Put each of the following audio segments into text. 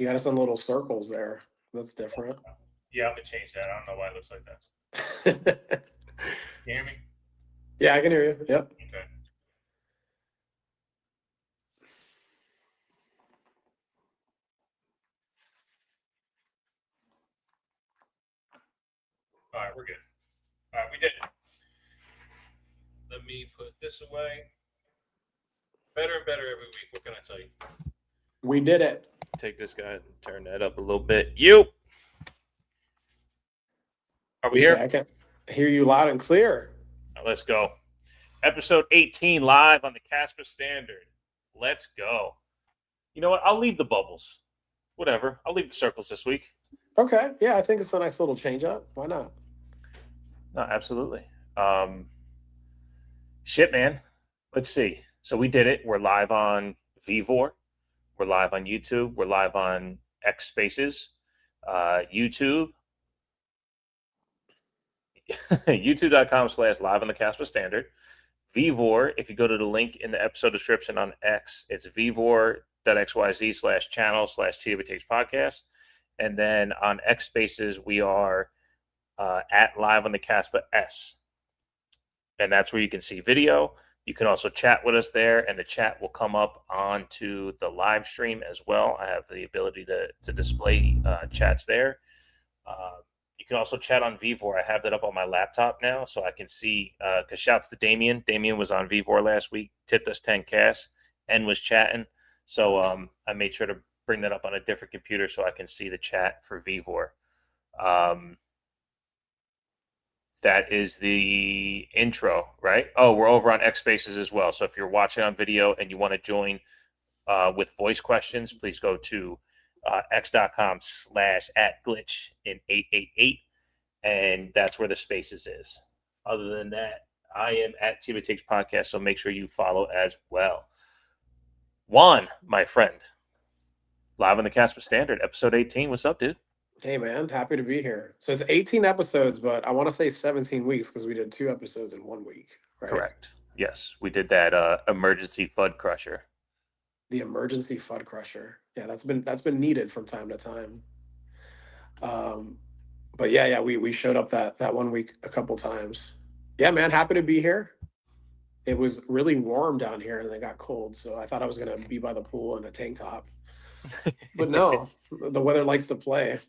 You got us in little circles there. That's different. Yeah, I'm gonna change that. I don't know why it looks like that. Can you hear me? Yeah, I can hear you. Yep. Okay. All right, we're good. All right, we did it. Let me put this away. Better and better every week. What can I tell you? We did it. Take this guy and turn that up a little bit. You. Are we Okay, here? I can hear you loud and clear. Now let's go. Episode 18 live on the Kaspa Standard. Let's go. You know what? I'll leave the bubbles. Whatever. I'll leave the circles this week. Okay. Yeah, I think it's a nice little change up. Why not? No, absolutely. Shit, man. Let's see. So we did it. We're live on VVOR. We're live on YouTube. We're live on X Spaces. YouTube. YouTube.com/live on the Kaspa Standard. VVOR, if you go to the link in the episode description on X, it's VVOR.xyz/channel/TWTakes And then on X Spaces, we are at live on the Kaspa S. And that's where you can see video. You can also chat with us there, and the chat will come up onto the live stream as well. I have the ability to display chats there. You can also chat on VVOR. I have that up on my laptop now, so I can see. Because shouts to Damien. Damien was on VVOR last week. Tipped us 10 and was chatting. So I made sure to bring that up on a different computer so I can see the chat for VVOR. That is the intro, right? Oh, we're over on X Spaces as well. So if you're watching on video and you want to join with voice questions, please go to x.com/@glitch in 888, and that's where the Spaces is. Other than that, I am at TWTakes, so make sure you follow as well. Juan, my friend, live on the Kaspa Standard, episode 18. What's up, dude? Hey, man. Happy to be here. So it's 18 episodes, but I want to say 17 weeks because we did 2 episodes in 1 week, right? Correct. Yes, we did that emergency FUD crusher. The emergency FUD crusher. Yeah, that's been needed from time to time. But yeah, we showed up that 1 week a couple times. Yeah, man. Happy to be here. It was really warm down here and it got cold, so I thought I was gonna be by the pool in a tank top. But no, the weather likes to play.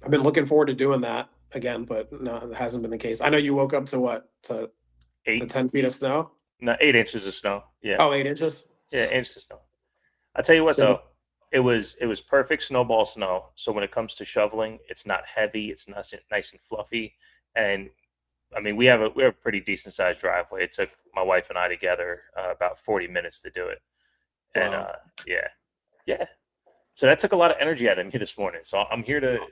I've been looking forward to doing that again, but no, it hasn't been the case. I know you woke up to what? To 10 feet of snow? No, 8 inches of snow. Yeah. Oh, 8 inches? Yeah, 8 inches of snow. I'll tell you what So, though, it was perfect snowball snow. So when it comes to shoveling, it's not heavy, it's nice and fluffy. And I mean, we have a pretty decent sized driveway. It took my wife and I together about 40 minutes to do it. And wow. yeah. So that took a lot of energy out of me this morning. So I'm here to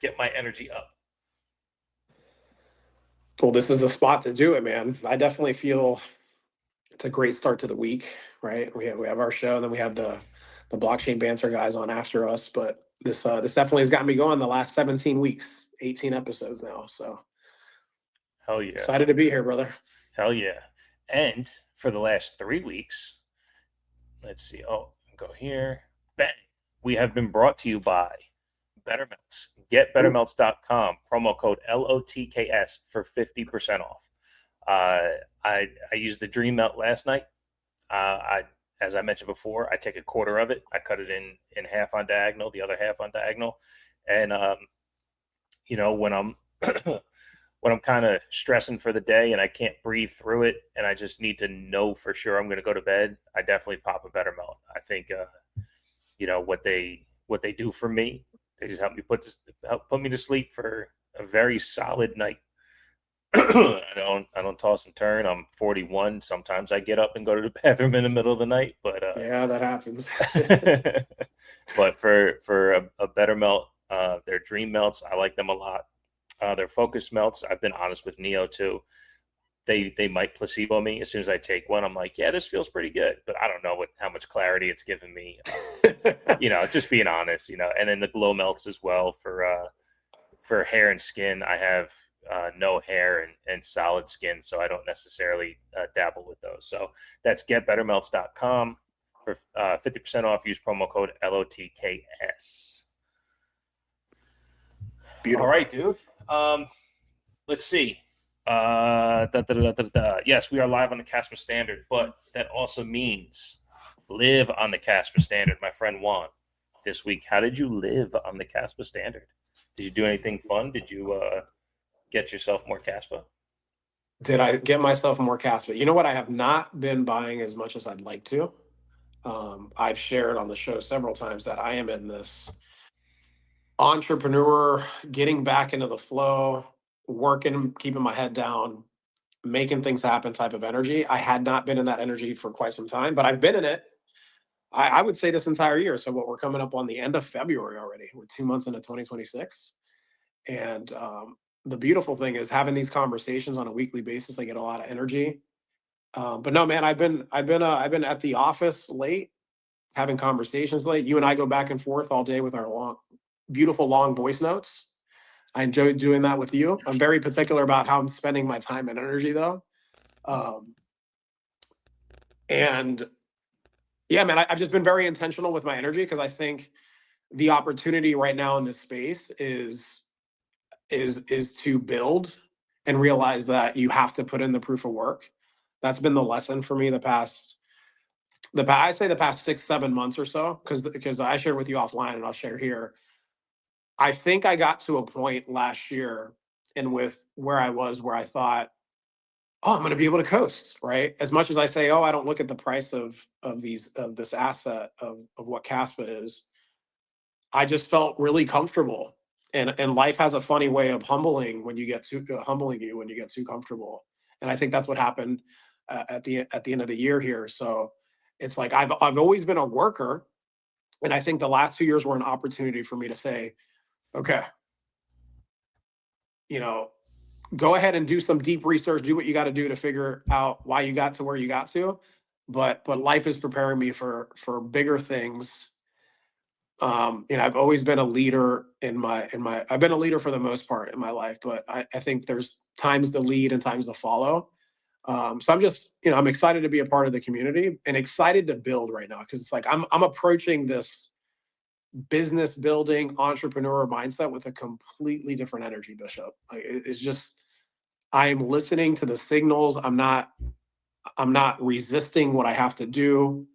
get my energy up. Well, this is the spot to do it, man. I definitely feel it's a great start to the week, right? We have our show, and then we have the blockchain banter guys on after us. But this definitely has got me going the last 17 weeks, 18 episodes now. So Hell yeah. excited to be here, brother. Hell yeah. And for the last 3 weeks, let's see. Oh, go here. Bang. We have been brought to you by Bettermelts. GetBettermelts.com. Promo code LOTKS for 50% off. I used the Dream Melt last night. As I mentioned before, I take a quarter of it. I cut it in half on diagonal, the other half on diagonal. And, when I'm when I'm kind of stressing for the day and I can't breathe through it and I just need to know for sure I'm going to go to bed, I definitely pop a Bettermelt. I think, what they do for me, they just help put me to sleep for a very solid night. I don't toss and turn. I'm 41. Sometimes I get up and go to the bathroom in the middle of the night, but Yeah, that happens. but for a better melt, their Dream Melts, I like them a lot. Their Focus Melts, I've been honest with Neo too. They might placebo me as soon as I take one. I'm like, yeah, this feels pretty good, but I don't know how much clarity it's given me. Just being honest, And then the Glow Melts as well for hair and skin. I have no hair and solid skin, so I don't necessarily dabble with those. So that's getbettermelts.com. for 50% off. Use promo code LOTKS. Beautiful. All right, dude. Let's see. Yes, we are live on the Kaspa Standard, but that also means live on the Kaspa Standard, my friend Juan. This week, how did you live on the Kaspa Standard? Did you do anything fun? Did you get yourself more Kaspa? Did I get myself more Kaspa? You know what? I have not been buying as much as I'd like to. I've shared on the show several times that I am in this entrepreneur, getting back into the flow, working, keeping my head down, making things happen type of energy. I had not been in that energy for quite some time, but I've been in it. I would say this entire year. So what we're coming up on the end of February already. We're 2 months into 2026. And the beautiful thing is having these conversations on a weekly basis. I get a lot of energy. But no, man, I've been at the office late, having conversations late. You and I go back and forth all day with our beautiful long voice notes. I enjoy doing that with you. I'm very particular about how I'm spending my time and energy, though. And yeah, man, I've just been very intentional with my energy because I think the opportunity right now in this space is to build and realize that you have to put in the proof of work. That's been the lesson for me I'd say the past 6-7 months or so, because I shared with you offline and I'll share here. I think I got to a point last year and with where I was, where I thought, oh, I'm going to be able to coast, right? As much as I say, oh, I don't look at the price of this asset of what Kaspa is, I just felt really comfortable. And life has a funny way of humbling you when you get too comfortable. And I think that's what happened at the end of the year here. So it's like I've always been a worker, and I think the last 2 years were an opportunity for me to say, okay, go ahead and do some deep research, do what you got to do to figure out why you got to where you got to. But life is preparing me for bigger things. I've always been a leader I've been a leader for the most part in my life, but I think there's times to lead and times to follow. So I'm just, I'm excited to be a part of the community and excited to build right now, because it's like I'm approaching this business building entrepreneur mindset with a completely different energy, Bishop. It's just, I am listening to the signals. I'm not resisting what I have to do.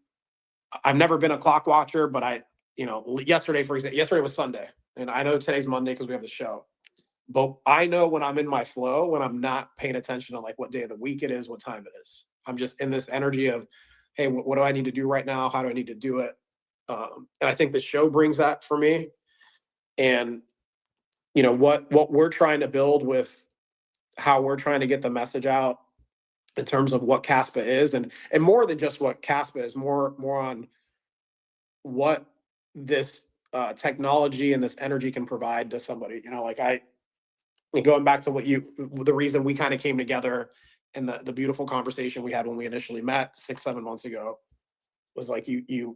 I've never been a clock watcher, but yesterday, for example, yesterday was Sunday, and I know today's Monday because we have the show. But I know when I'm in my flow, when I'm not paying attention to like what day of the week it is, what time it is. I'm just in this energy of, hey, what do I need to do right now? How do I need to do it? And I think the show brings that for me. And what we're trying to build with how we're trying to get the message out in terms of what Kaspa is, and more than just what Kaspa is, more on what this technology and this energy can provide to somebody. Going back to the reason we kind of came together, and the beautiful conversation we had when we initially met 6-7 months ago was like you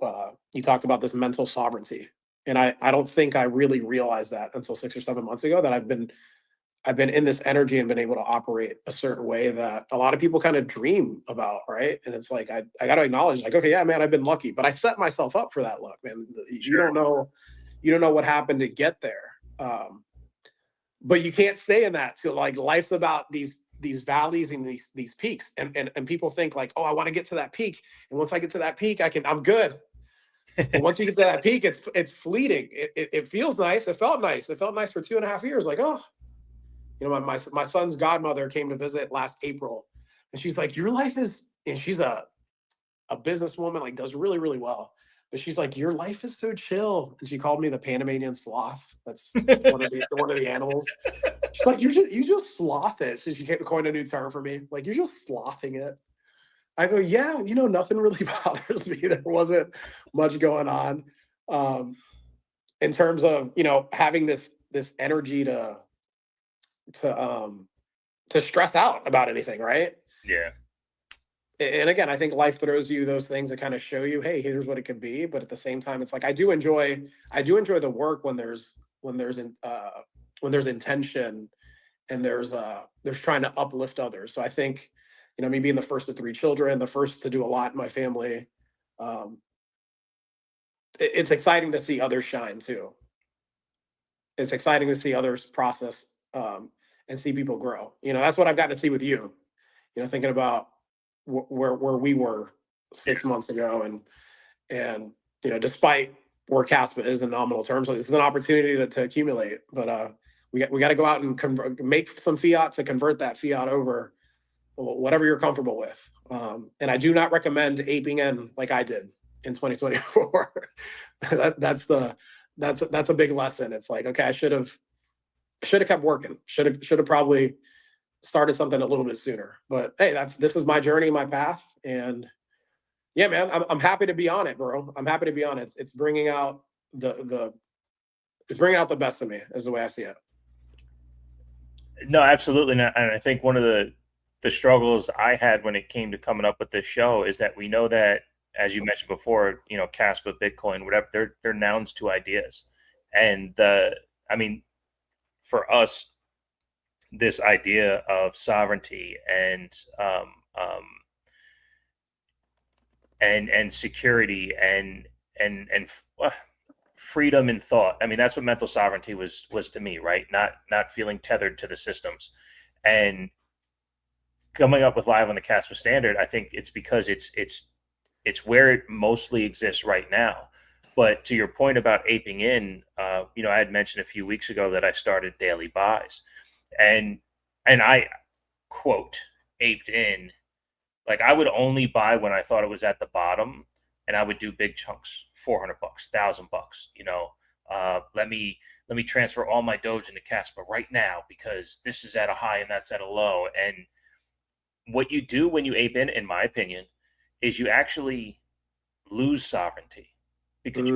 talked about this mental sovereignty, and I don't think I really realized that until 6 or 7 months ago, that I've been in this energy and been able to operate a certain way that a lot of people kind of dream about, right? And it's like I got to acknowledge, like, okay, yeah, man, I've been lucky, but I set myself up for that luck, man. You don't know what happened to get there, but you can't stay in that. So like life's about these valleys and these peaks, and people think like, oh, I want to get to that peak, and once I get to that peak, I'm good. But once you get to that peak, it's fleeting. It feels nice. It felt nice. It felt nice for 2.5 years. Like, oh. My son's godmother came to visit last April, and she's like, your life is, and she's a businesswoman, like does really, really well. But she's like, your life is so chill. And she called me the Panamanian sloth. That's one of the animals. She's like, you just sloth it. She coined a new term for me. Like, you're just slothing it. I go, yeah, nothing really bothers me. There wasn't much going on. In terms of, having this energy to stress out about anything, right? Yeah. And again, I think life throws you those things that kind of show you, hey, here's what it could be. But at the same time, it's like I do enjoy the work when there's intention, and there's trying to uplift others. So I think, me being the first of 3 children, the first to do a lot in my family, it's exciting to see others shine too. It's exciting to see others process, and see people grow. That's what I've gotten to see with you. Thinking about where we were Yeah. 6 months ago, and despite where Kaspa is in nominal terms, so this is an opportunity to accumulate. But we got to go out and make some fiat to convert that fiat over whatever you're comfortable with. And I do not recommend aping in like I did in 2024. That's a big lesson. It's like, okay, I should have kept working. Should have probably started something a little bit sooner. But hey, this is my journey, my path, and yeah, man, I'm happy to be on it, bro. I'm happy to be on it. It's bringing out the best of me, is the way I see it. No, absolutely not. And I think one of the struggles I had when it came to coming up with this show is that we know that, as you mentioned before, Kaspa, Bitcoin, whatever, they're nouns to ideas. And I mean, for us, this idea of sovereignty and security and freedom in thought. I mean, that's what mental sovereignty was to me, right? Not feeling tethered to the systems. And coming up with Live on the Kaspa Standard, I think it's because it's where it mostly exists right now. But to your point about aping in, I had mentioned a few weeks ago that I started daily buys, and I quote aped in. Like, I would only buy when I thought it was at the bottom, and I would do big chunks, $400, $1,000. Let me transfer all my Doge into Kaspa right now because this is at a high and that's at a low. And what you do when you ape in my opinion, is you actually lose sovereignty because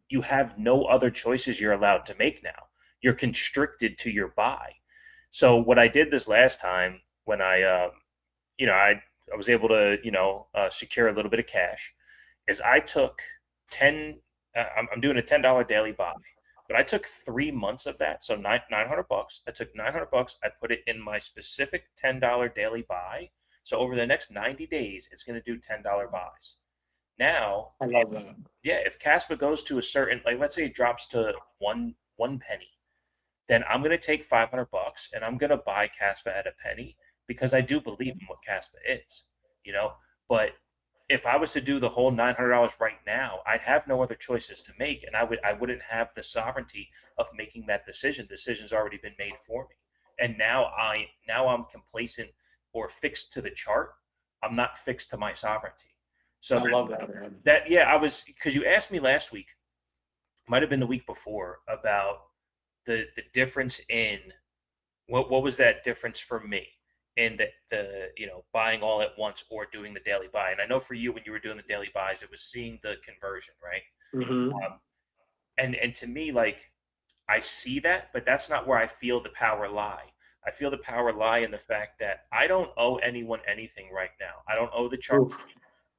you have no other choices you're allowed to make now. You're constricted to your buy. So what I did this last time when I was able to, secure a little bit of cash, is I took I'm doing a $10 daily buy, but I took 3 months of that. So $900. I took $900. I put it in my specific $10 daily buy. So over the next 90 days, it's going to do $10 buys. Now, I love that. Yeah, if Kaspa goes to a certain, like, let's say it drops to one penny, then I'm going to take $500 and I'm going to buy Kaspa at a penny because I do believe in what Kaspa is, But if I was to do the whole $900 right now, I'd have no other choices to make, and I wouldn't have the sovereignty of making that decision. The decision's already been made for me, and now I'm complacent or fixed to the chart. I'm not fixed to my sovereignty. So I love that, man. I was, because you asked me last week, might have been the week before, about the difference in what was that difference for me in the buying all at once or doing the daily buy. And I know for you, when you were doing the daily buys, it was seeing the conversion, right? Mm-hmm. And to me, like, I see that, but that's not where I feel the power lie. I feel the power lie in the fact that I don't owe anyone anything right now. I don't owe the chart.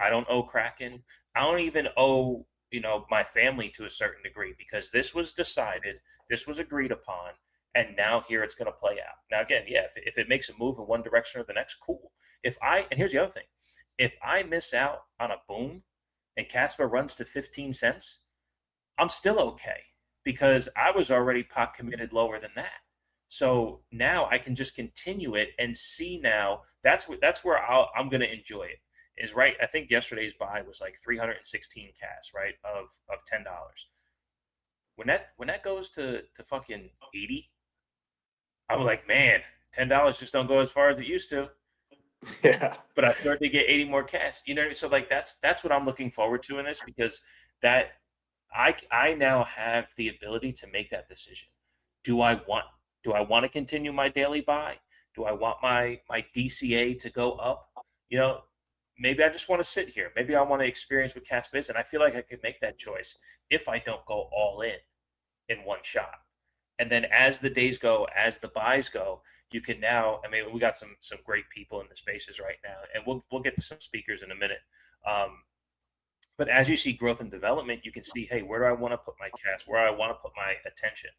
I don't owe Kraken. I don't even owe, my family to a certain degree, because this was decided, this was agreed upon, and now here it's going to play out. Now, again, yeah, if it makes a move in one direction or the next, cool. And here's the other thing, if I miss out on a boom and Kaspa runs to 15 cents, I'm still okay because I was already pot committed lower than that. So now I can just continue it and see now. That's where I'm going to enjoy it. Is right. I think yesterday's buy was like 316 CAS, right, of $10. When that goes to fucking 80, I'm like, man, $10 just don't go as far as it used to. Yeah. But I started to get 80 more CAS. So like that's what I'm looking forward to in this, because that I now have the ability to make that decision. Do I want to continue my daily buy? Do I want my DCA to go up? Maybe I just want to sit here. Maybe I want to experience what Kaspa is, and I feel like I could make that choice if I don't go all in one shot. And then as the days go, as the buys go, you can now. I mean, we got some great people in the spaces right now, and we'll get to some speakers in a minute. But as you see growth and development, you can see, hey, where do I want to put my CAS? Where do I want to put my attention?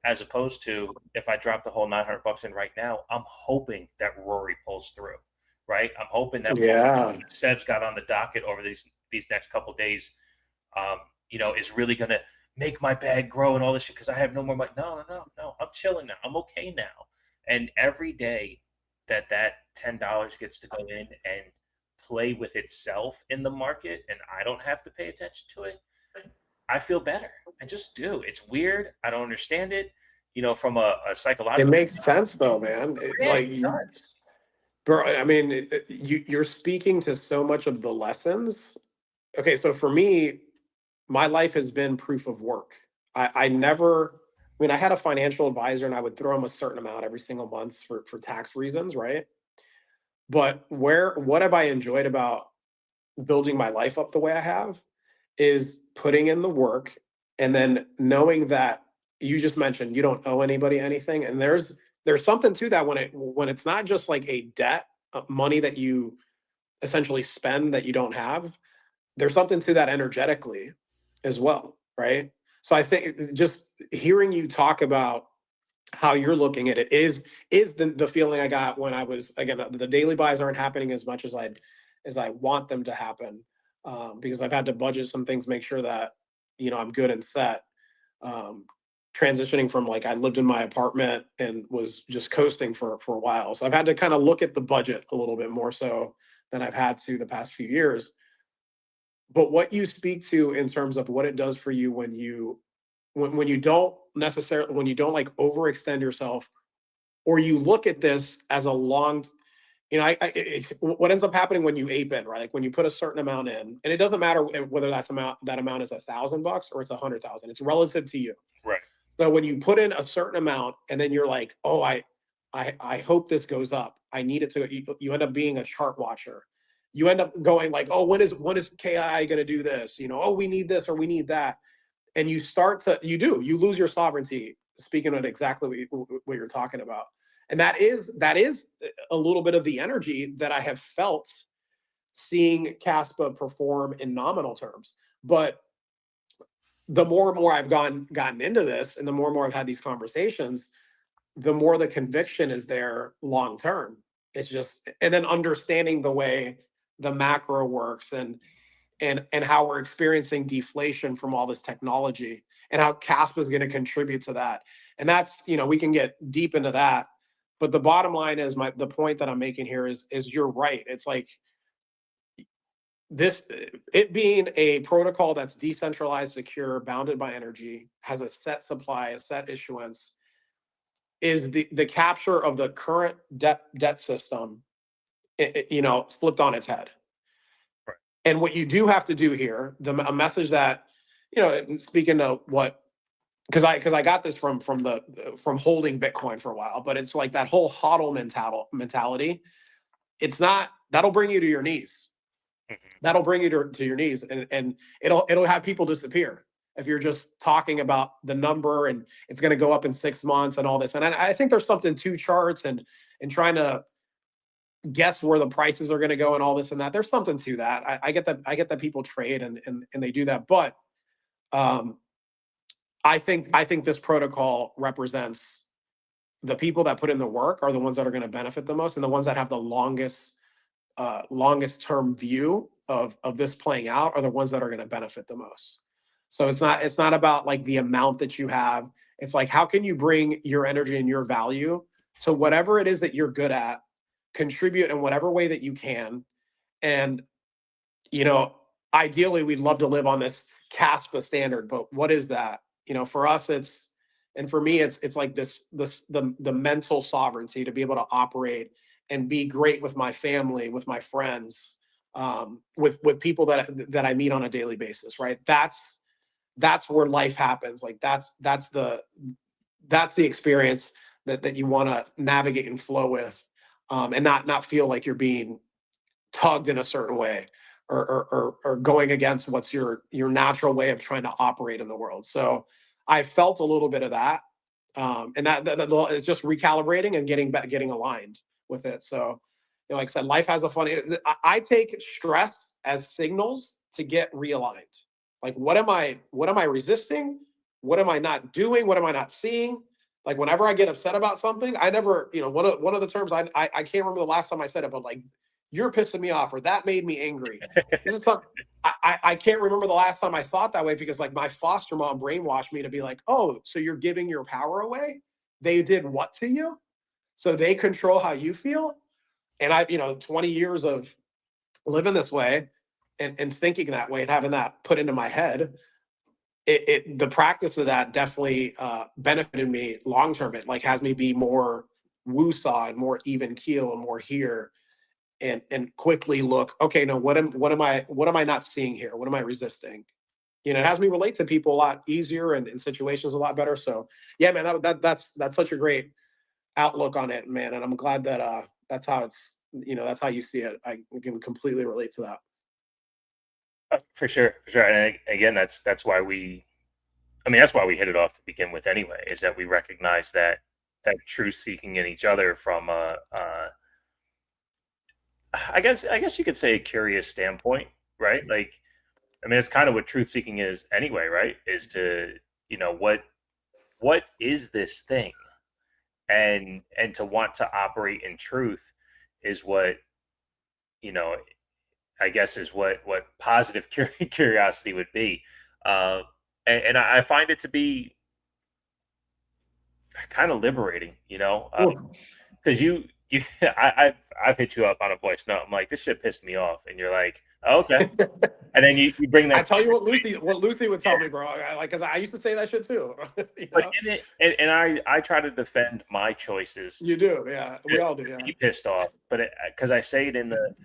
As opposed to, if I drop the whole $900 in right now, I'm hoping that Rory pulls through. Right, I'm hoping that Seb's got on the docket over these next couple of days. is really going to make my bag grow and all this shit because I have no more money. No. I'm chilling now. I'm okay now. And every day that $10 gets to go in and play with itself in the market and I don't have to pay attention to it, I feel better. I just do. It's weird. I don't understand it. From a It psychological makes sense though, man. Bro, I mean, you're speaking to so much of the lessons. Okay, so for me, my life has been proof of work. I never, I mean, I had a financial advisor and I would throw him a certain amount every single month for tax reasons, right? But what have I enjoyed about building my life up the way I have is putting in the work and then knowing that you just mentioned you don't owe anybody anything. And there's something to that when it's not just like a debt, money that you essentially spend that you don't have. There's something to that energetically as well, right? So I think just hearing you talk about how you're looking at it is the feeling I got when I was, again, the daily buys aren't happening as much as I want them to happen, because I've had to budget some things, make sure that I'm good and set. Um, Transitioning from, like, I lived in my apartment and was just coasting for a while, so I've had to kind of look at the budget a little bit more so than I've had to the past few years. But what you speak to in terms of what it does for you when you don't necessarily, when you don't like overextend yourself, or you look at this as a long, what ends up happening when you ape in, right? Like when you put a certain amount in, and it doesn't matter whether that amount is $1,000 or it's 100,000. It's relative to you. Right. So when you put in a certain amount and then you're like, oh, I hope this goes up. I need it to. You end up being a chart watcher. You end up going like, oh, when is KI going to do this? Oh, we need this or we need that, and you start to you lose your sovereignty. Speaking of exactly what you're talking about, and that is a little bit of the energy that I have felt seeing Kaspa perform in nominal terms. But the more and more I've gotten into this, and the more and more I've had these conversations, the more the conviction is there long term. It's just, and then understanding the way the macro works, and how we're experiencing deflation from all this technology, and how Kaspa is going to contribute to that. And that's, we can get deep into that. But the bottom line is, the point that I'm making here is you're right. It's like this, it being a protocol that's decentralized, secure, bounded by energy, has a set supply, a set issuance, is the capture of the current debt system, flipped on its head. Right. And what you do have to do here, a message that, speaking to what, because I got this from holding Bitcoin for a while, but it's like that whole hodl mentality. It's not, that'll bring you to your knees. Mm-hmm. That'll bring you to your knees, and it'll have people disappear if you're just talking about the number and it's going to go up in 6 months and all this. And I think there's something to charts and trying to guess where the prices are going to go and all this and that. There's something to that. I get that people trade and they do that, but I think this protocol represents the people that put in the work are the ones that are going to benefit the most, and the ones that have the longest term view of this playing out are the ones that are going to benefit the most. So it's not about like the amount that you have. It's like, how can you bring your energy and your value to whatever it is that you're good at, contribute in whatever way that you can. And ideally we'd love to live on this Kaspa standard, but what is that? For us, and for me, it's like the mental sovereignty to be able to operate and be great with my family, with my friends, with people that I meet on a daily basis, right? That's where life happens. Like that's the experience that you want to navigate and flow with, and not feel like you're being tugged in a certain way, or going against what's your natural way of trying to operate in the world. So I felt a little bit of that, and that is just recalibrating and getting aligned with it. So, like I said, life has a funny. I take stress as signals to get realigned. Like, what am I resisting? What am I not doing? What am I not seeing? Like, whenever I get upset about something, I never, one of the terms, I can't remember the last time I said it, but like, you're pissing me off, or that made me angry. This is something I can't remember the last time I thought that way, because like my foster mom brainwashed me to be like, oh, so you're giving your power away? They did what to you? So they control how you feel? And 20 years of living this way and thinking that way and having that put into my head, the practice of that definitely benefited me long term. It like has me be more woo-saw and more even keel and more here, and quickly look, okay, no, what am I not seeing here? What am I resisting? It has me relate to people a lot easier and in situations a lot better. So yeah, man, that's such a great outlook on it, man. And I'm glad that that's how that's how you see it. I can completely relate to that. For sure, for sure. And again, that's why that's why we hit it off to begin with anyway, is that we recognize that truth seeking in each other from I guess you could say a curious standpoint, right? Like, it's kind of what truth seeking is anyway, right? Is to, what is this thing? And to want to operate in truth is what, I guess is what positive curiosity would be. And I find it to be kind of liberating, because I've hit you up on a voice note. I'm like, this shit pissed me off, and you're like, oh, okay. And then you bring that. I tell you what Lucy would tell me, bro. Because I used to say that shit too. But in it, and I try to defend my choices. You do, yeah. We all do, yeah. Be pissed off, but because I say it in the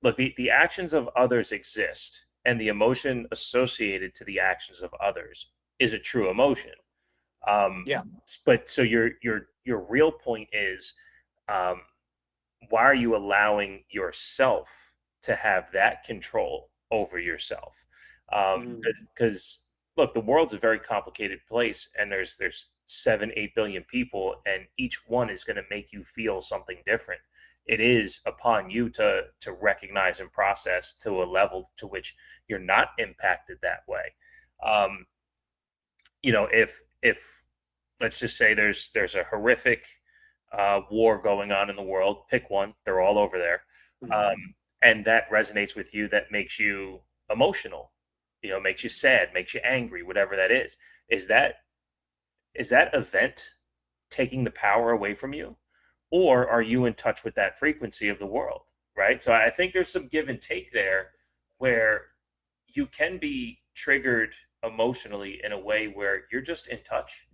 look, the actions of others exist, and the emotion associated to the actions of others is a true emotion. Yeah. But so your real point is, why are you allowing yourself to have that control over yourself? Because look, the world's a very complicated place, and there's 7-8 billion people, and each one is going to make you feel something different. It is upon you to recognize and process to a level to which you're not impacted that way. If let's just say there's a horrific war going on in the world, pick one, they're all over there. And that resonates with you, that makes you emotional, makes you sad, makes you angry, whatever that is. Is that event taking the power away from you? Or are you in touch with that frequency of the world, right? So I think there's some give and take there, where you can be triggered emotionally in a way where you're just in touch.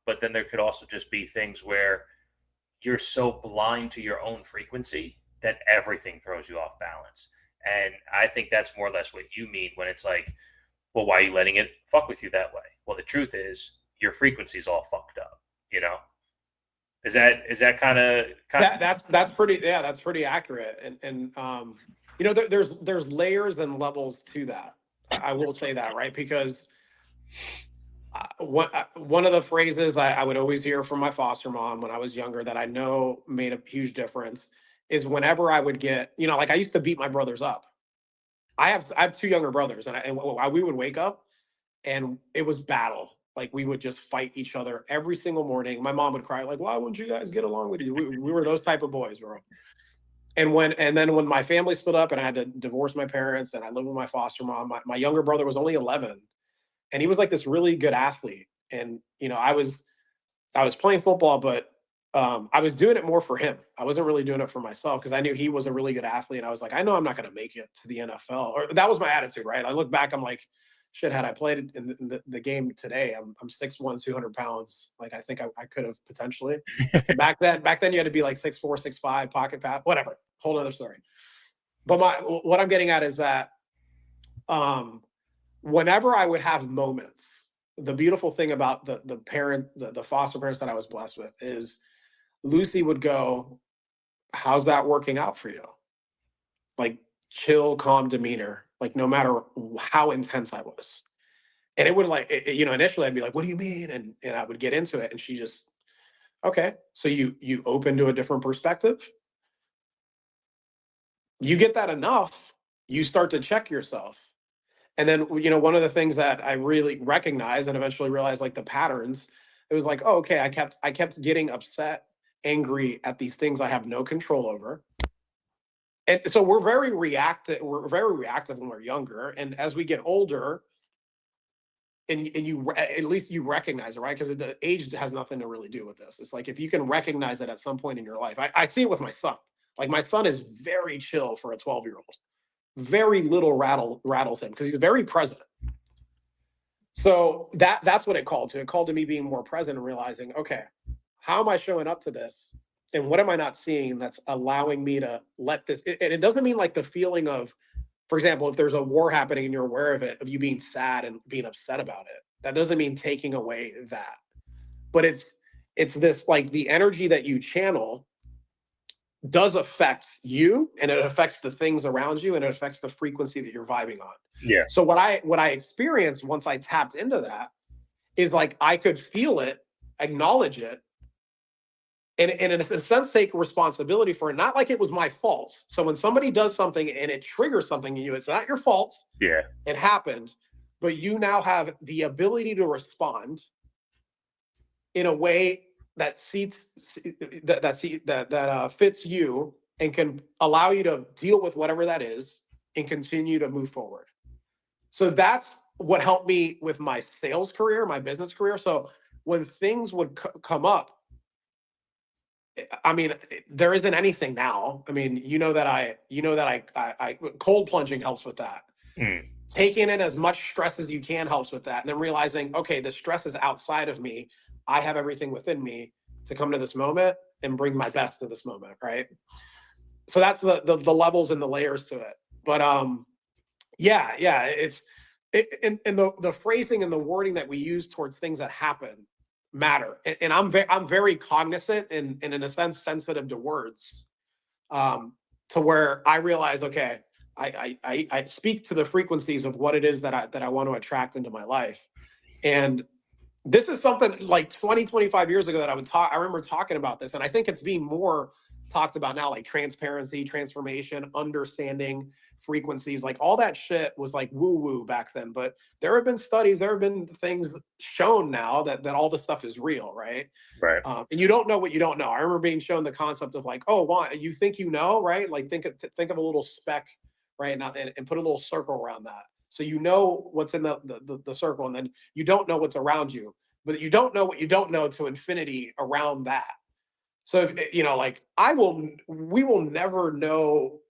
But then there could also just be things where you're so blind to your own frequency that everything throws you off balance. And I think that's more or less what you mean when it's like, well, why are you letting it fuck with you that way? Well, the truth is your frequency's all fucked up, Is that kind of that's pretty accurate. And there's layers and levels to that. I will say that, right? Because one of the phrases I would always hear from my foster mom when I was younger that I know made a huge difference is whenever I would get, like I used to beat my brothers up. I have two younger brothers, and we would wake up and it was battle. Like we would just fight each other every single morning. My mom would cry like, "Why wouldn't you guys get along with you?" We were those type of boys, bro. And then when my family split up and I had to divorce my parents and I lived with my foster mom, my younger brother was only 11, and he was like this really good athlete. And I was playing football, but I was doing it more for him. I wasn't really doing it for myself, because I knew he was a really good athlete. And I was like, I know I'm not going to make it to the NFL. Or that was my attitude, right? I look back, I'm like, shit, had I played in the game today, I'm 6'1", 200 pounds. Like, I think I could have potentially. Back then you had to be like 6'4", 6'5", pocket pass, whatever. Whole other story. But what I'm getting at is that whenever I would have moments, the beautiful thing about the foster parents that I was blessed with is Lucy would go, "How's that working out for you?" Like chill, calm demeanor, like no matter how intense I was. And it would like, initially I'd be like, "What do you mean?" And I would get into it, and she just, "Okay, so you open to a different perspective. You get that enough, you start to check yourself." And then, one of the things that I really recognized and eventually realized, like the patterns, it was like, oh, okay, I kept getting upset, angry at these things I have no control over. And so we're very reactive. We're very reactive when we're younger. And as we get older, and you at least you recognize it, right? Because the age has nothing to really do with this. It's like if you can recognize it at some point in your life. I see it with my son. Like my son is very chill for a 12-year-old. Very little rattles him because he's very present. So that's what it called to. It called to me being more present and realizing, okay, how am I showing up to this? And what am I not seeing that's allowing me to let this? And it doesn't mean like the feeling of, for example, if there's a war happening and you're aware of it, of you being sad and being upset about it. That doesn't mean taking away that. But it's this like the energy that you channel does affect you, and it affects the things around you, and it affects the frequency that you're vibing on. Yeah. So what I experienced once I tapped into that is like I could feel it, acknowledge it, and in a sense take responsibility for it. Not like it was my fault. So when somebody does something and it triggers something in you, it's not your fault. Yeah. It happened, but you now have the ability to respond in a way that fits you and can allow you to deal with whatever that is and continue to move forward. So that's what helped me with my sales career, my business career. So when things would come up, I mean, there isn't anything now. I mean, I cold plunging helps with that. Taking in as much stress as you can helps with that. And then realizing, okay, the stress is outside of me. I have everything within me to come to this moment and bring my best to this moment, right? So that's the levels and the layers to it. But it's the phrasing and the wording that we use towards things that happen matter. And I'm very cognizant and in a sense sensitive to words, to where I realize, okay, I speak to the frequencies of what it is that I want to attract into my life. And this is something like 25 years ago that I remember talking about this. And I think it's being more talked about now, like transparency, transformation, understanding frequencies, like all that shit was like woo-woo back then. But there have been studies, there have been things shown now that all this stuff is real, right? Right. And you don't know what you don't know. I remember being shown the concept of like, oh, why you think you know, right? Like think of a little speck, right? Now and put a little circle around that. So you know what's in the circle, and then you don't know what's around you, but you don't know what you don't know to infinity around that. So if, like we will never know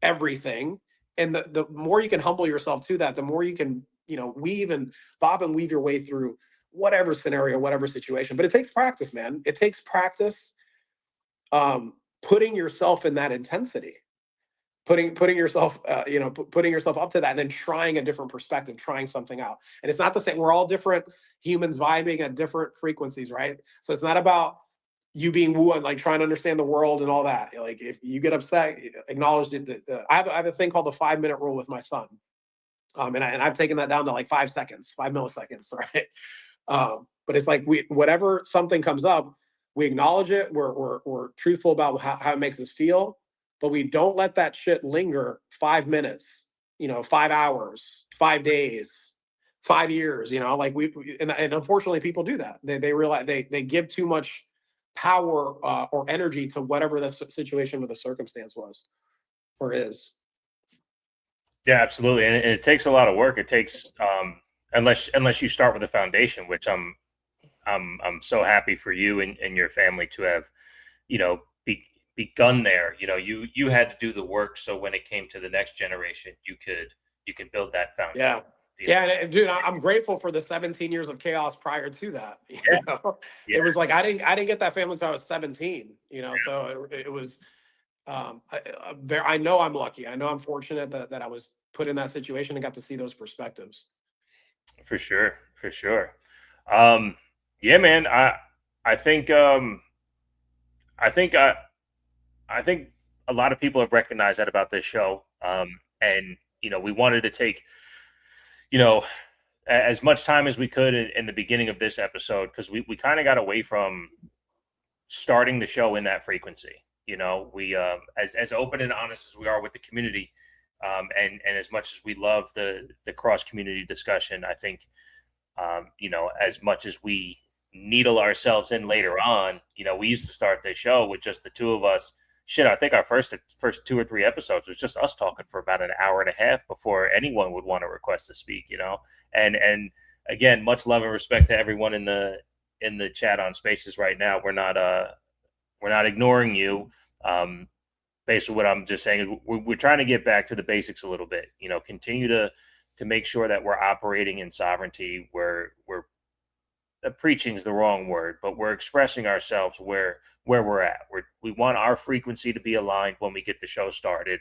everything, and the more you can humble yourself to that, the more you can weave and bob and weave your way through whatever scenario, whatever situation. But it takes practice, man. It takes practice, putting yourself in that intensity. Putting yourself, putting yourself up to that, and then trying a different perspective, trying something out. And it's not the same. We're all different humans vibing at different frequencies, right? So it's not about you being woo and like trying to understand the world and all that. Like if you get upset, acknowledge it. I have a thing called the 5-minute rule with my son, and I've taken that down to like 5 seconds, 5 milliseconds, right? But it's like whatever something comes up, we acknowledge it. We're truthful about how it makes us feel. But we don't let that shit linger 5 minutes, 5 hours, 5 days, 5 years, like and unfortunately people do that. They realize they give too much power or energy to whatever the situation with the circumstance was or is. Yeah, absolutely. And it takes a lot of work. It takes, unless you start with a foundation, which I'm so happy for you and your family to have, begun there. You had to do the work, so when it came to the next generation, you could build that foundation. Yeah, and dude, I'm grateful for the 17 years of chaos prior to that. Yeah. It was like I didn't get that family until I was 17. So it was. I know I'm lucky. I know I'm fortunate that I was put in that situation and got to see those perspectives. For sure, for sure. Yeah, man. I think I think a lot of people have recognized that about this show. And we wanted to take, as much time as we could in the beginning of this episode, because we kind of got away from starting the show in that frequency. We as open and honest as we are with the community, and as much as we love the cross community discussion, I think as much as we needle ourselves in later on, we used to start the show with just the two of us, shit, I think our first 2 or 3 episodes was just us talking for about an hour and a half before anyone would want to request to speak, you know. And again, much love and respect to everyone in the chat on Spaces right now. We're not ignoring you. Basically, what I'm just saying is we're trying to get back to the basics a little bit. You know, continue to make sure that we're operating in sovereignty. We're preaching is the wrong word, but we're expressing ourselves where we're at. We want our frequency to be aligned when we get the show started,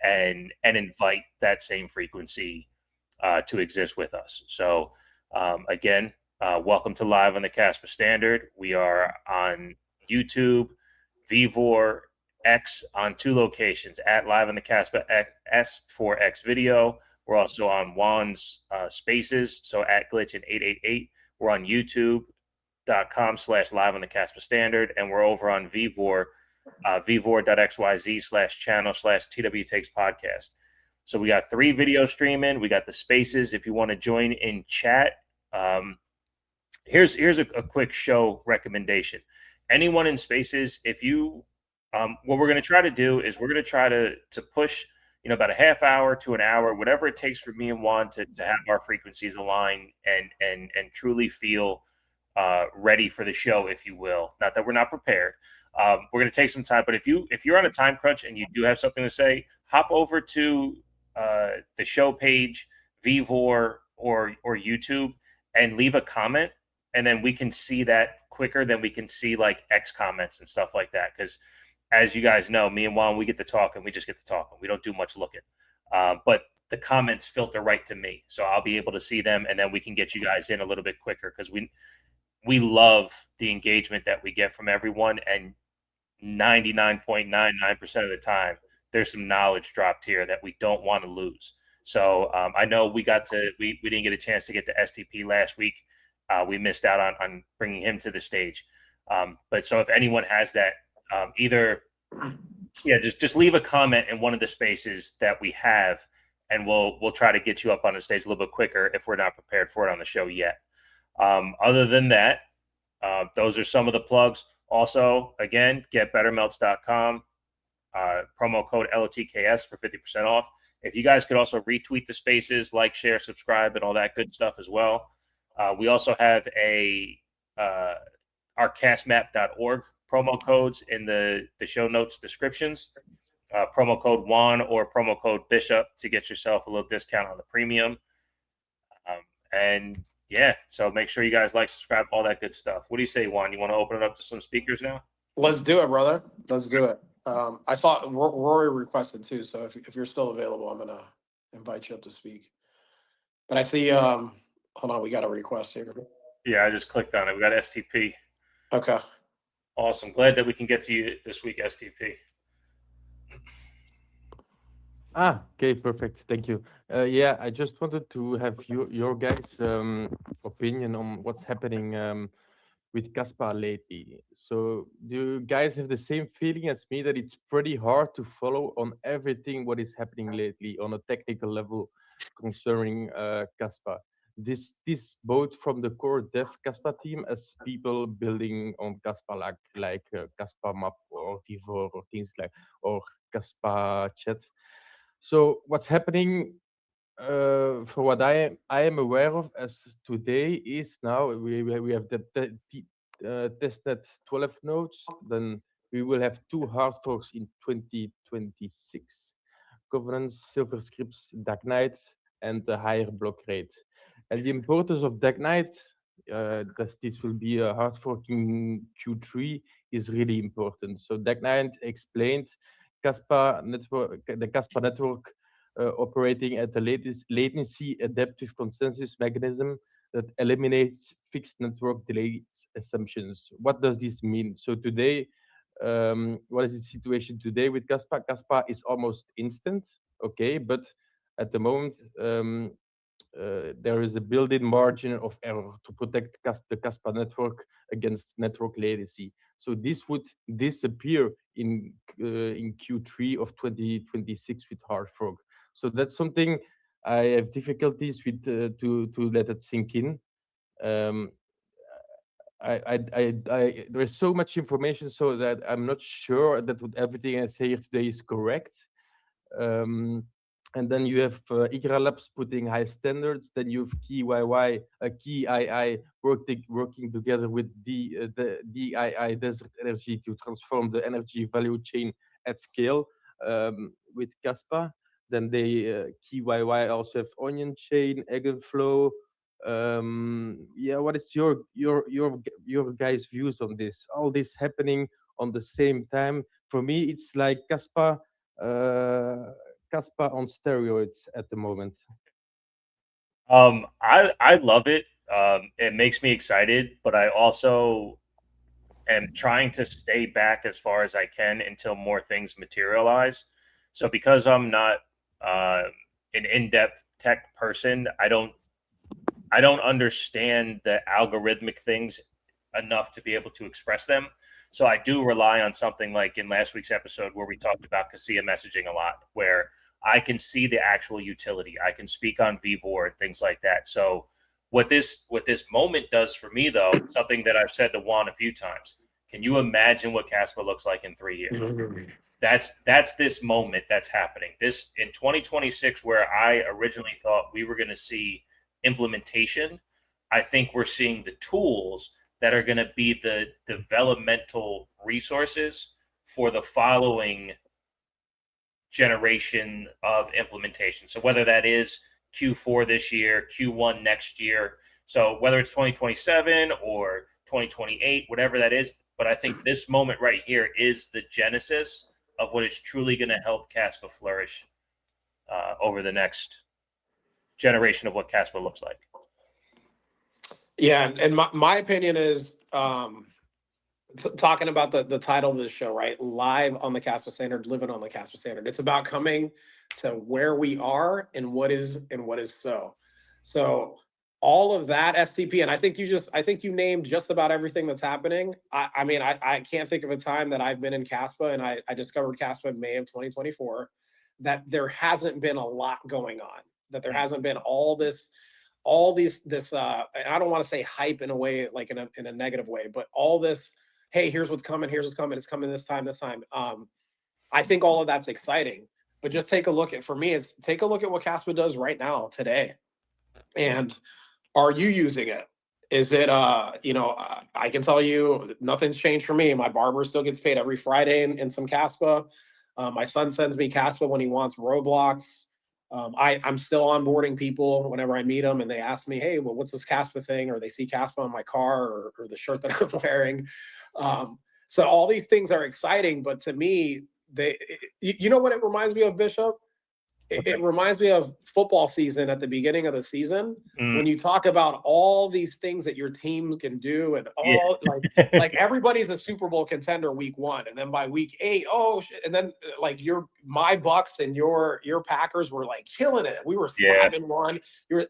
and invite that same frequency to exist with us. So again, welcome to Live on the Kaspa Standard. We are on YouTube, Vivor, X on 2 locations at Live on the Kaspa S for X video. We're also on Juan's Spaces, so at Glitch in 888. We're on youtube.com/live on the Kaspa Standard, and we're over on Vivor, vivor.xyz/channel/TW Takes Podcast. So we got 3 video streaming. We got the Spaces if you want to join in chat. Here's a quick show recommendation. Anyone in Spaces, if you what we're going to try to do is we're going to try to push, you know, about a half hour to an hour, whatever it takes for me and Juan to have our frequencies align and truly feel ready for the show, if you will. Not that we're not prepared. We're going to take some time, but if you're on a time crunch and you do have something to say, hop over to the show page, Vivor or YouTube, and leave a comment, and then we can see that quicker than we can see like X comments and stuff like that. Because as you guys know, me and Juan, we get to talk and we just get to talk. We don't do much looking. But the comments filter right to me. So I'll be able to see them, and then we can get you guys in a little bit quicker, because we love the engagement that we get from everyone. And 99.99% of the time, there's some knowledge dropped here that we don't want to lose. So I know we didn't get a chance to get to STP last week. We missed out on bringing him to the stage. But so if anyone has that, just leave a comment in one of the spaces that we have, and we'll try to get you up on the stage a little bit quicker if we're not prepared for it on the show yet. Other than that, those are some of the plugs. Also, again, get bettermelts.com, promo code LOTKS for 50% off. If you guys could also retweet the spaces, like, share, subscribe, and all that good stuff as well. We also have our castmap.org promo codes in the show notes descriptions. Promo code Juan or promo code Bishop to get yourself a little discount on the premium. And yeah, so make sure you guys like, subscribe, all that good stuff. What do you say, Juan? You want to open it up to some speakers now? Let's do it, brother. Let's do it. I thought Rory requested too, so if you're still available, I'm gonna invite you up to speak. But I see, hold on, we got a request here. Yeah, I just clicked on it. We got STP. Okay. Awesome. Glad that we can get to you this week, STP. Okay, perfect. Thank you. Yeah, I just wanted to have your guys' opinion on what's happening with Kaspa lately. So do you guys have the same feeling as me that it's pretty hard to follow on everything what is happening lately on a technical level concerning Kaspa? This both from the core dev Kaspa team as people building on Kaspa like Kaspa map or Vivor or things like, or Kaspa chat. So what's happening, for what I am aware of as today, is now we have the testnet 12 nodes. Then we will have 2 hard forks in 2026. Governance, Silver Scripts, Dark Knight, and a higher block rate. And the importance of Dark Knight, that this will be a hard fork in Q3, is really important. So Dark Knight explained Kaspa network, the Kaspa network operating at the latest latency adaptive consensus mechanism that eliminates fixed network delay assumptions. What does this mean? So today, what is the situation today with Kaspa? Kaspa is almost instant, okay, but at the moment, there is a built-in margin of error to protect the Kaspa network against network latency. So this would disappear in Q3 of 2026 with hard fork. So that's something I have difficulties with to let it sink in. there's so much information, so that I'm not sure that what everything I say here today is correct. And then you have IGRA Labs putting high standards. Then you have Key II working together with the DII Desert Energy to transform the energy value chain at scale with Kaspa. Then they Key also have Onion Chain, Eigenflow. Yeah, what is your guys' views on this? All this happening on the same time. For me, it's like uh, Kaspa on steroids at the moment. I love it. It makes me excited, but I also am trying to stay back as far as I can until more things materialize. So because I'm not an in-depth tech person, I don't understand the algorithmic things enough to be able to express them. So I do rely on something like in last week's episode where we talked about Casilla messaging a lot, where I can see the actual utility. I can speak on VVOR and things like that. So what this moment does for me, though, something that I've said to Juan a few times. Can you imagine what Kaspa looks like in 3 years? That's this moment that's happening. This in 2026, where I originally thought we were going to see implementation, I think we're seeing the tools that are going to be the developmental resources for the following generation of implementation. So whether that is Q4 this year, Q1 next year, so whether it's 2027 or 2028, whatever that is, but I think this moment right here is the genesis of what is truly going to help Kaspa flourish over the next generation of what Kaspa looks like. Yeah, and my opinion is talking about the title of the show, right? Live on the Kaspa Standard, living on the Kaspa Standard. It's about coming to where we are and what is so. So all of that STP, and I think you named just about everything that's happening. I mean, I can't think of a time that I've been in Kaspa, and I discovered Kaspa in May of 2024, that there hasn't been a lot going on, that there hasn't been all this and I don't want to say hype in a way, like in a negative way, but all this, hey, here's what's coming, it's coming this time. I think all of that's exciting, but just take a look at what Kaspa does right now today. And are you using it? Is it I can tell you nothing's changed for me. My barber still gets paid every Friday in some Kaspa. My son sends me Kaspa when he wants Roblox. I'm still onboarding people whenever I meet them and they ask me, hey, well, what's this Kaspa thing? Or they see Kaspa on my car or the shirt that I'm wearing. So all these things are exciting, but to me, you know what it reminds me of, Bishop? It reminds me of football season at the beginning of the season, when you talk about all these things that your team can do, and all like everybody's a Super Bowl contender week 1, and then by week 8, and then like my Bucks and your Packers were like killing it. We were 5-1.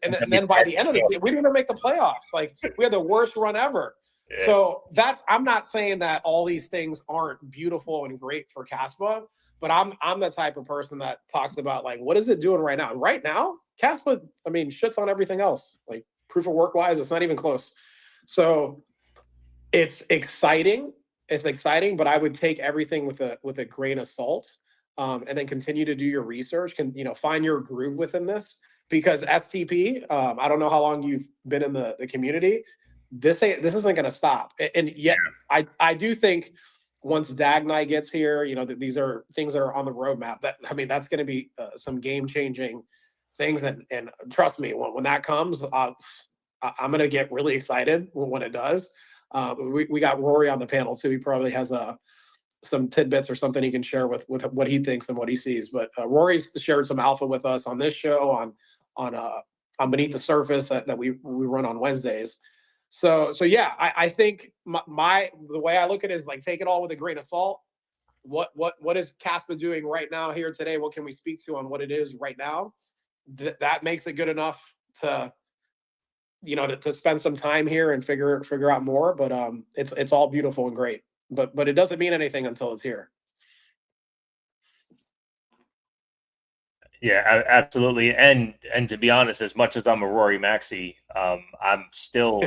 And then by the end of the season, we didn't even make the playoffs. Like we had the worst run ever. Yeah. So I'm not saying that all these things aren't beautiful and great for Kaspa, but I'm the type of person that talks about, like, what is it doing right now? Right now, Kaspa, I mean, shits on everything else. Like proof of work wise, it's not even close. So it's exciting. But I would take everything with a grain of salt, and then continue to do your research. Find your groove within this, because STP. I don't know how long you've been in the community. This isn't going to stop. And yet, I do think, once Dagnai gets here, these are things that are on the roadmap. That's going to be some game-changing things. And trust me, when that comes, I'm going to get really excited when it does. We got Rory on the panel too. He probably has some tidbits or something he can share with what he thinks and what he sees. But Rory's shared some alpha with us on this show on Beneath the Surface that we run on Wednesdays. So yeah, I think the way I look at it is, like, take it all with a grain of salt. What is Kaspa doing right now here today? What can we speak to on what it is right now? That makes it good enough to spend some time here and figure out more. But it's all beautiful and great. But it doesn't mean anything until it's here. Yeah, absolutely. And to be honest, as much as I'm a Rory Maxey, I'm still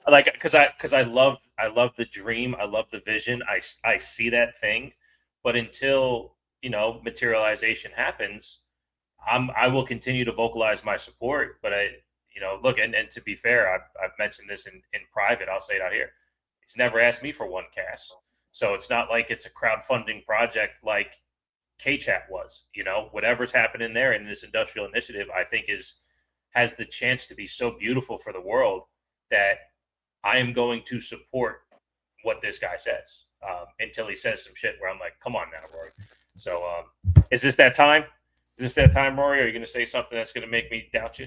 like, because I love the dream, I love the vision, I see that thing, but until materialization happens, I will continue to vocalize my support. But look, and to be fair, I've mentioned this in private. I'll say it out here. He's never asked me for 1 CAS, so it's not like it's a crowdfunding project like KChat was. Whatever's happening there in this industrial initiative, I think has the chance to be so beautiful for the world that I am going to support what this guy says until he says some shit where I'm like, come on now, Rory. So is this that time? Is this that time, Rory? Or are you going to say something that's going to make me doubt you?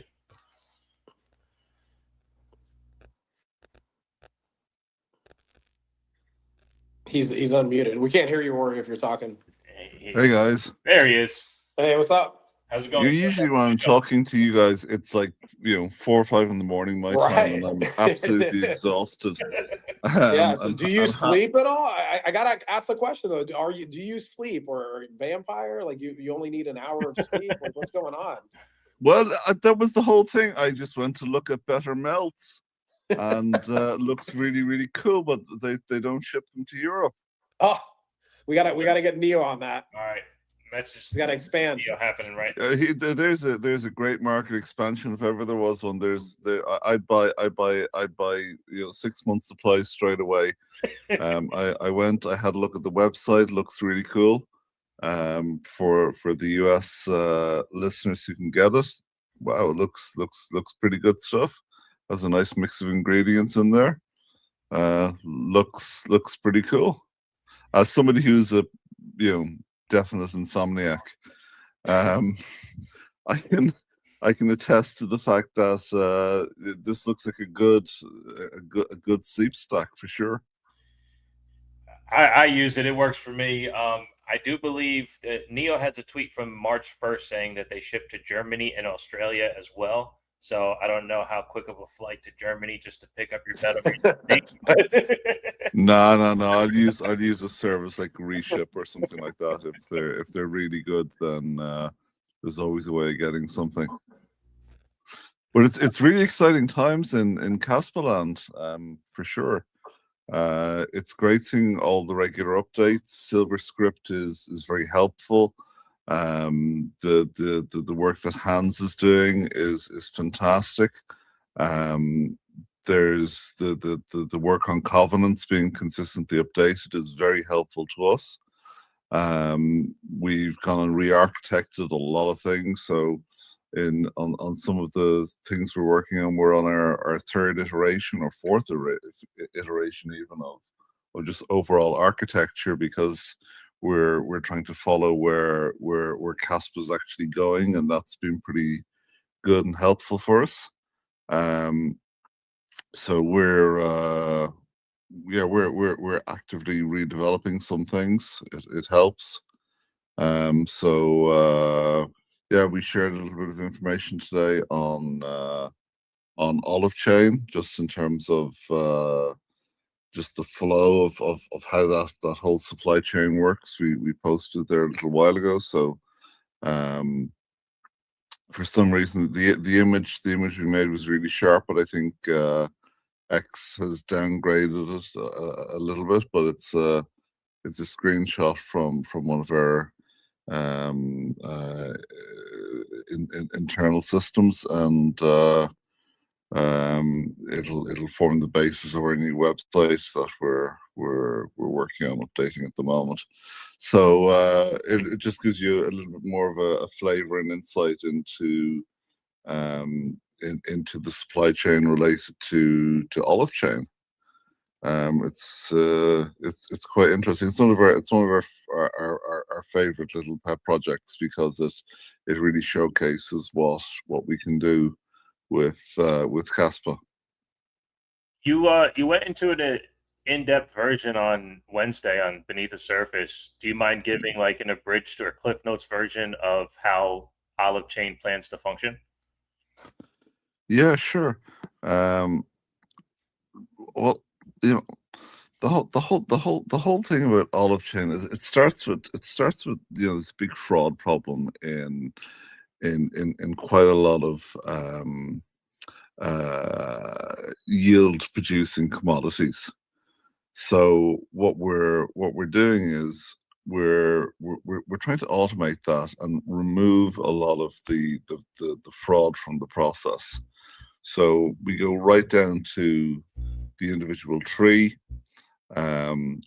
He's unmuted. We can't hear you, Rory, if you're talking. Hey guys. There he is. Hey, what's up? How's it going? Usually when I'm talking to you guys, it's like 4 or 5 in the morning my time, and I'm absolutely exhausted. Yeah. So do you sleep at all? I gotta ask the question though. Do you sleep or vampire? Like you only need an hour of sleep? Like what's going on? Well, that was the whole thing. I just went to look at better melts, and looks really, really cool, but they don't ship them to Europe. Oh, we gotta get Neo on that. All right. That's just got to expand. Happening right. There's a great market expansion if ever there was one. I'd buy 6 months supply straight away. I went. I had a look at the website. Looks really cool. For the US listeners who can get it, wow, it looks pretty good stuff. Has a nice mix of ingredients in there. Looks pretty cool. As somebody who's a definite insomniac, I can attest to the fact that this looks like a good sleep stack for sure. I use it. It works for me. I do believe that Neo has a tweet from March 1st saying that they ship to Germany and Australia as well. So I don't know how quick of a flight to Germany just to pick up your bed. No. I'd use a service like Reship or something like that. If they're really good, then there's always a way of getting something. But it's really exciting times in Kaspa land, for sure. It's great seeing all the regular updates. Silver Script is very helpful. The work that Hans is doing is fantastic. There's the work on covenants being consistently updated is very helpful to us. We've gone and re-architected a lot of things. So on some of the things we're working on, we're on our 3rd iteration or 4th iteration even of just overall architecture, because we're trying to follow where Kaspa is actually going, and that's been pretty good and helpful for us. So we're actively redeveloping some things. It helps. Yeah, we shared a little bit of information today on Olive Chain, just in terms of just the flow of how that whole supply chain works. We posted there a little while ago. So for some reason the image we made was really sharp, but I think X has downgraded it a little bit. But it's a screenshot from one of our internal systems, and it'll form the basis of our new website that we're working on updating at the moment. So it just gives you a little bit more of a flavor and insight into the supply chain related to Olive Chain. It's quite interesting. It's one of our favorite little pet projects, because it really showcases what we can do with Kaspa. You went into an in-depth version on Wednesday on Beneath the Surface. Do you mind giving like an abridged or Cliff Notes version of how Olive Chain plans to function? Yeah, sure. Well, the whole thing about Olive Chain is it starts with this big fraud problem in in quite a lot of yield producing commodities. So what we're doing is we're trying to automate that and remove a lot of the fraud from the process. So we go right down to the individual tree,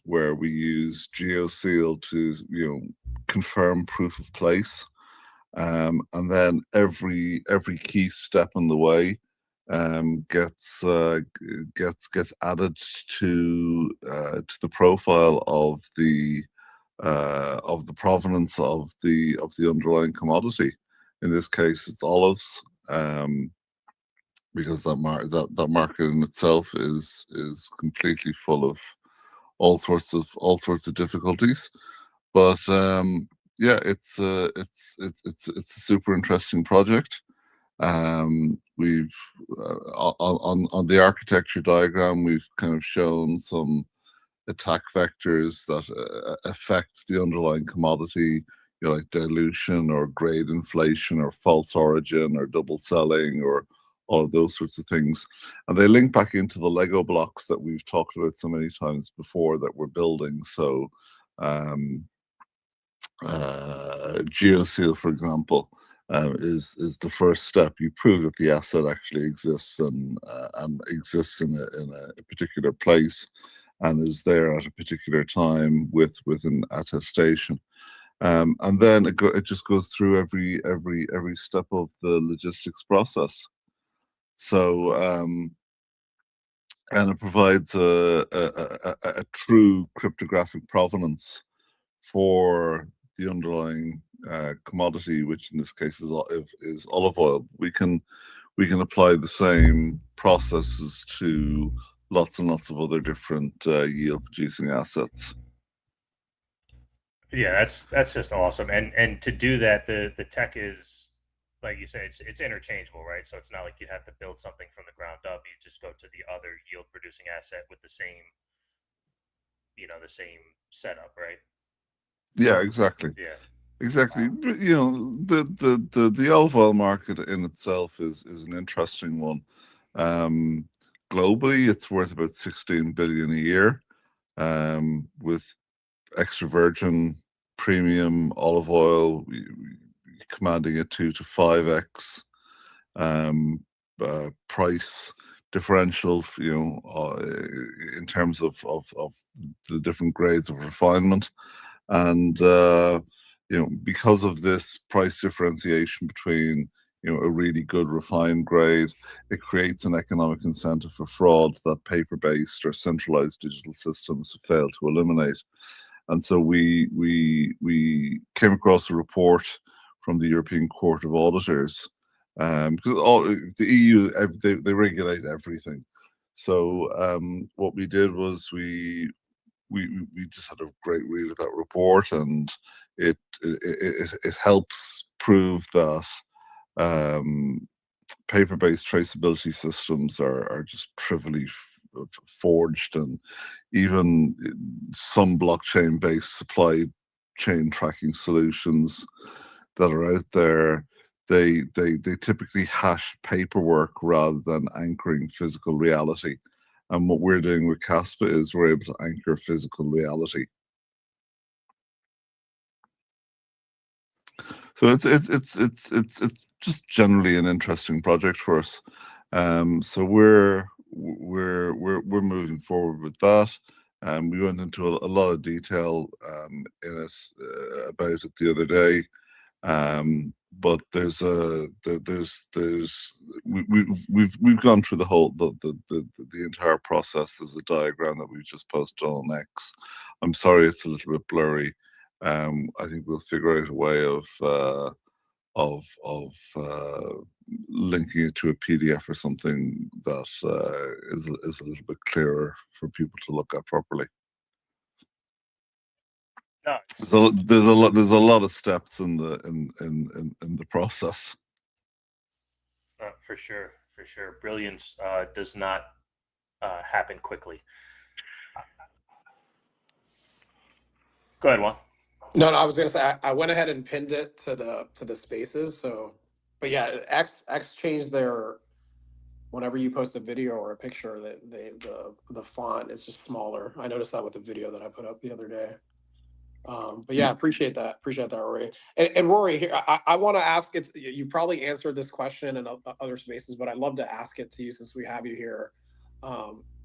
where we use GeoSeal to confirm proof of place, and then every key step on the way gets added to the profile of the provenance of the underlying commodity. In this case, it's olives, because that market in itself is completely full of all sorts of difficulties. But yeah, it's a super interesting project. We've on the architecture diagram, we've kind of shown some attack vectors that affect the underlying commodity, like dilution or grade inflation or false origin or double selling or all of those sorts of things. And they link back into the Lego blocks that we've talked about so many times before that we're building. So GeoSeal, for example, is the first step. You prove that the asset actually exists and exists in a particular place and is there at a particular time with an attestation. And then it just goes through every step of the logistics process. So and it provides a true cryptographic provenance for the underlying commodity, which in this case is olive oil. We can apply the same processes to lots and lots of other different yield producing assets. Yeah, that's just awesome. And to do that, the tech is, like you said, it's interchangeable, right? So it's not like you have to build something from the ground up. You just go to the other yield producing asset with the same setup, right? Yeah, exactly. Yeah. Exactly. But the olive oil market in itself is an interesting one. Globally, it's worth about 16 billion a year, with extra virgin premium olive oil commanding a 2 to 5x price differential, in terms of the different grades of refinement. And because of this price differentiation between a really good refined grade, it creates an economic incentive for fraud that paper-based or centralized digital systems have failed to eliminate. And so we came across a report from the European Court of Auditors, because the EU, they regulate everything. So what we did was we just had a great read of that report, and it helps prove that paper-based traceability systems are just trivially forged, and even some blockchain-based supply chain tracking solutions that are out there, they typically hash paperwork rather than anchoring physical reality. And what we're doing with Kaspa is we're able to anchor physical reality. So it's just generally an interesting project for us. So we're moving forward with that. We went into a lot of detail in it about it the other day. But we've gone through the entire process. There's a diagram that we've just posted on X. I'm sorry it's a little bit blurry. I think we'll figure out a way of linking it to a PDF or something that is a little bit clearer for people to look at properly. Nice. There's a lot of steps in the process. For sure. Brilliance does not happen quickly. Go ahead, Juan. No, no, I was gonna say I went ahead and pinned it to the spaces. So, but yeah, X changed their whenever you post a video or a picture, the font is just smaller. I noticed that with the video that I put up the other day. But yeah, appreciate that, Rory. And Rory, here I want to ask. It's you probably answered this question in other spaces, but I'd love to ask it to you since we have you here,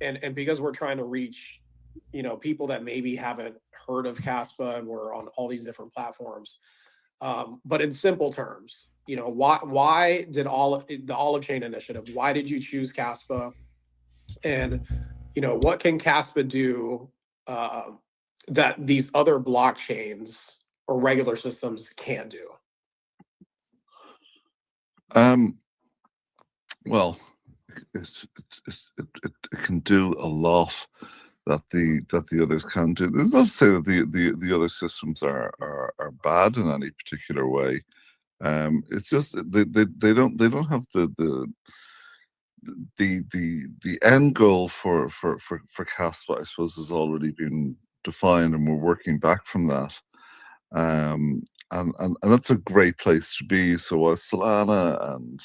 and because we're trying to reach, people that maybe haven't heard of Kaspa, and we're on all these different platforms. But in simple terms, why did the Olive Chain Initiative? Why did you choose Kaspa? And what can Kaspa do uh, that these other blockchains or regular systems can't do? Well, it can do a lot that the others can do. There's not to say that the other systems are bad in any particular way. It's just they don't have the end goal for Kaspa, I suppose, has already been defined, and we're working back from that. And that's a great place to be. So while Solana and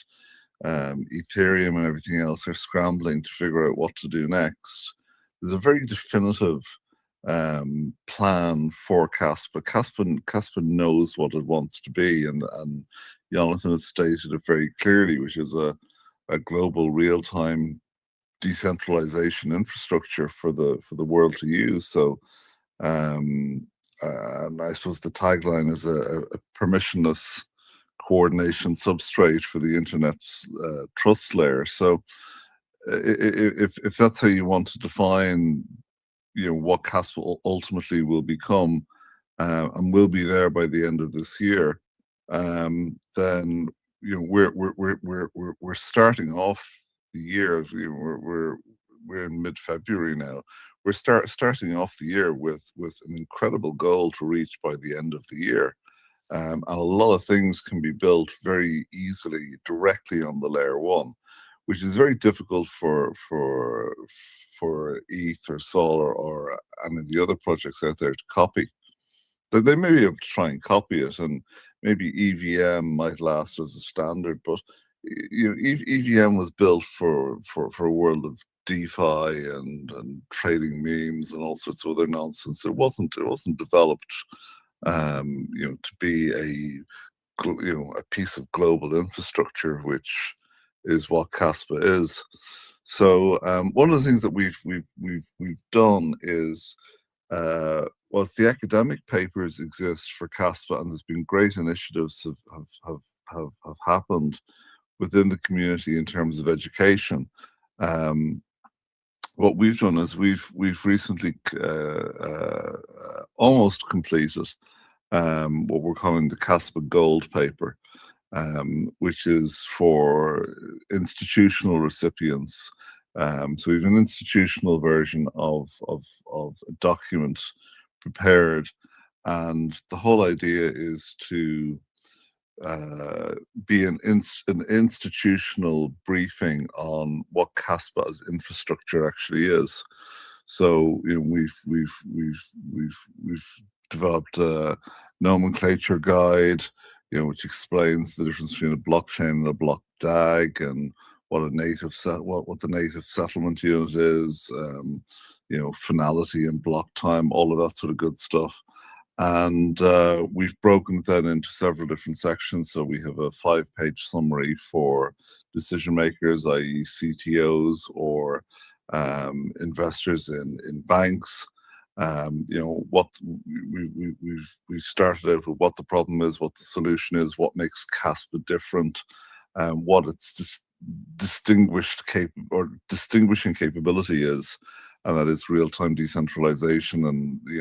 Ethereum and everything else are scrambling to figure out what to do next, there's a very definitive plan for Kaspa. Kaspa knows what it wants to be, and Jonathan has stated it very clearly, which is a global real-time decentralization infrastructure for the world to use. So, and I suppose the tagline is a permissionless coordination substrate for the internet's trust layer. So, if that's how you want to define, what Kaspa ultimately will become, and will be there by the end of this year, then we're starting off the year. We're in mid-February now. We're starting off the year with an incredible goal to reach by the end of the year. And a lot of things can be built very easily directly on the layer one, which is very difficult for ETH or Sol or any of the other projects out there to copy. They may be able to try and copy it, and maybe EVM might last as a standard, but EVM was built for a world of DeFi and trading memes and all sorts of other nonsense. It wasn't developed to be a piece of global infrastructure, which is what Kaspa is. So one of the things that we've done is, whilst the academic papers exist for Kaspa, and there's been great initiatives have happened within the community in terms of education. What we've done is we've recently almost completed what we're calling the Kaspa Gold paper, which is for institutional recipients. So we have an institutional version of a document prepared, and the whole idea is to be an institutional briefing on what Kaspa's infrastructure actually is. So we've developed a nomenclature guide, which explains the difference between a blockchain and a block DAG, and what the native settlement unit is, finality and block time, all of that sort of good stuff. And we've broken it then into several different sections. So we have a 5-page summary for decision makers, i.e. CTOs or investors in banks. What we've started out with what the problem is, what the solution is, what makes Kaspa different, what its distinguishing capability is, and that is real-time decentralization and the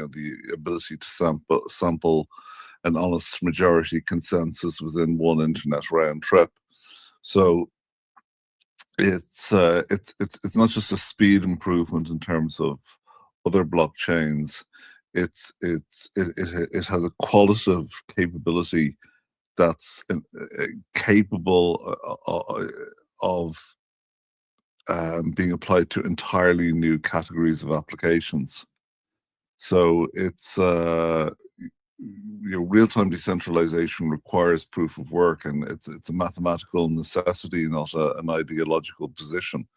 ability to sample an honest majority consensus within one internet round trip. So it's not just a speed improvement in terms of other blockchains. It has a qualitative capability that's capable of being applied to entirely new categories of applications. So it's real-time decentralization requires proof of work, and it's a mathematical necessity, not an ideological position.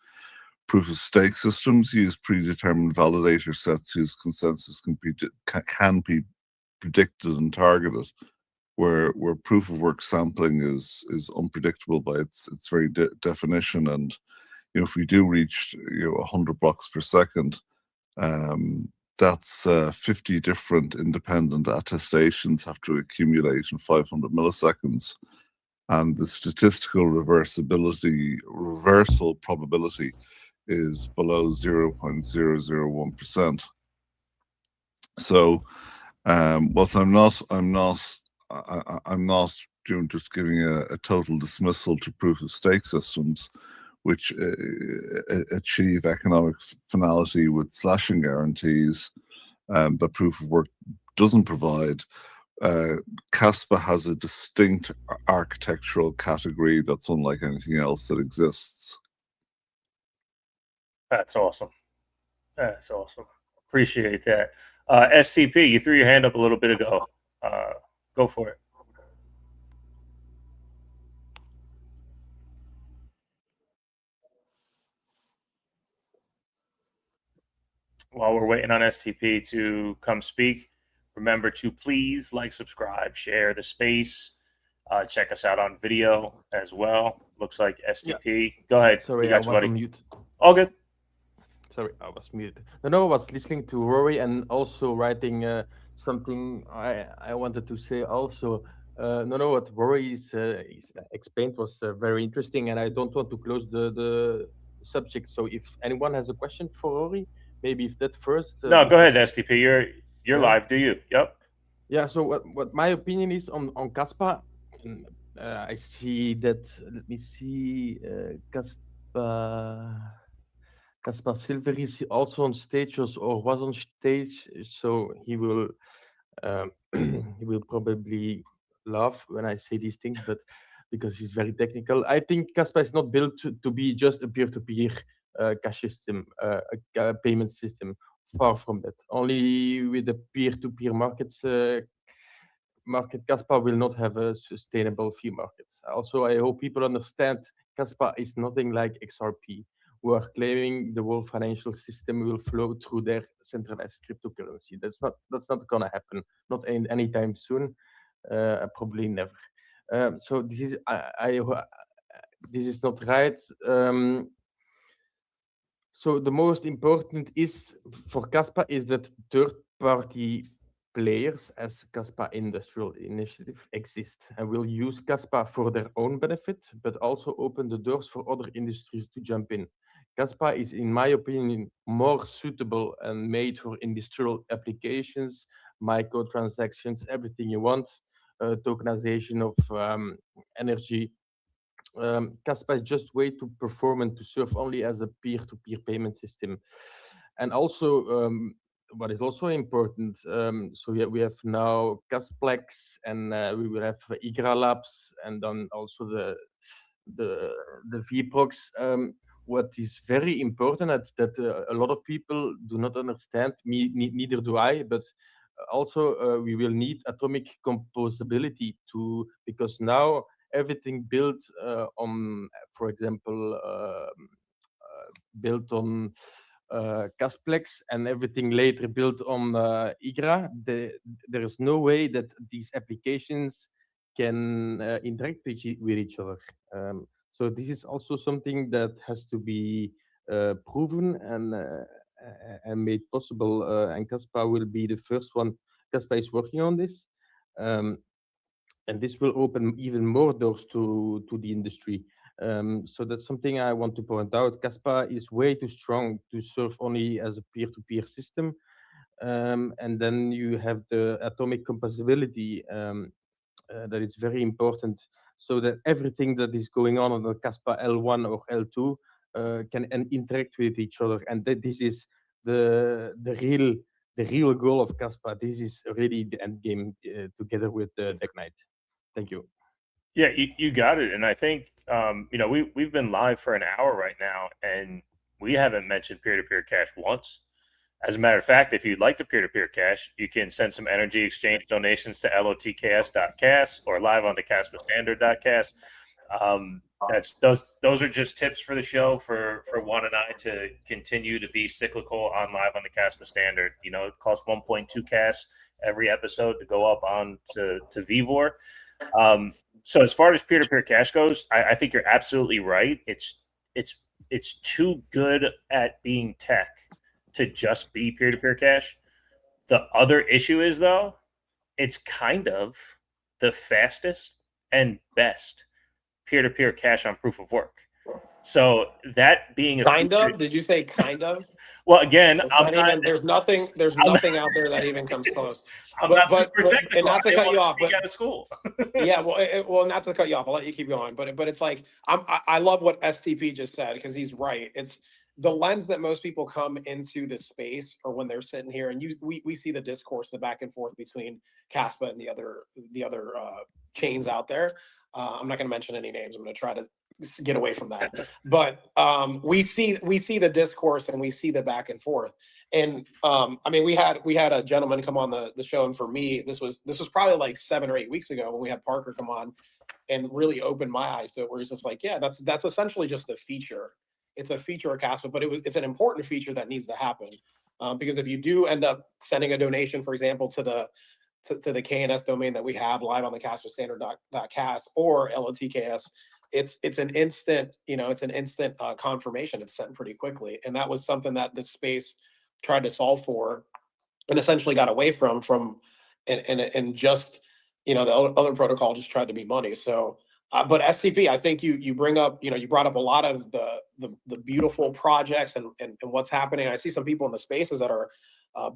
Proof of stake systems use predetermined validator sets whose consensus can be predicted and targeted, where proof of work sampling is unpredictable by its very definition. And if we do reach 100 blocks per second, that's 50 different independent attestations have to accumulate in 500 milliseconds, and the statistical reversal probability is below 0.001%. So, whilst I'm not just giving a total dismissal to proof of stake systems, which achieve economic finality with slashing guarantees that proof of work doesn't provide. Kaspa has a distinct architectural category that's unlike anything else that exists. That's awesome. That's awesome. Appreciate that. SCP, you threw your hand up a little bit ago. Go for it. While we're waiting on STP to come speak, remember to please like, subscribe, share the space. Check us out on video as well. Looks like STP. Yeah. Go ahead. Sorry, I was on mute. All good. Sorry, I was muted. No, I was listening to Rory and also writing something I wanted to say also. What Rory explained was very interesting, and I don't want to close the subject. So if anyone has a question for Rory, maybe if that first. No, go ahead, STP. You're live. Do you? Yep. Yeah. So what my opinion is on Kaspa, I see that. Let me see, Kaspa Silver is also on stage or was on stage, so he will he will probably laugh when I say these things, but because he's very technical. I think Kaspa is not built to be just a peer-to-peer cash system, a payment system. Far from that. Only with the peer-to-peer markets, Kaspa will not have a sustainable fee market. Also, I hope people understand Kaspa is nothing like XRP, who are claiming the whole financial system will flow through their centralized cryptocurrency. That's not gonna happen. Not anytime soon. Probably never. So this is this is not right. So the most important is for Kaspa is that third-party players as Kaspa Industrial Initiative exist and will use Kaspa for their own benefit, but also open the doors for other industries to jump in. Kaspa is, in my opinion, more suitable and made for industrial applications, microtransactions, everything you want, tokenization of energy. Kaspa is just way to perform and to serve only as a peer-to-peer payment system. And also, what is also important, so we have now Kasplex, and we will have IGRA Labs, and then also the VPROX. What is very important that a lot of people do not understand, neither do I, but also we will need atomic composability because now everything built on, for example, built on Kasplex and everything later built on IGRA, there is no way that these applications can interact with each other. So this is also something that has to be proven and made possible. And Kaspa will be the first one. Kaspa is working on this. And this will open even more doors to the industry. So that's something I want to point out. Kaspa is way too strong to serve only as a peer-to-peer system. And then you have the atomic compatibility that is very important, so that everything that is going on the Kaspa L1 or L2 can interact with each other. And that this is the real goal of Kaspa. This is really the end game together with Deck Knight. Thank you. Yeah, you got it. And I think, we've been live for an hour right now, and we haven't mentioned peer-to-peer cash once. As a matter of fact, if you'd like to peer-to-peer cash, you can send some energy exchange donations to LOTKS.kas or liveonthekaspastandard.kas. Those are just tips for the show for Juan and I to continue to be cyclical on Live on the Kaspa Standard. You know, it costs 1.2 cas every episode to go up on to Vivor. So as far as peer-to-peer cash goes, I think you're absolutely right. It's too good at being tech to just be peer-to-peer cash. The other issue is, though, it's kind of the fastest and best peer-to-peer cash on proof of work. So that being a Kind feature, of? Did you say kind of? well, again, There's nothing out there that even comes close. I'm not super technical. And not to cut you off, but out of school. Yeah, well, not to cut you off. I'll let you keep going. But it's like I love what STP just said, because he's right. It's the lens that most people come into this space, or when they're sitting here, and we see the discourse, the back and forth between Kaspa and the other chains out there. I'm not going to mention any names. I'm going to try to get away from that. But we see the discourse, and we see the back and forth. And I mean, we had a gentleman come on the show, and for me, this was probably like 7 or 8 weeks ago when we had Parker come on and really opened my eyes to it, where he's just like, yeah, that's essentially just a feature. It's a feature of Kaspa, but it's an important feature that needs to happen, because if you do end up sending a donation, for example, to the KNS domain that we have, live on the Kaspa or LOTKS, it's an instant, confirmation. It's sent pretty quickly, and that was something that this space tried to solve for, and essentially got away from, and just, the other protocol just tried to be money. So, but SCP, I think you bring up, you brought up a lot of the beautiful projects and what's happening. I see some people in the spaces that are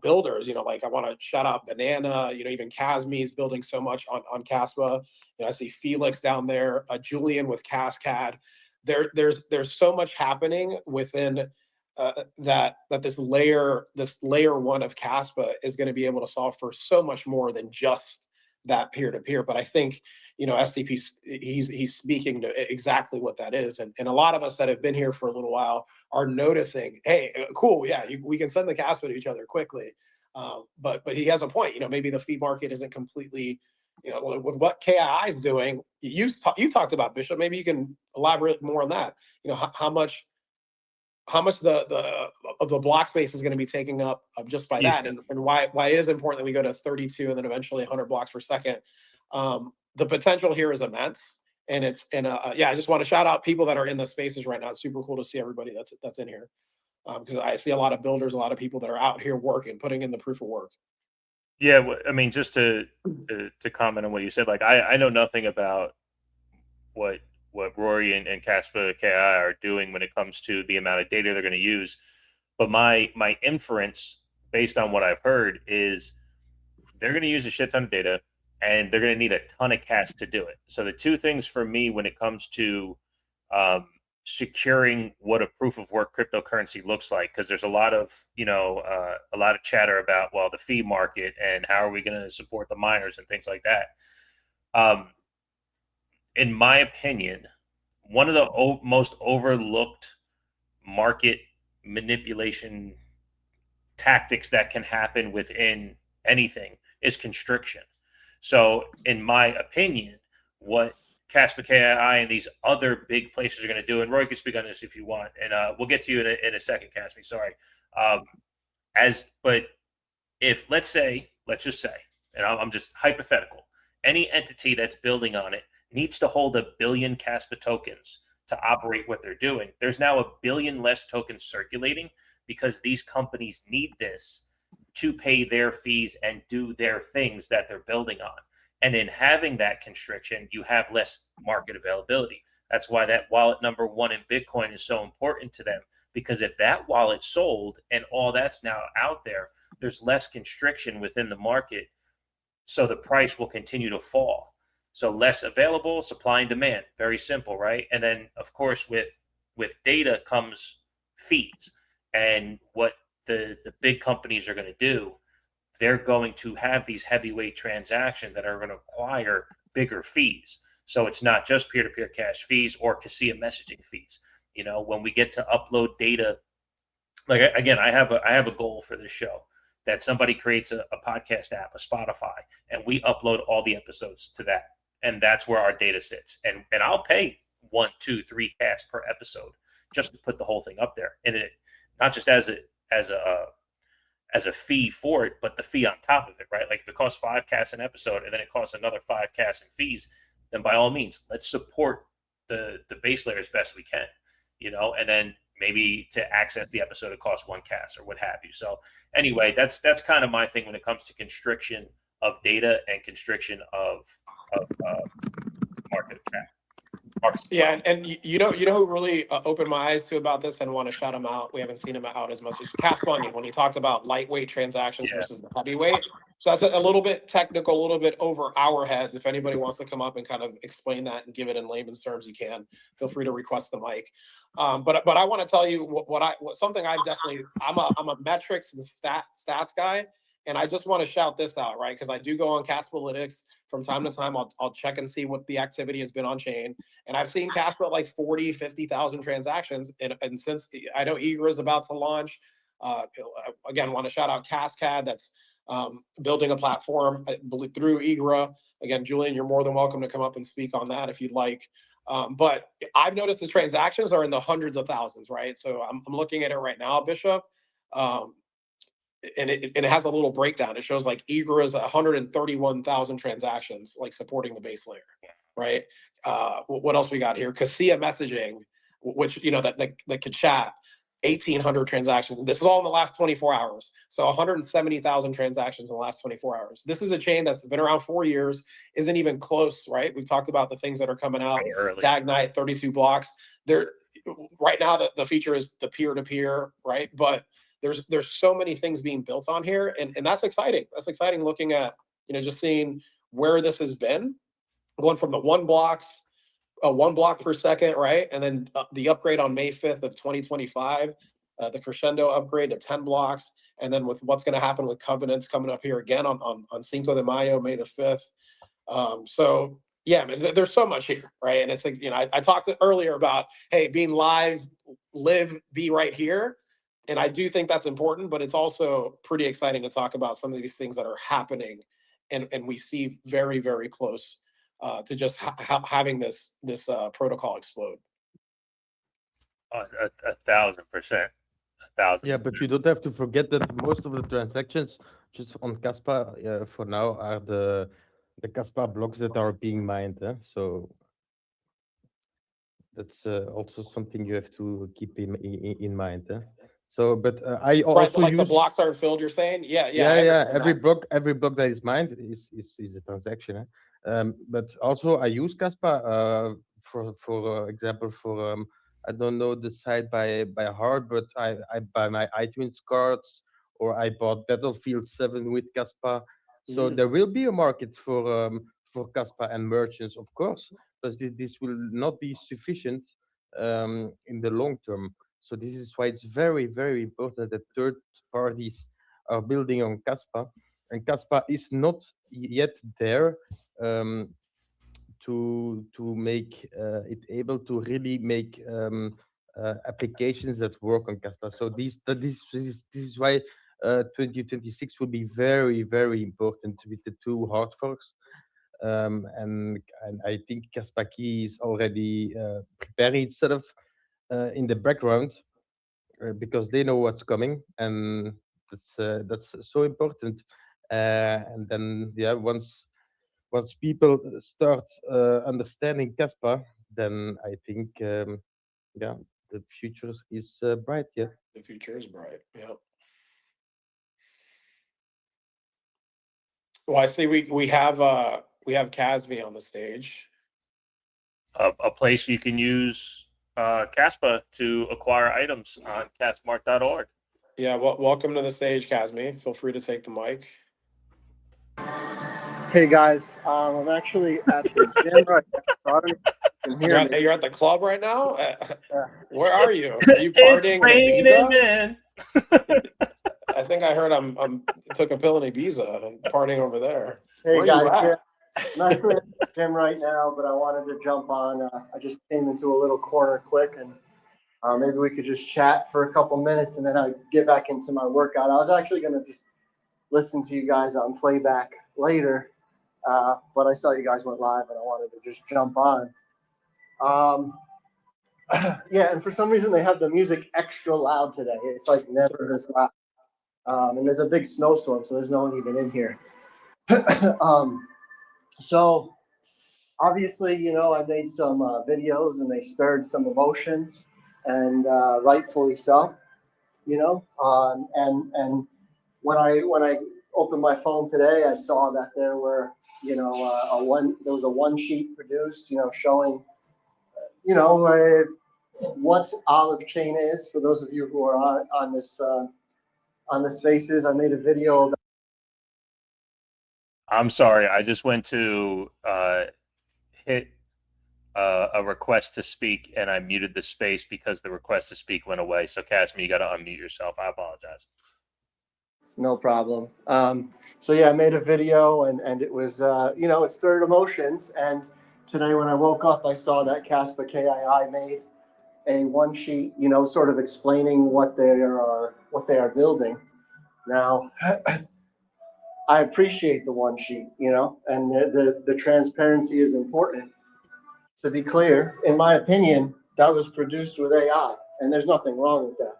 builders, like I want to shout out Banana, even Casmi's building so much on Kaspa. I see Felix down there, Julian with Cascad. There's so much happening within that this layer one of Kaspa is going to be able to solve for so much more than just that peer-to-peer. But I think, STP, he's speaking to exactly what that is. And a lot of us that have been here for a little while are noticing, hey, cool, yeah, we can send the Kaspa to each other quickly. But he has a point. Maybe the fee market isn't completely, with what KII is doing. You talked about, Bishop. Maybe you can elaborate more on that. How much the block space is going to be taking up just by that, and why it is important that we go to 32 and then eventually 100 blocks per second. The potential here is immense, and I just want to shout out people that are in the spaces right now. It's super cool to see everybody that's in here, because I see a lot of builders, a lot of people that are out here working, putting in the proof of work. Yeah, I mean, just to comment on what you said, like I know nothing about what Rory and Kaspa.ki are doing when it comes to the amount of data they're going to use. But my inference, based on what I've heard, is they're going to use a shit ton of data, and they're going to need a ton of cash to do it. So the two things for me when it comes to securing what a proof of work cryptocurrency looks like, because there's a lot of chatter about, well, the fee market and how are we going to support the miners and things like that. In my opinion, one of the most overlooked market manipulation tactics that can happen within anything is constriction. So in my opinion, what Kaspa.ki and these other big places are going to do, and Roy can speak on this if you want, and we'll get to you in a second, Kaspa, sorry. But if, let's just say, and I'm just hypothetical, any entity that's building on it needs to hold 1 billion Kaspa tokens to operate what they're doing. There's now 1 billion less tokens circulating because these companies need this to pay their fees and do their things that they're building on. And in having that constriction, you have less market availability. That's why that wallet number 1 in Bitcoin is so important to them, because if that wallet sold and all that's now out there, there's less constriction within the market. So the price will continue to fall. So less available, supply and demand, very simple, right? And then, of course, with data comes fees. And what the big companies are going to do, they're going to have these heavyweight transactions that are going to require bigger fees. So it's not just peer-to-peer cash fees or Cassia messaging fees. When we get to upload data like, again, I have a goal for this show, that somebody creates a podcast app, a Spotify, and we upload all the episodes to that. And that's where our data sits. And I'll pay $1, $2, $3 per episode just to put the whole thing up there. And it not just as a fee for it, but the fee on top of it, right? Like if it costs $5 an episode and then it costs another $5 in fees, then by all means, let's support the base layer as best we can, and then maybe to access the episode, it costs $1 or what have you. So anyway, that's kind of my thing when it comes to constriction of data and constriction of market cap. Yeah, and you know who really opened my eyes to about this, and want to shout him out. We haven't seen him out as much as Kaspa when he talks about lightweight transactions versus the heavyweight. So that's a little bit technical, a little bit over our heads. If anybody wants to come up and kind of explain that and give it in layman's terms, you can. Feel free to request the mic. But I want to tell you something I've definitely. I'm a metrics and stats guy. And I just want to shout this out, right? Because I do go on Kaspalytics from time to time. I'll check and see what the activity has been on chain. And I've seen Kaspa like 40, 50,000 transactions. And since I know Egra is about to launch, again, want to shout out Kaspa that's building a platform through Egra. Again, Julian, you're more than welcome to come up and speak on that if you'd like. But I've noticed the transactions are in the hundreds of thousands, right? So I'm looking at it right now, Bishop. And it has a little breakdown. It shows like Egra is 131,000 transactions, like supporting the base layer, right? What else we got here? Cassia messaging, which that could chat, 1,800 transactions. This is all in the last 24 hours. So 170,000 transactions in the last 24 hours. This is a chain that's been around 4 years, isn't even close, right? We've talked about the things that are coming out. Dagnite, 32 blocks. There, right now, the feature is the peer-to-peer, right? But there's so many things being built on here, and that's exciting. That's exciting looking at, just seeing where this has been, going from the 1 block per second, right? And then the upgrade on May 5th of 2025, the crescendo upgrade to 10 blocks, and then with what's going to happen with covenants coming up here again on Cinco de Mayo, May the 5th. So yeah, man, there's so much here, right? And it's like, I talked earlier about, hey, being live, be right here. And I do think that's important, but it's also pretty exciting to talk about some of these things that are happening, and we see very, very close to just having this protocol explode. 1,000%. 1,000. Yeah, but you don't have to forget that most of the transactions just on Kaspa for now are the Kaspa blocks that are being mined. So that's also something you have to keep in mind. So, but I also like use the blocks aren't filled. You're saying, yeah. Every block that is mined is a transaction. But also I use Kaspa for example for I don't know the site by heart, but I buy my iTunes cards, or I bought Battlefield 7 with Kaspa. So there will be a market for Kaspa and merchants, of course, but this will not be sufficient in the long term. So this is why it's very, very important that third parties are building on Kaspa, and Kaspa is not yet there to make it able to really make applications that work on Kaspa. So this is why 2026 will be very, very important with the 2 hard forks. And I think Kaspa Key is already preparing itself in the background because they know what's coming, and that's so important. And then once people start understanding Kaspa, then I think the future is bright. Yeah, the future is bright. Yeah. Well, I see we have Kasmi on the stage. A place you can use Kaspa to acquire items on Kasmart.org. Yeah, well, welcome to the stage, Kasmi. Feel free to take the mic. Hey guys, I'm actually at the gym right now. You're at the club right now? Where are you? Are you partying in Ibiza? I think I heard I'm took a pill in Ibiza, partying over there. Hey guys, I'm actually at the gym right now, but I wanted to jump on. I just came into a little corner quick, and Maybe we could just chat for a couple minutes and then I'll get back into my workout. I was actually going to just listen to you guys on playback later, but I saw you guys went live and I wanted to just jump on. Yeah, and for some reason they have the music extra loud today. It's like never this loud. And there's a big snowstorm, so there's no one even in here. So obviously, you know, I made some videos and they stirred some emotions, and rightfully so, you know. And when I opened my phone today, I saw that there were, you know, there was a one sheet produced, you know, showing, you know, what olive chain is. For those of you who are on the spaces, I made a video about. I'm sorry, I just went to hit a request to speak and I muted the space because the request to speak went away. So Kaspa, you got to unmute yourself. I apologize. No problem. So yeah, I made a video and it was, you know, it stirred emotions. And today when I woke up, I saw that Kaspa made a one sheet, you know, sort of explaining what they are building. Now, I appreciate the one sheet, you know, and the transparency is important. To be clear, in my opinion, that was produced with AI, and there's nothing wrong with that,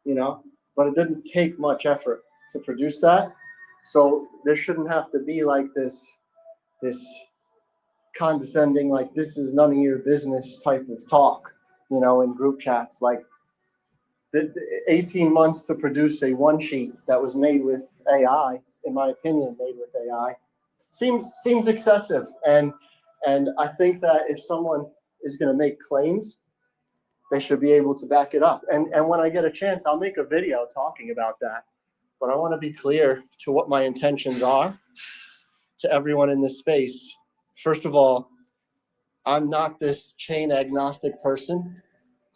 you know, but it didn't take much effort to produce that. So there shouldn't have to be like this condescending, like this is none of your business type of talk, you know, in group chats. Like the 18 months to produce a one sheet that was made with AI, in my opinion, made with AI, seems excessive. And I think that if someone is going to make claims, they should be able to back it up. And when I get a chance, I'll make a video talking about that. But I want to be clear to what my intentions are to everyone in this space. First of all, I'm not this chain agnostic person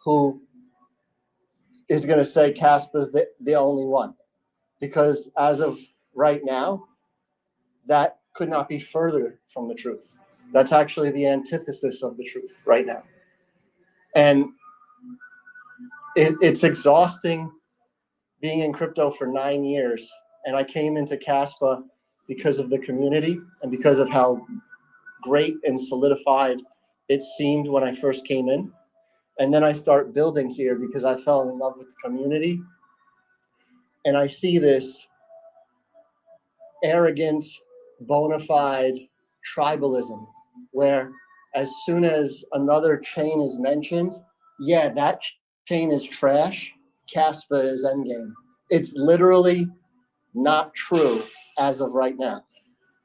who is going to say Kaspa's the only one. Because as of right now, that could not be further from the truth. That's actually the antithesis of the truth right now. And it's exhausting being in crypto for 9 years. And I came into Kaspa because of the community and because of how great and solidified it seemed when I first came in. And then I start building here because I fell in love with the community. And I see this arrogant, bona fide tribalism where as soon as another chain is mentioned, yeah, that chain is trash, Kaspa is endgame. It's literally not true as of right now.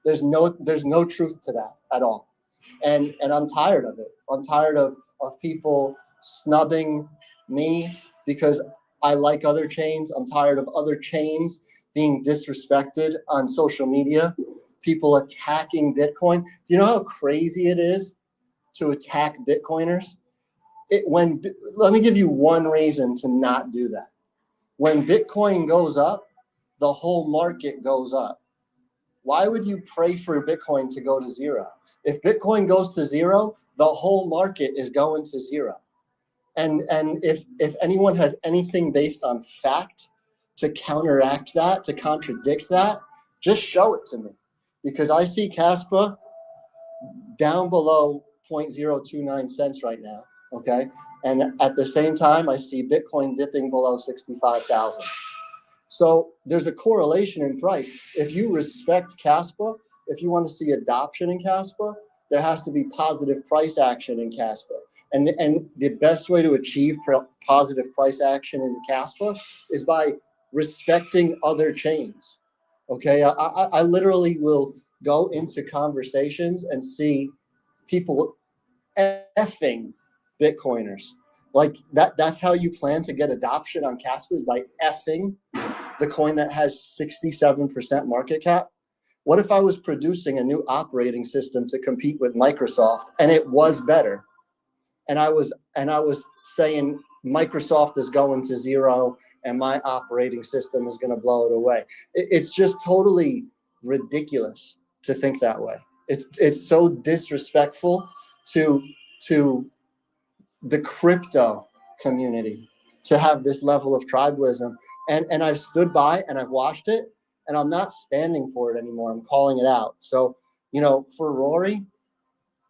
There's no truth to that at all. And I'm tired of it. I'm tired of people snubbing me because I like other chains. I'm tired of other chains being disrespected on social media, people attacking Bitcoin. Do you know how crazy it is to attack Bitcoiners? Let me give you one reason to not do that. When Bitcoin goes up, the whole market goes up. Why would you pray for Bitcoin to go to zero? If Bitcoin goes to zero, the whole market is going to zero. And if anyone has anything based on fact to counteract that, to contradict that, just show it to me. Because I see Kaspa down below 0.029 cents right now, okay? And at the same time, I see Bitcoin dipping below 65,000. So there's a correlation in price. If you respect Kaspa, if you want to see adoption in Kaspa, there has to be positive price action in Kaspa. And the best way to achieve positive price action in Kaspa is by respecting other chains. Okay, I literally will go into conversations and see people effing Bitcoiners. Like that's how you plan to get adoption on Kaspa, is by effing the coin that has 67% market cap. What if I was producing a new operating system to compete with Microsoft and it was better? And I was saying Microsoft is going to zero and my operating system is going to blow it away. It's just totally ridiculous to think that way. It's so disrespectful to the crypto community to have this level of tribalism. And I've stood by and I've watched it, and I'm not standing for it anymore. I'm calling it out. So, you know, for Rory,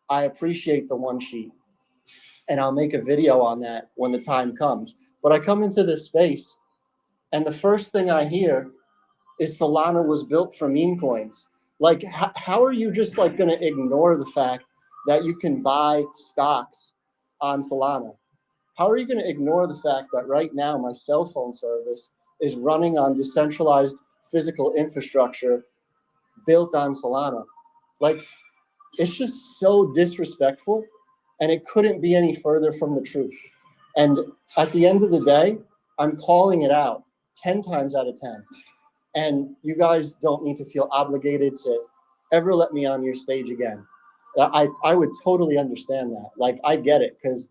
I appreciate the one sheet, and I'll make a video on that when the time comes. But I come into this space, and the first thing I hear is Solana was built for meme coins. Like, how are you just like going to ignore the fact that you can buy stocks on Solana? How are you going to ignore the fact that right now my cell phone service is running on decentralized physical infrastructure built on Solana? Like, it's just so disrespectful, and it couldn't be any further from the truth. And at the end of the day, I'm calling it out 10 times out of 10. And you guys don't need to feel obligated to ever let me on your stage again. I would totally understand that. Like, I get it, because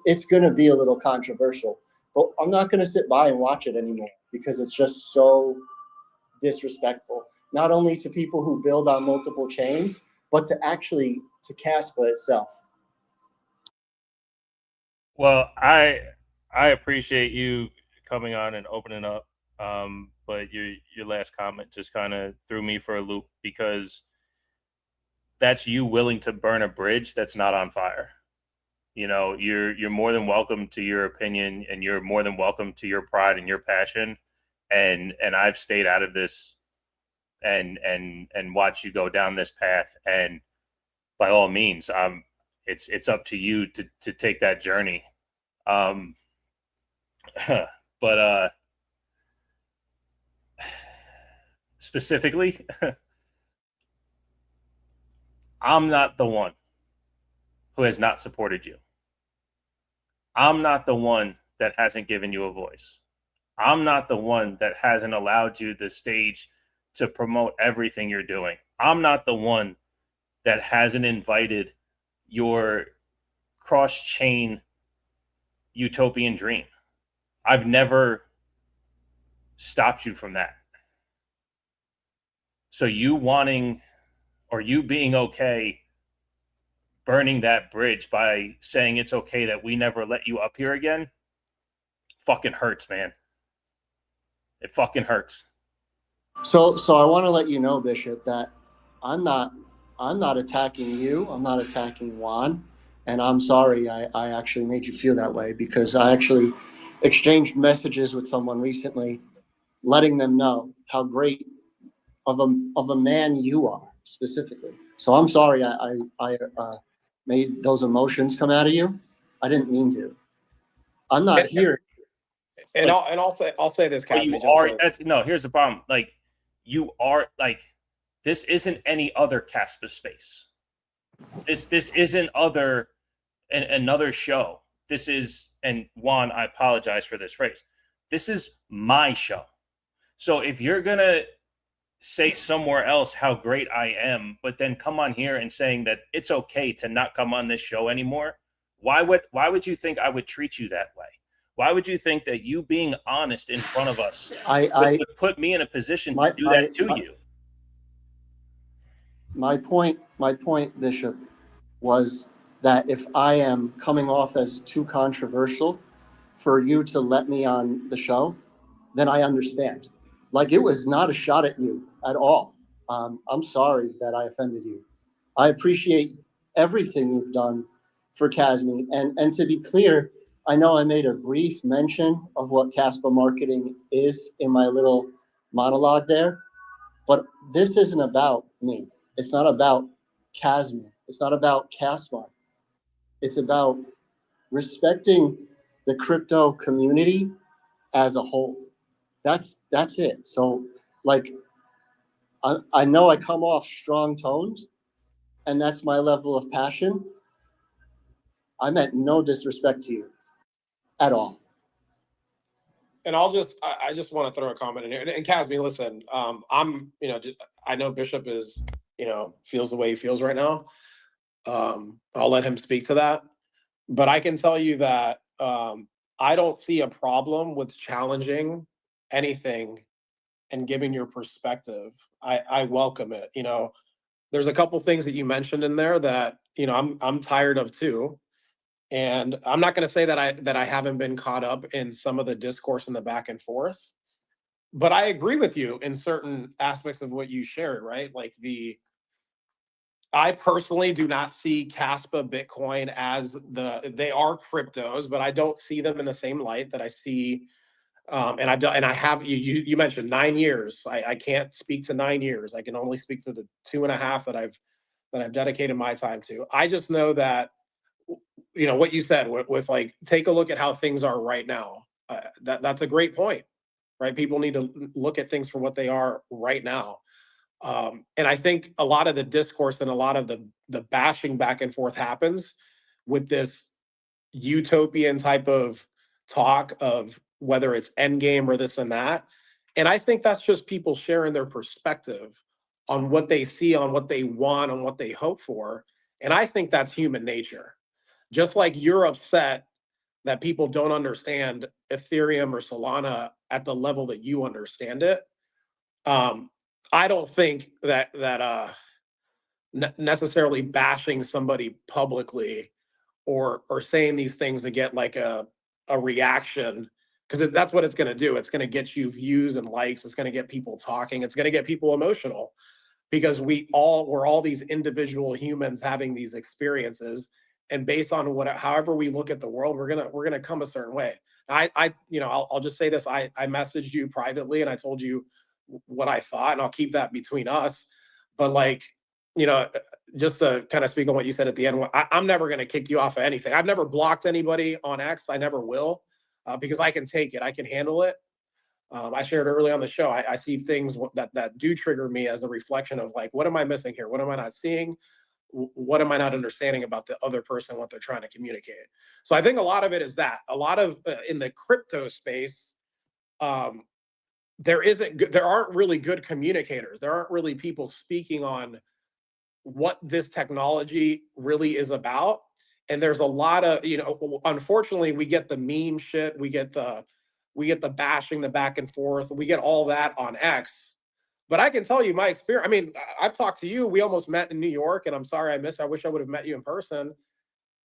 it's going to be a little controversial. But I'm not going to sit by and watch it anymore, because it's just so disrespectful, not only to people who build on multiple chains, but to Kaspa itself. Well, I appreciate you coming on and opening up. But your last comment just kind of threw me for a loop, because that's you willing to burn a bridge that's not on fire. You know, you're more than welcome to your opinion, and you're more than welcome to your pride and your passion. And I've stayed out of this and watched you go down this path. And by all means, it's up to you to take that journey. But specifically, I'm not the one who has not supported you. I'm not the one that hasn't given you a voice. I'm not the one that hasn't allowed you the stage to promote everything you're doing. I'm not the one that hasn't invited your cross-chain utopian dream. I've never stopped you from that. So you wanting, or you being okay burning that bridge by saying it's okay that we never let you up here again, fucking hurts, man. It fucking hurts. So I want to let you know, Bishop, that I'm not attacking you. I'm not attacking Juan. And I'm sorry I actually made you feel that way, because I actually exchanged messages with someone recently, letting them know how great of a man you are specifically. So I'm sorry I made those emotions come out of you. I didn't mean to. I'm not here. And I'll say this, But you are. Here's the problem. Like, you are, like, this isn't any other Kaspa space. This isn't another show. This is, and Juan, I apologize for this phrase, this is my show. So if you're gonna say somewhere else how great I am, but then come on here and saying that it's okay to not come on this show anymore, why would you think I would treat you that way? Why would you think that you being honest in front of us would put me in a position to do that to you? My point, Bishop, was that if I am coming off as too controversial for you to let me on the show, then I understand. Like, it was not a shot at you at all. I'm sorry that I offended you. I appreciate everything you've done for Kasmi. And to be clear, I know I made a brief mention of what Kaspa marketing is in my little monologue there, but this isn't about me. It's not about Kasmi. It's not about Kaspa. It's about respecting the crypto community as a whole. That's it. So, like, I know I come off strong tones, and that's my level of passion. I meant no disrespect to you at all. And I just want to throw a comment in here. And Kasmi, listen, I know Bishop is, feels the way he feels right now. I'll let him speak to that. But I can tell you that I don't see a problem with challenging anything and giving your perspective. I welcome it. There's a couple things that you mentioned in there that, I'm tired of too. And I'm not going to say that I haven't been caught up in some of the discourse in the back and forth, but I agree with you in certain aspects of what you shared, right? Like I personally do not see Kaspa, Bitcoin as they are cryptos, but I don't see them in the same light that I see. And I have, you mentioned 9 years. I can't speak to 9 years. I can only speak to the 2.5 that I've dedicated my time to. I just know that, what you said with like, take a look at how things are right now. That's a great point, right? People need to look at things for what they are right now. And I think a lot of the discourse and a lot of the bashing back and forth happens with this utopian type of talk of whether it's endgame or this and that. And I think that's just people sharing their perspective on what they see, on what they want, on what they hope for. And I think that's human nature. Just like you're upset that people don't understand Ethereum or Solana at the level that you understand it. I don't think that necessarily bashing somebody publicly or saying these things to get like a reaction, because that's what it's going to do. It's going to get you views and likes. It's going to get people talking. It's going to get people emotional, because we're all these individual humans having these experiences, and based on however we look at the world, we're gonna come a certain way. I'll just say this. I messaged you privately and I told you what I thought, and I'll keep that between us. But like, just to kind of speak on what you said at the end, I'm never going to kick you off of anything. I've never blocked anybody on X. I never will, because I can take it. I can handle it. I shared early on the show, I see things that do trigger me as a reflection of like, what am I missing here? What am I not seeing? What am I not understanding about the other person, what they're trying to communicate? So I think a lot of it is that. A lot of in the crypto space, there aren't really good communicators. There aren't really people speaking on what this technology really is about. And there's a lot of, unfortunately, we get the meme shit, we get the bashing, the back and forth, we get all that on X. But I can tell you my experience. I mean, I've talked to you. We almost met in New York, and I'm sorry I wish I would have met you in person.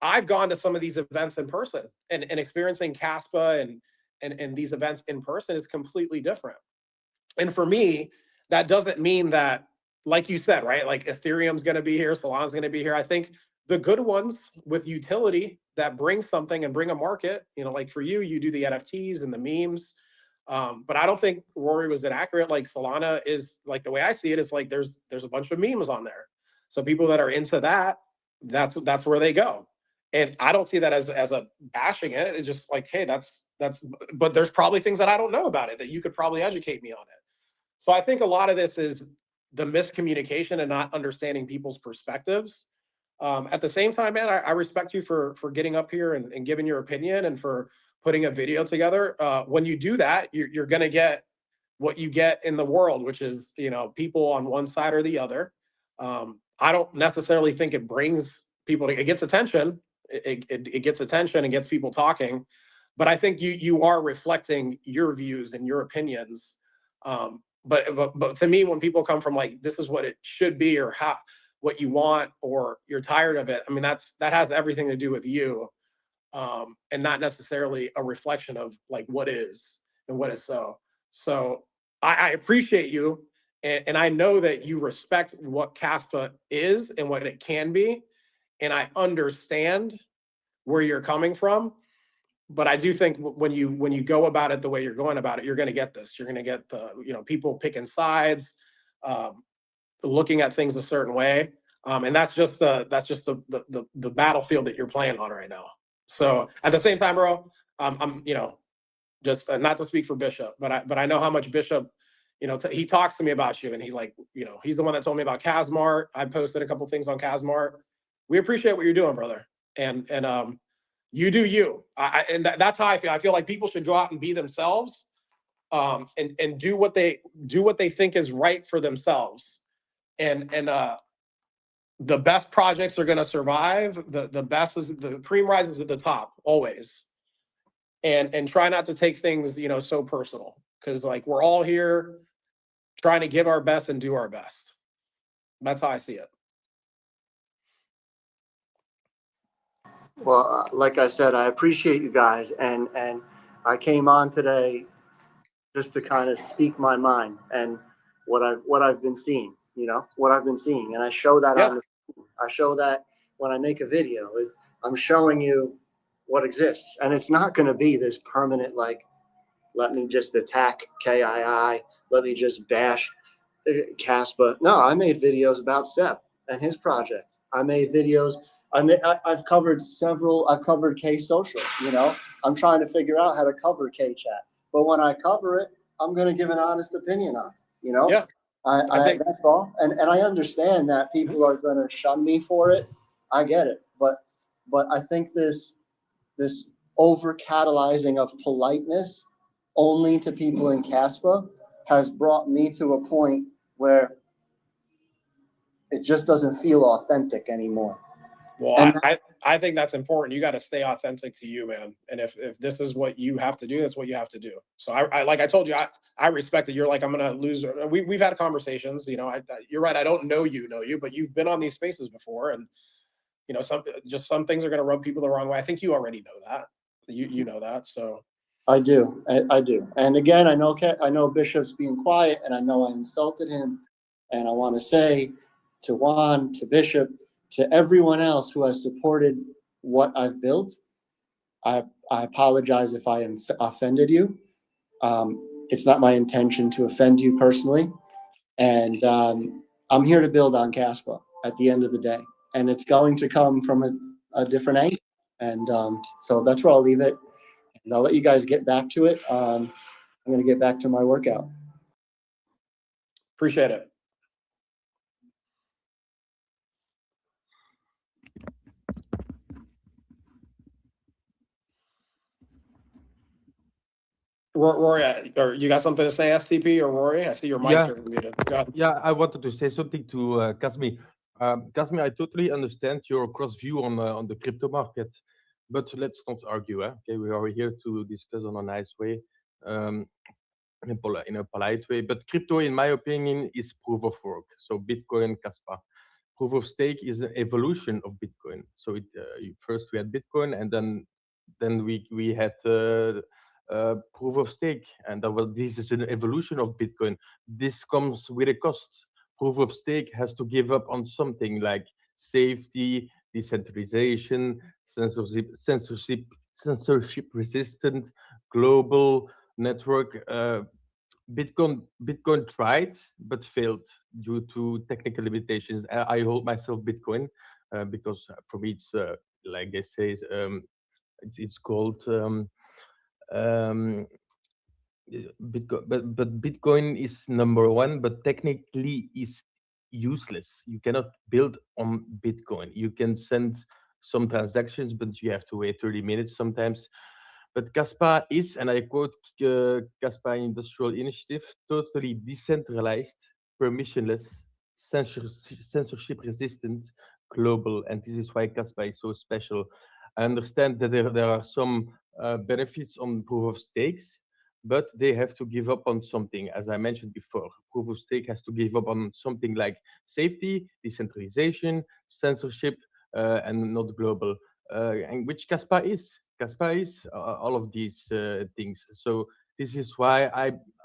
I've gone to some of these events in person, and experiencing Kaspa and these events in person is completely different. And for me, that doesn't mean that, like you said, right? Like Ethereum's going to be here, Solana's going to be here. I think the good ones with utility that bring something and bring a market, like for you, you do the NFTs and the memes. But I don't think Rory was that accurate. Like Solana is, like, the way I see it is like there's a bunch of memes on there. So people that are into that, that's where they go. And I don't see that as a bashing it. It's just like, hey, that's but there's probably things that I don't know about it that you could probably educate me on it. So I think a lot of this is the miscommunication and not understanding people's perspectives. At the same time, man, I respect you for getting up here and giving your opinion and for putting a video together. When you do that, you're going to get what you get in the world, which is, people on one side or the other. I don't necessarily think it brings people it gets attention. It gets attention and gets people talking. But I think you are reflecting your views and your opinions. But to me, when people come from like, this is what it should be, or what you want, or you're tired of it, I mean, that has everything to do with you, and not necessarily a reflection of like what is and what is so. So I appreciate you, and I know that you respect what Kaspa is and what it can be, and I understand where you're coming from. But I do think when you go about it the way you're going about it, you're going to get this. You're going to get the people picking sides, looking at things a certain way, and that's just the battlefield that you're playing on right now. So at the same time, bro, I'm just not to speak for Bishop, but I know how much Bishop, he talks to me about you, and he's the one that told me about Kasmart. I posted a couple things on Kasmart. We appreciate what you're doing, brother, and you do you. And that's how I feel. I feel like people should go out and be themselves, and do what they think is right for themselves. And the best projects are going to survive. The best is the cream rises at the top always. And try not to take things, so personal, because like we're all here trying to give our best and do our best. That's how I see it. Well, like I said, I appreciate you guys, and I came on today just to kind of speak my mind and what I've been seeing, what I've been seeing, and I show that Yeah. I show that when I make a video, is I'm showing you what exists, and it's not going to be this permanent, like, let me just attack KII, let me just bash Kaspa. No, I made videos about Sep and his project. I made videos. I've covered K Social. I'm trying to figure out how to cover K Chat. But when I cover it, I'm going to give an honest opinion on it. Yeah. I think that's all. And I understand that people are going to shun me for it. I get it. But I think this over catalyzing of politeness only to people in Kaspa has brought me to a point where it just doesn't feel authentic anymore. Well, I think that's important. You got to stay authentic to you, man. And if this is what you have to do, that's what you have to do. So I like I told you, I respect that you're like, I'm gonna lose. We've had conversations. You're right. I don't know you, but you've been on these spaces before, and some things are gonna rub people the wrong way. I think you already know that. You know that. So I do. I do. And again, I know Bishop's being quiet, and I know I insulted him, and I want to say to Juan, to Bishop, to everyone else who has supported what I've built, I apologize if I offended you. It's not my intention to offend you personally. And I'm here to build on Kaspa at the end of the day. And it's going to come from a different angle. And so that's where I'll leave it. And I'll let you guys get back to it. I'm going to get back to my workout. appreciate it. Rory, or you got something to say, STP or Rory? I see your mics are muted. Go ahead. Yeah, I wanted to say something to Kasmi. Kasmi, I totally understand your cross view on the crypto market, but let's not argue. Okay, we are here to discuss on a nice way, in a polite way. But crypto, in my opinion, is proof of work. So Bitcoin, Kaspa. Proof of stake is an evolution of Bitcoin. So first we had Bitcoin, and then we had proof of stake, and this is an evolution of Bitcoin. This comes with a cost. Proof of stake has to give up on something like safety, decentralization, censorship resistant, global network. Bitcoin tried but failed due to technical limitations. I hold myself Bitcoin because for me it's like they say it's called Bitcoin, but Bitcoin is number one, but technically is useless. You cannot build on Bitcoin. You can send some transactions, but you have to wait 30 minutes sometimes. But Kaspa is, and I quote Kaspa Industrial Initiative, totally decentralized, permissionless, censorship resistant, global. And this is why Kaspa is so special. I understand that there are some benefits on proof of stakes, but they have to give up on something. As I mentioned before, proof of stake has to give up on something like safety, decentralization, censorship, and not global. And which Kaspa is. Kaspa is all of these things. So this is why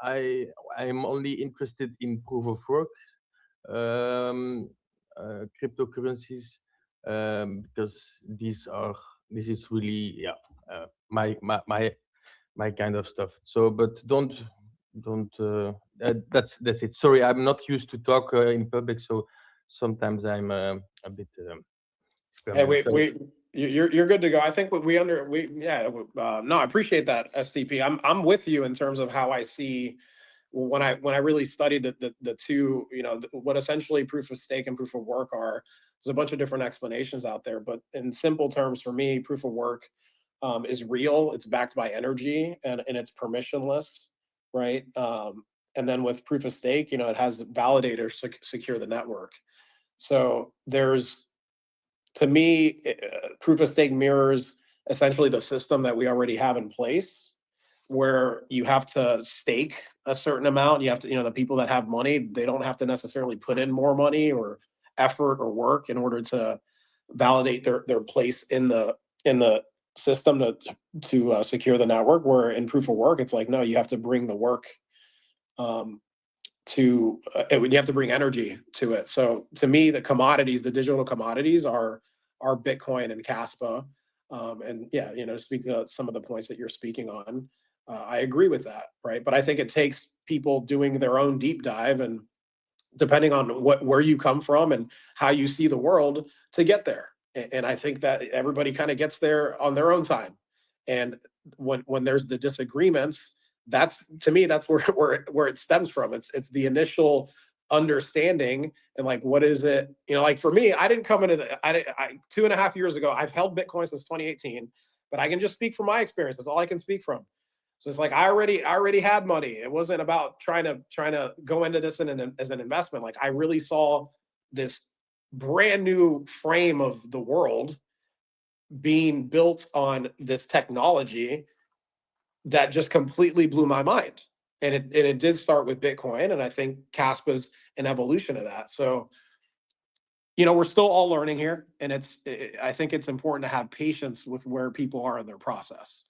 I'm only interested in proof of work cryptocurrencies because this is really my kind of stuff. So, but don't that's it. Sorry, I'm not used to talk in public, so sometimes I'm a bit. Hey, you're good to go. I think no, I appreciate that, STP. I'm with you in terms of how I see when I really studied the two, what essentially proof of stake and proof of work are. There's a bunch of different explanations out there, but in simple terms, for me, proof of work is real. It's backed by energy and it's permissionless, right? And then with proof of stake, it has validators to secure the network. So to me, proof of stake mirrors essentially the system that we already have in place, where you have to stake a certain amount. You have to, the people that have money, they don't have to necessarily put in more money or effort or work in order to validate their place in the in the system to secure the network. Where in proof of work, it's like, no, you have to bring the work you have to bring energy to it. So to me, the digital commodities are Bitcoin and Kaspa. And yeah, speak to some of the points that you're speaking on. I agree with that, right? But I think it takes people doing their own deep dive, and depending on where you come from and how you see the world, to get there. And I think that everybody kind of gets there on their own time. And when there's the disagreements, that's, to me, that's where it stems from. It's the initial understanding, and like, what is it? Like for me, I didn't come into I 2.5 years ago. I've held Bitcoin since 2018, but I can just speak from my experience. That's all I can speak from. So it's like I already had money. It wasn't about trying to go into this as an investment. Like I really saw this brand new frame of the world being built on this technology that just completely blew my mind. And it did start with Bitcoin, and I think Kaspa's an evolution of that. So, we're still all learning here, and I think it's important to have patience with where people are in their process,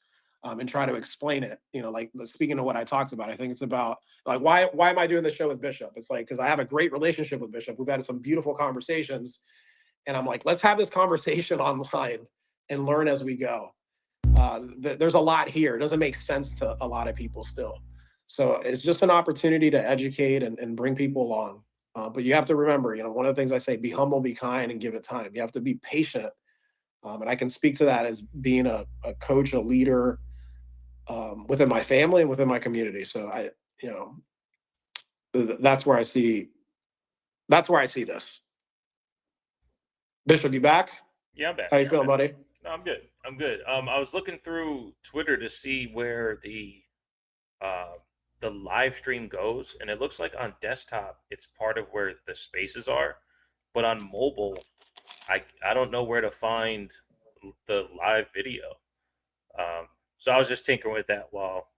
and try to explain it. Like speaking of what I talked about, I think it's about like why am I doing the show with Bishop? It's like because I have a great relationship with Bishop. We've had some beautiful conversations, and I'm like, let's have this conversation online and learn as we go. There's a lot here. It doesn't make sense to a lot of people still. So it's just an opportunity to educate and bring people along. But you have to remember, one of the things I say, be humble, be kind, and give it time. You have to be patient. And I can speak to that as being a coach, a leader within my family and within my community. So that's where I see this. Bishop, you back? Yeah, I'm back. How you feeling, buddy? No, I'm good. I was looking through Twitter to see where the live stream goes, and it looks like on desktop it's part of where the spaces are, but on mobile, I don't know where to find the live video. So I was just tinkering with that while.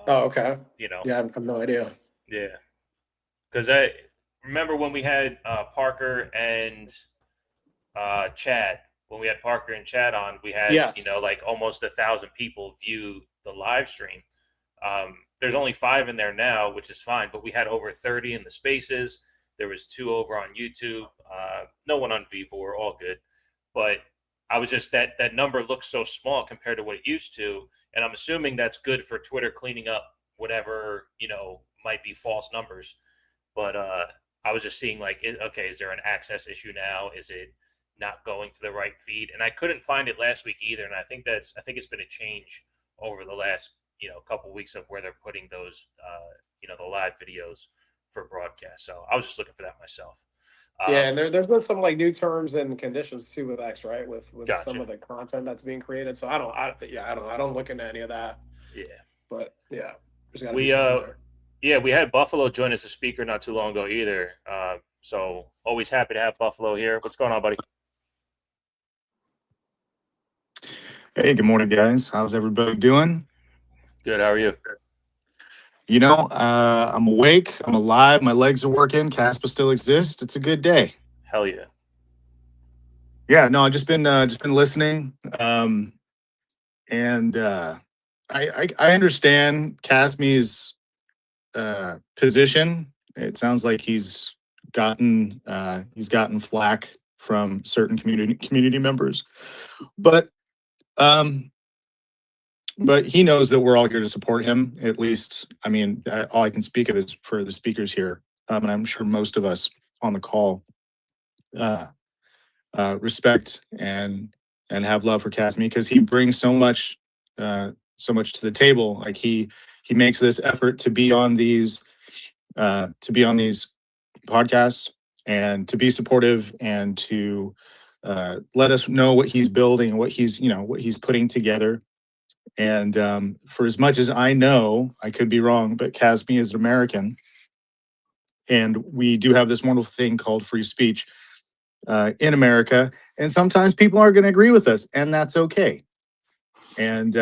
Oh, okay. Yeah, I have no idea. Yeah, because I remember when we had Parker and Chad. When we had Parker and Chad on, we had like almost 1,000 people view the live stream. There's only 5 in there now, which is fine, but we had over 30 in the spaces. There was 2 over on YouTube. No one on Vivo. We're all good, but I was just that number looks so small compared to what it used to, and I'm assuming that's good for Twitter cleaning up whatever might be false numbers. But I was just seeing like, okay, is there an access issue now? Is it not going to the right feed? And I couldn't find it last week either. And I think it's been a change over the last couple of weeks of where they're putting those the live videos for broadcast. So I was just looking for that myself. Yeah, and there's been some like new terms and conditions too with X, right? With Gotcha. Some of the content that's being created. So I don't look into any of that. Yeah. But yeah, there's gotta be something there. Yeah, we had Buffalo join as a speaker not too long ago either. So always happy to have Buffalo here. What's going on, buddy? Hey, good morning, guys. How's everybody doing? Good. How are you? I'm awake. I'm alive. My legs are working. Kaspa still exists. It's a good day. Hell yeah. Yeah. No, I've just been listening. And I understand Kasmi's position. It sounds like he's gotten flack from certain community members, but he knows that we're all here to support him. At least, I mean, all I can speak of is for the speakers here, and I'm sure most of us on the call respect and have love for Kasmi because he brings so much to the table. Like he makes this effort to be on these podcasts and to be supportive and to let us know what he's building and what he's putting together. And for as much as I know, I could be wrong, but Kasmi is an American, and we do have this wonderful thing called free speech in America. And sometimes people aren't going to agree with us, and that's okay. And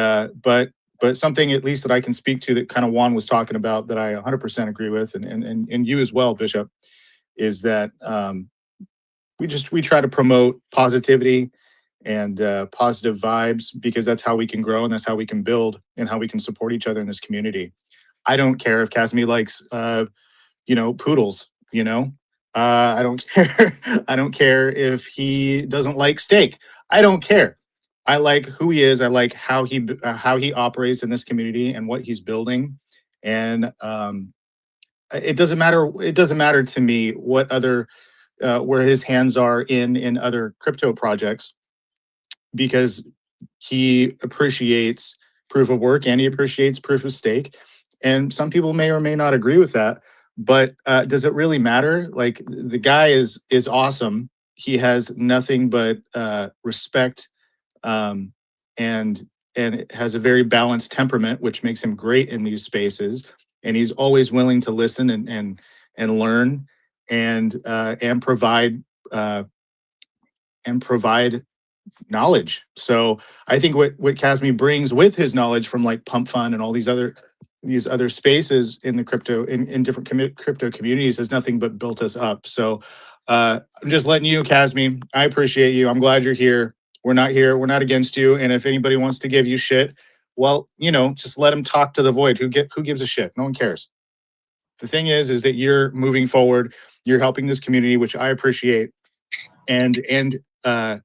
but something at least that I can speak to that kind of Juan was talking about that I 100% agree with, and you as well, Bishop, is that we try to promote positivity and positive vibes, because that's how we can grow and that's how we can build and how we can support each other in this community. I don't care if Casmi likes, poodles, I don't care. I don't care if he doesn't like steak. I don't care. I like who he is. I like how he operates in this community and what he's building. And it doesn't matter. It doesn't matter to me what other where his hands are in other crypto projects, because he appreciates proof of work and he appreciates proof of stake. And some people may or may not agree with that, but does it really matter? Like, the guy is awesome. He has nothing but respect, and has a very balanced temperament, which makes him great in these spaces. And he's always willing to listen and learn and provide knowledge. So I think what Kasmi brings with his knowledge from like Pump Fund and all these other spaces in the crypto in different crypto communities has nothing but built us up. So I'm just letting you, Kasmi, I appreciate you. I'm glad you're here. We're not against you. And if anybody wants to give you shit, well, just let them talk to the void. Who gives a shit? No one cares. The thing is that you're moving forward. You're helping this community, which I appreciate. And I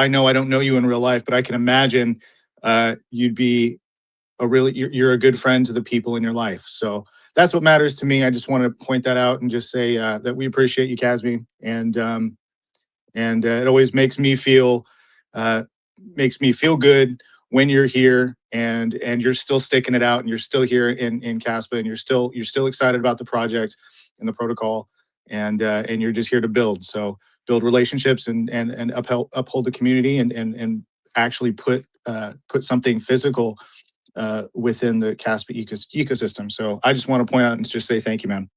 know I don't know you in real life, but I can imagine you'd be you're a good friend to the people in your life. So that's what matters to me. I just want to point that out and just say that we appreciate you, Kasmi, and it always makes me feel good when you're here and you're still sticking it out and you're still here in Kaspa and you're still excited about the project and the protocol and you're just here to build. So build relationships and uphold the community and actually put something physical within the Kaspa ecosystem. So I just want to point out and just say thank you, man.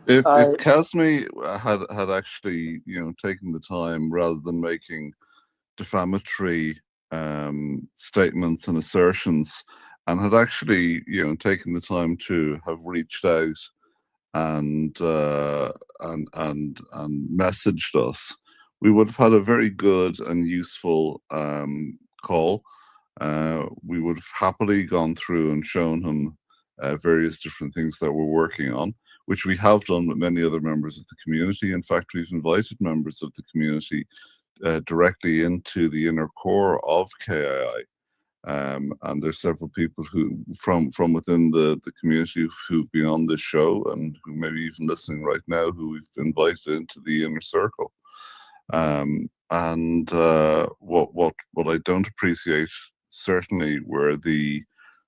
If Kasmi had actually taken the time rather than making defamatory statements and assertions, and had actually taken the time to have reached out and messaged us, we would have had a very good and useful call. We would have happily gone through and shown him various different things that we're working on, which we have done with many other members of the community. In fact, we've invited members of the community directly into the inner core of KII. And there's several people who from within the community who've been on this show and who may be even listening right now, who we've invited into the inner circle. What I don't appreciate certainly were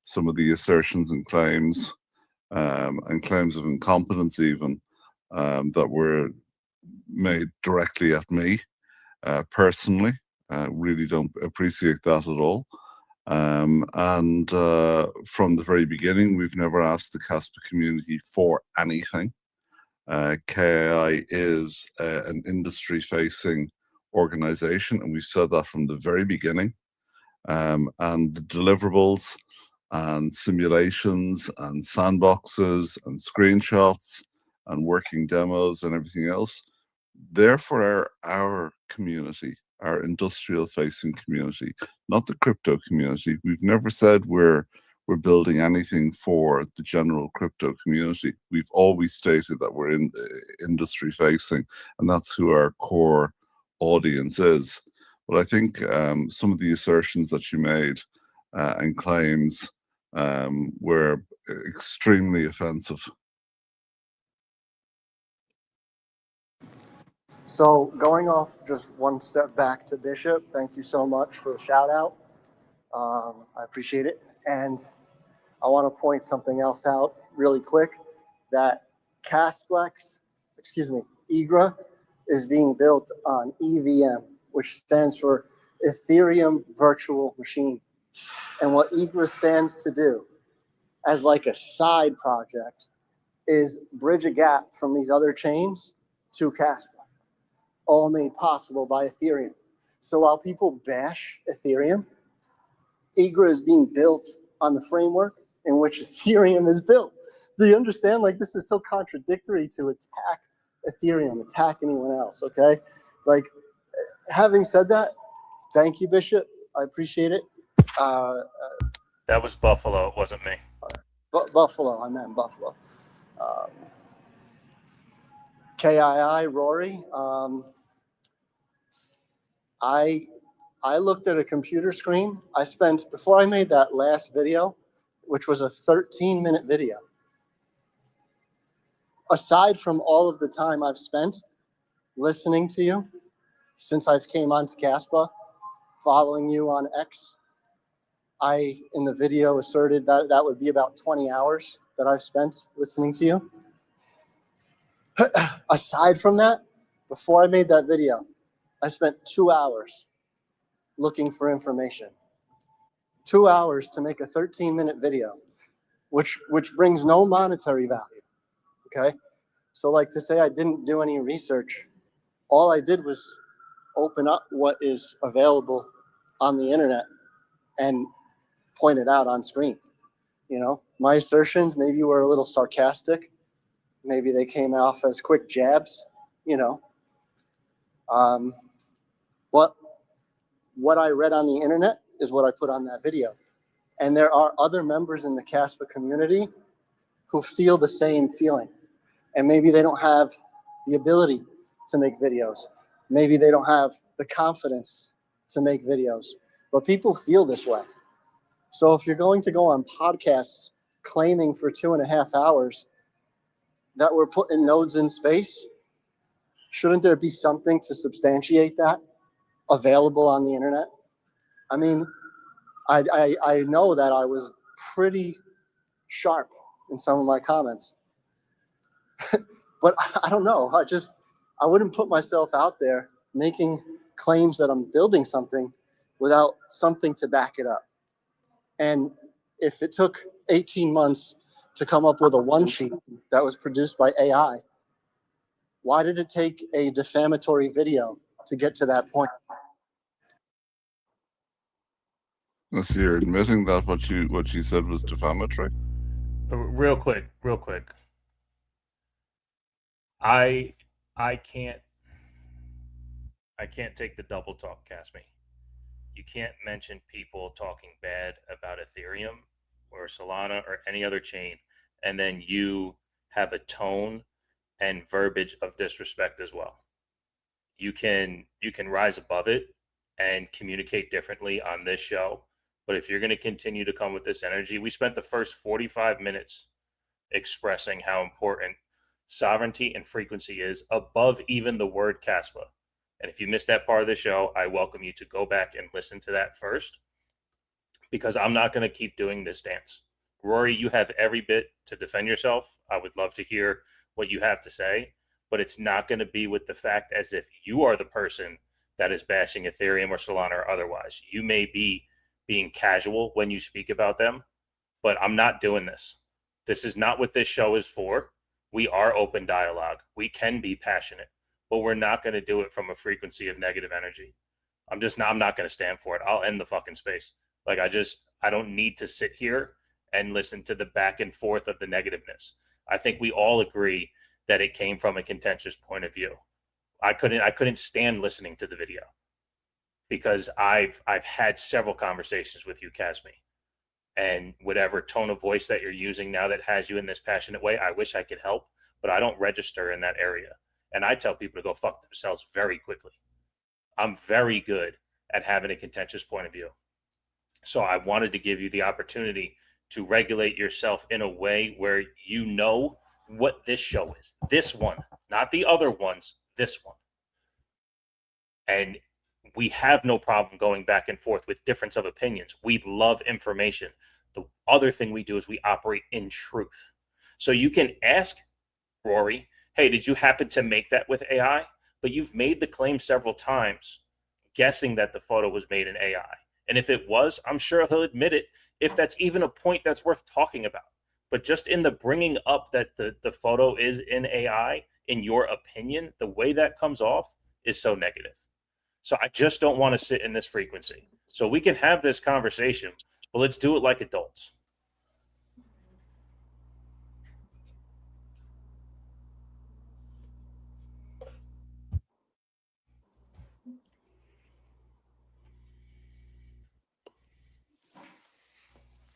some of the assertions and claims of incompetence even that were made directly at me personally. Really don't appreciate that at all. From the very beginning, we've never asked the Kaspa community for anything. KII is an industry-facing organization, and we said that from the very beginning. And the deliverables and simulations and sandboxes and screenshots and working demos and everything else, they're for our community, our industrial-facing community, not the crypto community. We've never said we're building anything for the general crypto community. We've always stated that we're in industry-facing, and that's who our core audience is. But I think some of the assertions that you made and claims were extremely offensive. So going off just one step back to Bishop, thank you so much for the shout out. I appreciate it. And I want to point something else out really quick, that IGRA is being built on EVM, which stands for Ethereum Virtual Machine. And what IGRA stands to do as like a side project is bridge a gap from these other chains to Kaspa, all made possible by Ethereum. So while people bash Ethereum, IGRA is being built on the framework in which Ethereum is built. Do you understand? Like, this is so contradictory to attack Ethereum, attack anyone else, okay? Like, Having said that, thank you, Bishop. I appreciate it. That was Buffalo. It wasn't me. Buffalo. I meant Buffalo. KII, Rory. I looked at a computer screen. Before I made that last video, which was a 13-minute video, aside from all of the time I've spent listening to you since I've came onto Kaspa, following you on X, I, in the video, asserted that that would be about 20 hours that I've spent listening to you. Aside from that, before I made that video, I spent 2 hours looking for information. 2 hours to make a 13-minute video, which brings no monetary value, okay? So like to say I didn't do any research, all I did was open up what is available on the internet and point it out on screen. You know, my assertions maybe were a little sarcastic. Maybe they came off as quick jabs, you know. But what I read on the internet is what I put on that video. And there are other members in the Kaspa community who feel the same feeling. And maybe they don't have the ability to make videos. Maybe they don't have the confidence to make videos. But people feel this way. So if you're going to go on podcasts claiming for 2.5 hours that we're putting nodes in space, shouldn't there be something to substantiate that available on the internet? I mean, I know that I was pretty sharp in some of my comments, but I don't know. I wouldn't put myself out there making claims that I'm building something without something to back it up. And if it took 18 months to come up with a one sheet that was produced by AI, why did it take a defamatory video to get to that point? So you're admitting that what you said was defamatory? Real quick. I can't take the double talk, Casme. You can't mention people talking bad about Ethereum or Solana or any other chain, and then you have a tone and verbiage of disrespect as well. You can rise above it and communicate differently on this show, but if you're going to continue to come with this energy, we spent the first 45 minutes expressing how important sovereignty and frequency is above even the word Kaspa. And if you missed that part of the show, I welcome you to go back and listen to that first, because I'm not going to keep doing this dance. Rory, you have every bit to defend yourself. I would love to hear what you have to say, but it's not going to be with the fact as if you are the person that is bashing Ethereum or Solana or otherwise. You may be being casual when you speak about them, but I'm not doing this. This is not what this show is for. We are open dialogue. We can be passionate, but we're not going to do it from a frequency of negative energy. I'm not going to stand for it. I'll end the fucking space. Like, I don't need to sit here and listen to the back and forth of the negativeness. I think we all agree that it came from a contentious point of view. I couldn't stand listening to the video because I've had several conversations with you, Kasme, and whatever tone of voice that you're using now that has you in this passionate way, I wish I could help, but I don't register in that area. And I tell people to go fuck themselves very quickly. I'm very good at having a contentious point of view. So I wanted to give you the opportunity to regulate yourself in a way where you know what this show is. This one, not the other ones, this one. And we have no problem going back and forth with difference of opinions. We love information. The other thing we do is we operate in truth. So you can ask Rory, hey, did you happen to make that with AI? But you've made the claim several times, guessing that the photo was made in AI. And if it was, I'm sure he'll admit it, if that's even a point that's worth talking about. But just in the bringing up that the photo is in AI, in your opinion, the way that comes off is so negative. So I just don't want to sit in this frequency. So we can have this conversation, but let's do it like adults.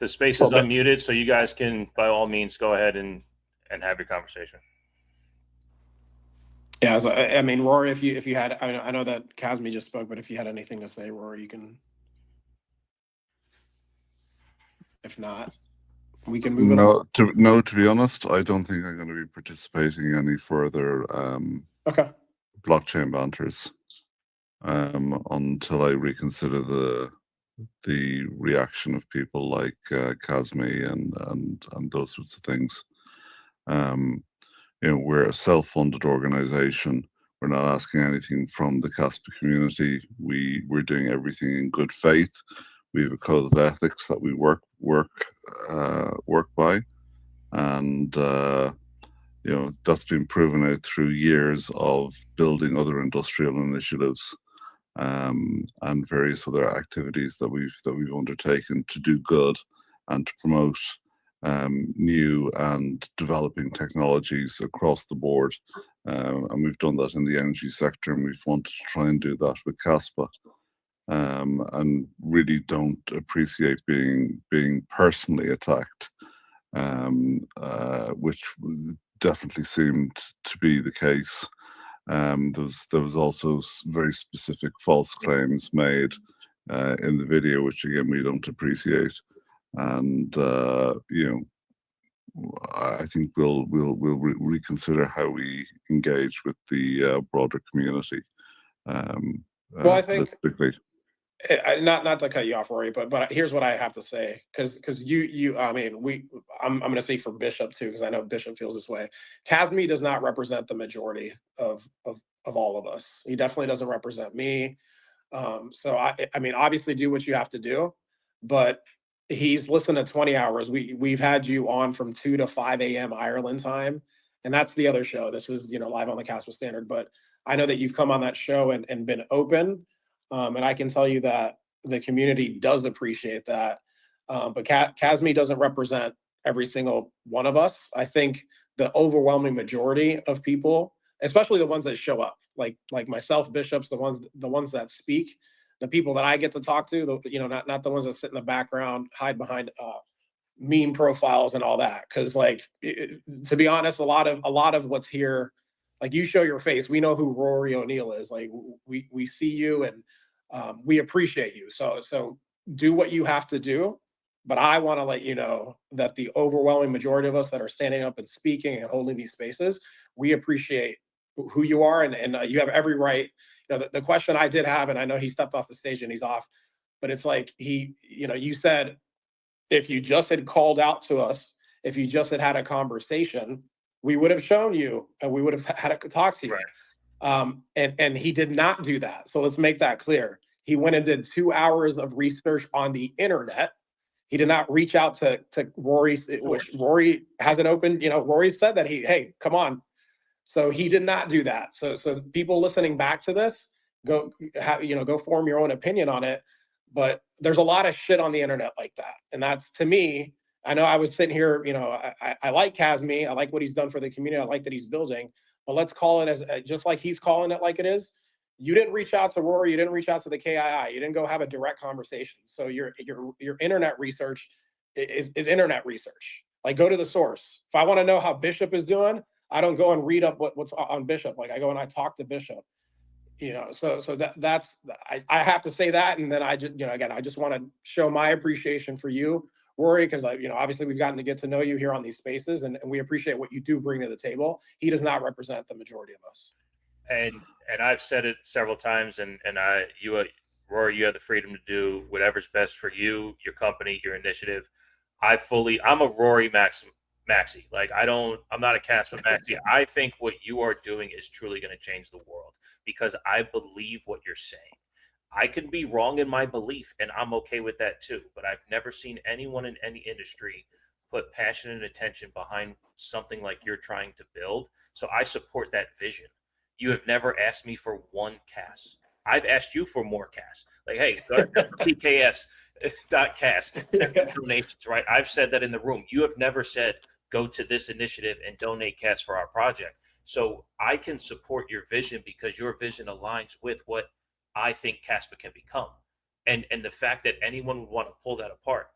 The space is unmuted, so you guys can, by all means, go ahead and have your conversation. Yeah, so, I mean, Rory, if you had, I know that Kasmi just spoke, but if you had anything to say, Rory, you can. If not, we can move on. To be honest, I don't think I'm going to be participating in any further Okay. blockchain banters until I reconsider the reaction of people like Kasmi and those sorts of things. We're a self-funded organization. We're not asking anything from the Kaspa community. We're doing everything in good faith. We have a code of ethics that we work by, and that's been proven out through years of building other industrial initiatives and various other activities that we've undertaken to do good and to promote new and developing technologies across the board. And we've done that in the energy sector, and we've wanted to try and do that with Kaspa. And really don't appreciate being personally attacked, which definitely seemed to be the case. There was also very specific false claims made in the video, which again we don't appreciate. And I think we'll reconsider how we engage with the broader community. Well, I think not to cut you off, Rory, but here's what I have to say, because you I mean, I'm going to speak for Bishop too, because I know Bishop feels this way. Kasmi does not represent the majority of all of us. He definitely doesn't represent me. So I mean, obviously do what you have to do, but he's listened to 20 hours. We've had you on from 2 to 5 a.m. Ireland time, and that's the other show. This is live on the Kaspa Standard, but I know that you've come on that show and been open. And I can tell you that the community does appreciate that. But Kasmi doesn't represent every single one of us. I think the overwhelming majority of people, especially the ones that show up, like myself, Bishops, the ones that speak, the people that I get to talk to, not the ones that sit in the background, hide behind meme profiles and all that. Because to be honest, a lot of what's here, like, you show your face, we know who Rory O'Neill is. Like, we see you, and we appreciate you. So do what you have to do. But I want to let you know that the overwhelming majority of us that are standing up and speaking and holding these spaces, we appreciate who you are, and you have every right. The question I did have, and I know he stepped off the stage and he's off, but it's like you said, if you just had called out to us, if you just had a conversation, we would have shown you and we would have had to talk to you. Right. And he did not do that. So let's make that clear. He went and did 2 hours of research on the internet. He did not reach out to Rory, which Rory hasn't opened. Rory said that hey, come on. So he did not do that. So people listening back to this, go form your own opinion on it. But there's a lot of shit on the internet like that. And that's, to me, I know I was sitting here, I like Kasmi. I like what he's done for the community. I like that he's building. But let's call it as just like he's calling it like it is. You didn't reach out to Rory. You didn't reach out to the KII. You didn't go have a direct conversation. So your internet research is internet research. Like, go to the source. If I want to know how Bishop is doing, I don't go and read up what's on Bishop. Like, I go and I talk to Bishop. So that's I have to say that, and then I just again I just want to show my appreciation for you, Rory, because obviously we've gotten to get to know you here on these spaces, and we appreciate what you do bring to the table. He does not represent the majority of us. And I've said it several times, and Rory, you have the freedom to do whatever's best for you, your company, your initiative. I'm a Rory Maxi. Like, I'm not a Kaspa Maxi. I think what you are doing is truly going to change the world, because I believe what you're saying. I can be wrong in my belief, and I'm okay with that too. But I've never seen anyone in any industry put passion and attention behind something like you're trying to build. So I support that vision. You have never asked me for one CAS. I've asked you for more CAS. Like, hey, LOTKS.kas, donations, right? I've said that in the room. You have never said, go to this initiative and donate CAS for our project. So I can support your vision because your vision aligns with what I think Kaspa can become. And the fact that anyone would want to pull that apart,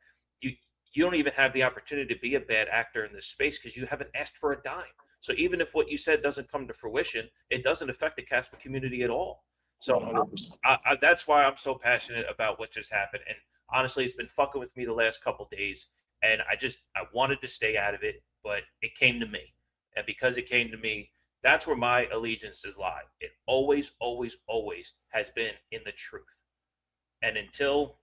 you you don't even have the opportunity to be a bad actor in this space because you haven't asked for a dime. So even if what you said doesn't come to fruition, it doesn't affect the Kaspa community at all. So 100%. that's why I'm so passionate about what just happened. And honestly, it's been fucking with me the last couple days. And I wanted to stay out of it, but it came to me. And because it came to me, that's where my allegiances lie. It always, always, always has been in the truth. And until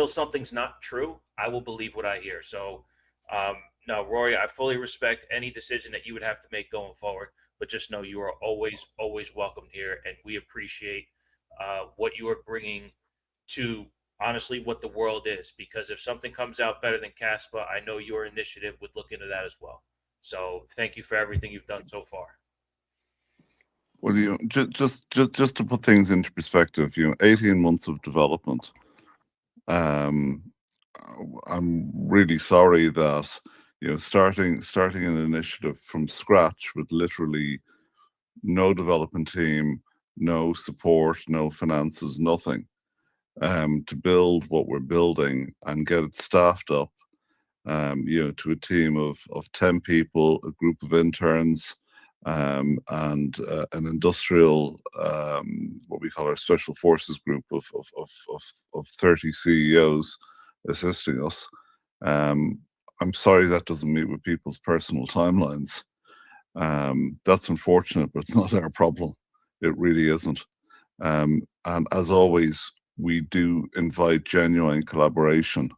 something's not true, I will believe what I hear. So, no, Rory, I fully respect any decision that you would have to make going forward, but just know you are always, always welcome here. And we appreciate what you are bringing to, honestly, what the world is. Because if something comes out better than Kaspa, I know your initiative would look into that as well. So thank you for everything you've done so far. Well, just to put things into perspective, 18 months of development. I'm really sorry that starting an initiative from scratch with literally no development team, no support, no finances, nothing, to build what we're building and get it staffed up, to a team of 10 people, a group of interns, and an industrial, what we call our special forces group of 30 CEOs assisting us. I'm sorry that doesn't meet with people's personal timelines. That's unfortunate, but it's not our problem. It really isn't. And as always, we do invite genuine collaboration.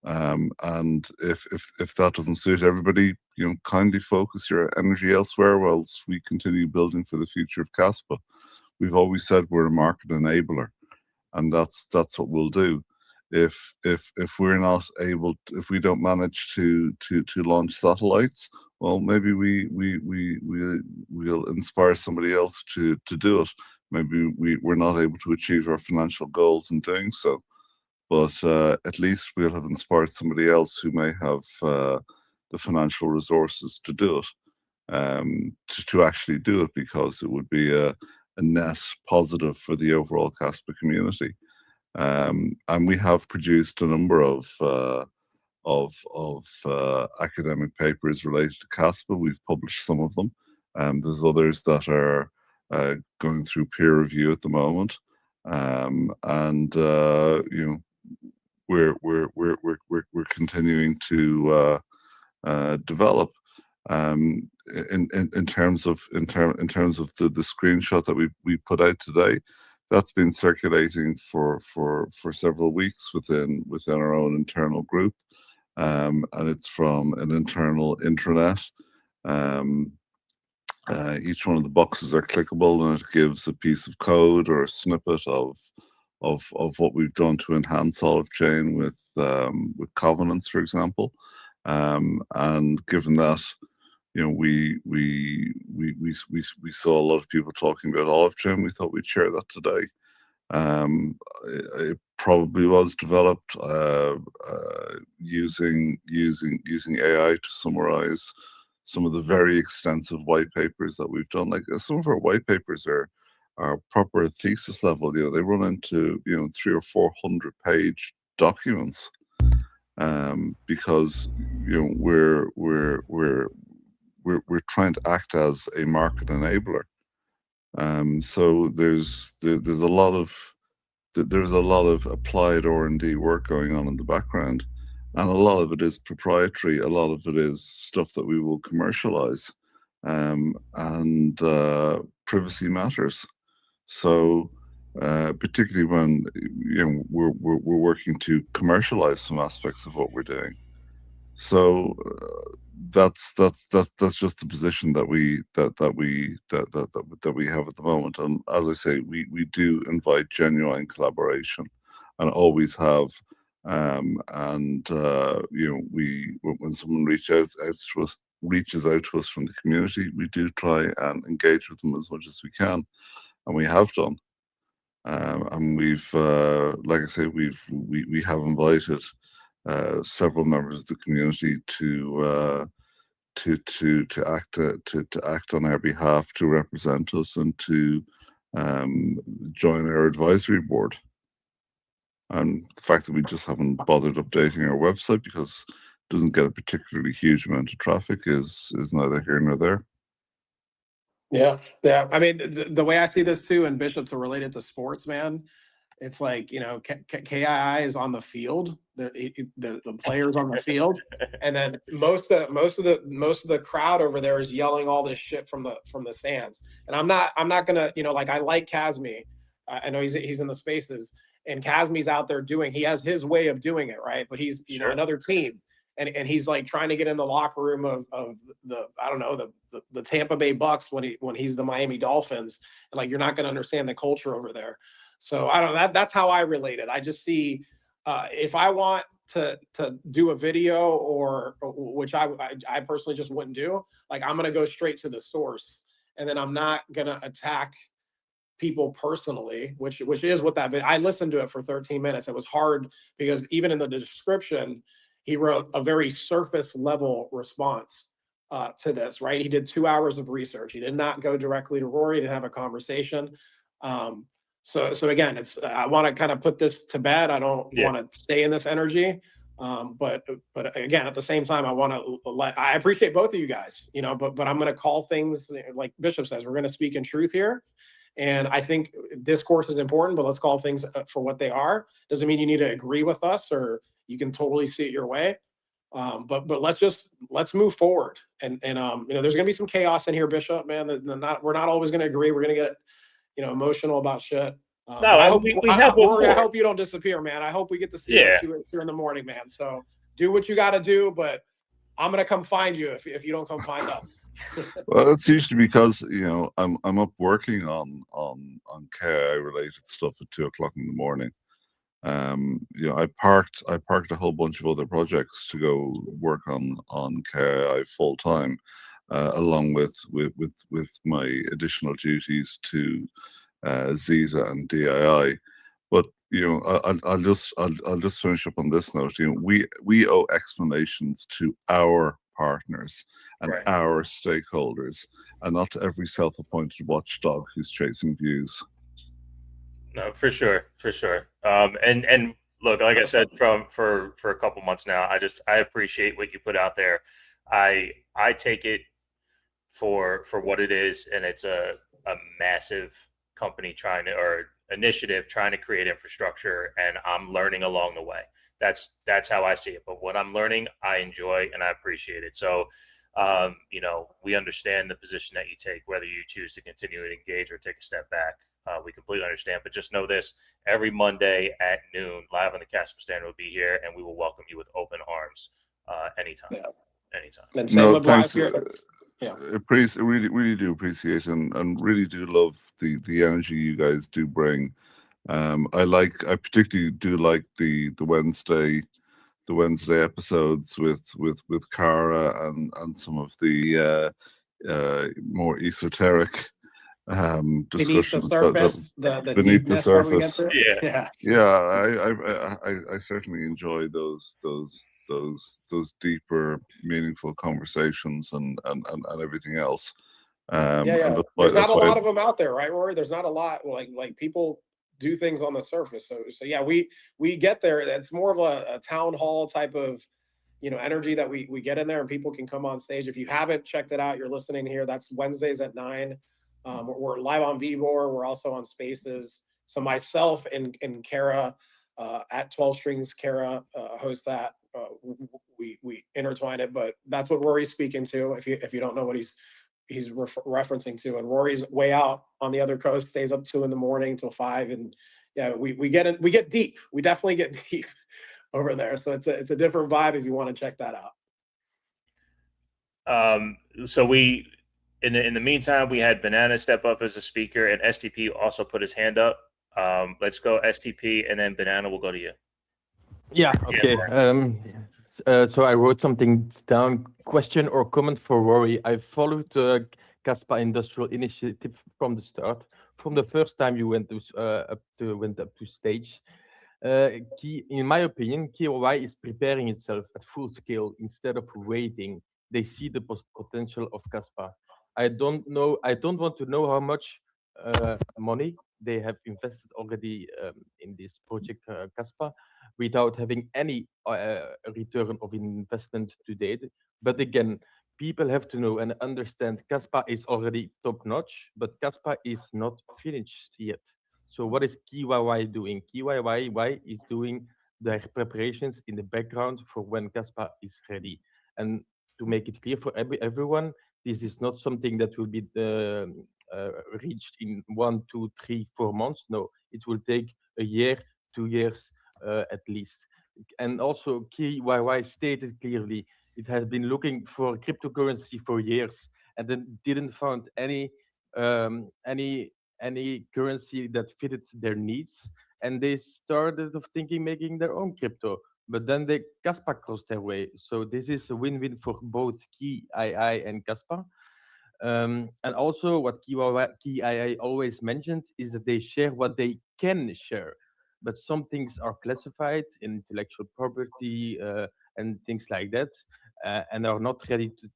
And if that doesn't suit everybody, kindly focus your energy elsewhere whilst we continue building for the future of Kaspa. We've always said we're a market enabler, and that's what we'll do. If we're not able, if we don't manage to launch satellites, well, maybe we'll inspire somebody else to do it. Maybe we're not able to achieve our financial goals in doing so. But at least we'll have inspired somebody else who may have the financial resources to do it, to actually do it, because it would be a net positive for the overall Kaspa community. And we have produced a number of academic papers related to Kaspa. We've published some of them. There's others that are going through peer review at the moment. We're continuing to develop. In terms of the screenshot that we put out today, that's been circulating for several weeks within our own internal group, and it's from an internal intranet. Each one of the boxes are clickable, and it gives a piece of code or a snippet of what we've done to enhance Olive Chain with covenants, for example. And given that, we saw a lot of people talking about Olive Chain, we thought we'd share that today. It probably was developed using AI to summarize some of the very extensive white papers that we've done. Like, some of our white papers are proper thesis level. They run into 300 or 400 page documents, because we're trying to act as a market enabler. So there's a lot of applied R&D work going on in the background, and a lot of it is proprietary. A lot of it is stuff that we will commercialize, and privacy matters. So particularly when we're working to commercialize some aspects of what we're doing. So that's just the position that we have at the moment. And as I say, we do invite genuine collaboration, and always have. When someone reaches out to us from the community, we do try and engage with them as much as we can, and we have done. And we've, like I say, we have invited several members of the community to act on our behalf, to represent us, and to join our advisory board. And the fact that we just haven't bothered updating our website because it doesn't get a particularly huge amount of traffic is neither here nor there. Yeah, yeah. I mean, the way I see this too, and Bishop, to relate it to sports, man, it's like, you know, KII is on the field, the players on the field, and then most of the crowd over there is yelling all this shit from the stands. And I'm not gonna, you know, like, I like Kasmi. I know he's in the spaces, and Kasmi's out there he has his way of doing it, right? But he's, you know, another team. And he's like trying to get in the locker room of the, I don't know, the Tampa Bay Bucks when he's the Miami Dolphins, and like, you're not going to understand the culture over there. So I don't know, that's how I relate it. I just see, if I want to do a video, or which I personally just wouldn't do, like, I'm going to go straight to the source, and then I'm not going to attack people personally, which is what that video. I listened to it for 13 minutes. It was hard because even in the description, he wrote a very surface level response to this, right? He did 2 hours of research. He did not go directly to Rory to have a conversation. So again, I want to kind of put this to bed. I don't want to stay in this energy. But again, at the same time, I appreciate both of you guys, you know, but I'm going to call things, like Bishop says, we're going to speak in truth here. And I think discourse is important, but let's call things for what they are. Doesn't mean you need to agree with us, or you can totally see it your way. But let's move forward. And you know, there's gonna be some chaos in here, Bishop, man. We're not always gonna agree. We're gonna get, you know, emotional about shit. No, I hope Rory, I before. hope you don't disappear, man. I hope we get to see you at 2 in the morning, man. So do what you got to do, but I'm gonna come find you if you don't come find us. Well, it's usually because, you know, I'm up working on KI related stuff at 2 o'clock in the morning. You know, I parked a whole bunch of other projects to go work on KI full time, along with my additional duties to Zeta and DII. But you know, I'll just finish up on this note. You know, we owe explanations to our partners and our stakeholders, and not to every self-appointed watchdog who's chasing views. No, for sure. And look, like I said, for a couple months now, I appreciate what you put out there. I take it for what it is, and it's a massive company initiative trying to create infrastructure, and I'm learning along the way. That's how I see it. But what I'm learning, I enjoy and I appreciate it. So, you know, we understand the position that you take, whether you choose to continue to engage or take a step back. We completely understand. But just know this: every Monday at noon, Live on the Kaspa Standard will be here, and we will welcome you with open arms anytime. Yeah. Anytime. And same with live here. Yeah, really do appreciate and really do love the energy you guys do bring. I particularly do like the Wednesday episodes with Cara and some of the more esoteric discussions beneath the surface. I certainly enjoy those deeper, meaningful conversations and everything else. There's not a lot of them out there, right, Rory? There's not a lot. Like people do things on the surface. So yeah, we get there. It's more of a town hall type of, you know, energy that we get in there, and people can come on stage. If you haven't checked it out, you're listening here. That's Wednesdays at 9. We're live on Vbor. We're also on Spaces. So myself and Kara at 12 Strings, Kara hosts that. We intertwine it, but that's what Rory's speaking to. If you don't know what he's referencing to, and Rory's way out on the other coast, stays up 2 in the morning till 5, and yeah, we get deep. We definitely get deep over there. So it's a different vibe if you want to check that out. So we. In the meantime, we had Banana step up as a speaker, and STP also put his hand up. Let's go STP, and then Banana will go to you. Yeah, okay. So I wrote something down. Question or comment for Rory. I followed the Kaspa Industrial Initiative from the start. From the first time you went up to stage. In my opinion, KOI is preparing itself at full scale instead of waiting. They see the potential of Kaspa. I don't want to know how much money they have invested already in this project Kaspa without having any return of investment to date. But again, people have to know and understand Kaspa is already top notch, but Kaspa is not finished yet. So what is KYY doing? KYY is doing their preparations in the background for when Kaspa is ready. And to make it clear for everyone, this is not something that will be reached in 1, 2, 3, 4 months. No, it will take a year, 2 years at least. And also KYY stated clearly it has been looking for cryptocurrency for years and then didn't find any currency that fitted their needs, and they started of thinking making their own crypto. But then they Kaspa crossed their way, so this is a win-win for both Key II and Kaspa. And also, what Key II always mentioned is that they share what they can share, but some things are classified in intellectual property and things like that, and are not ready to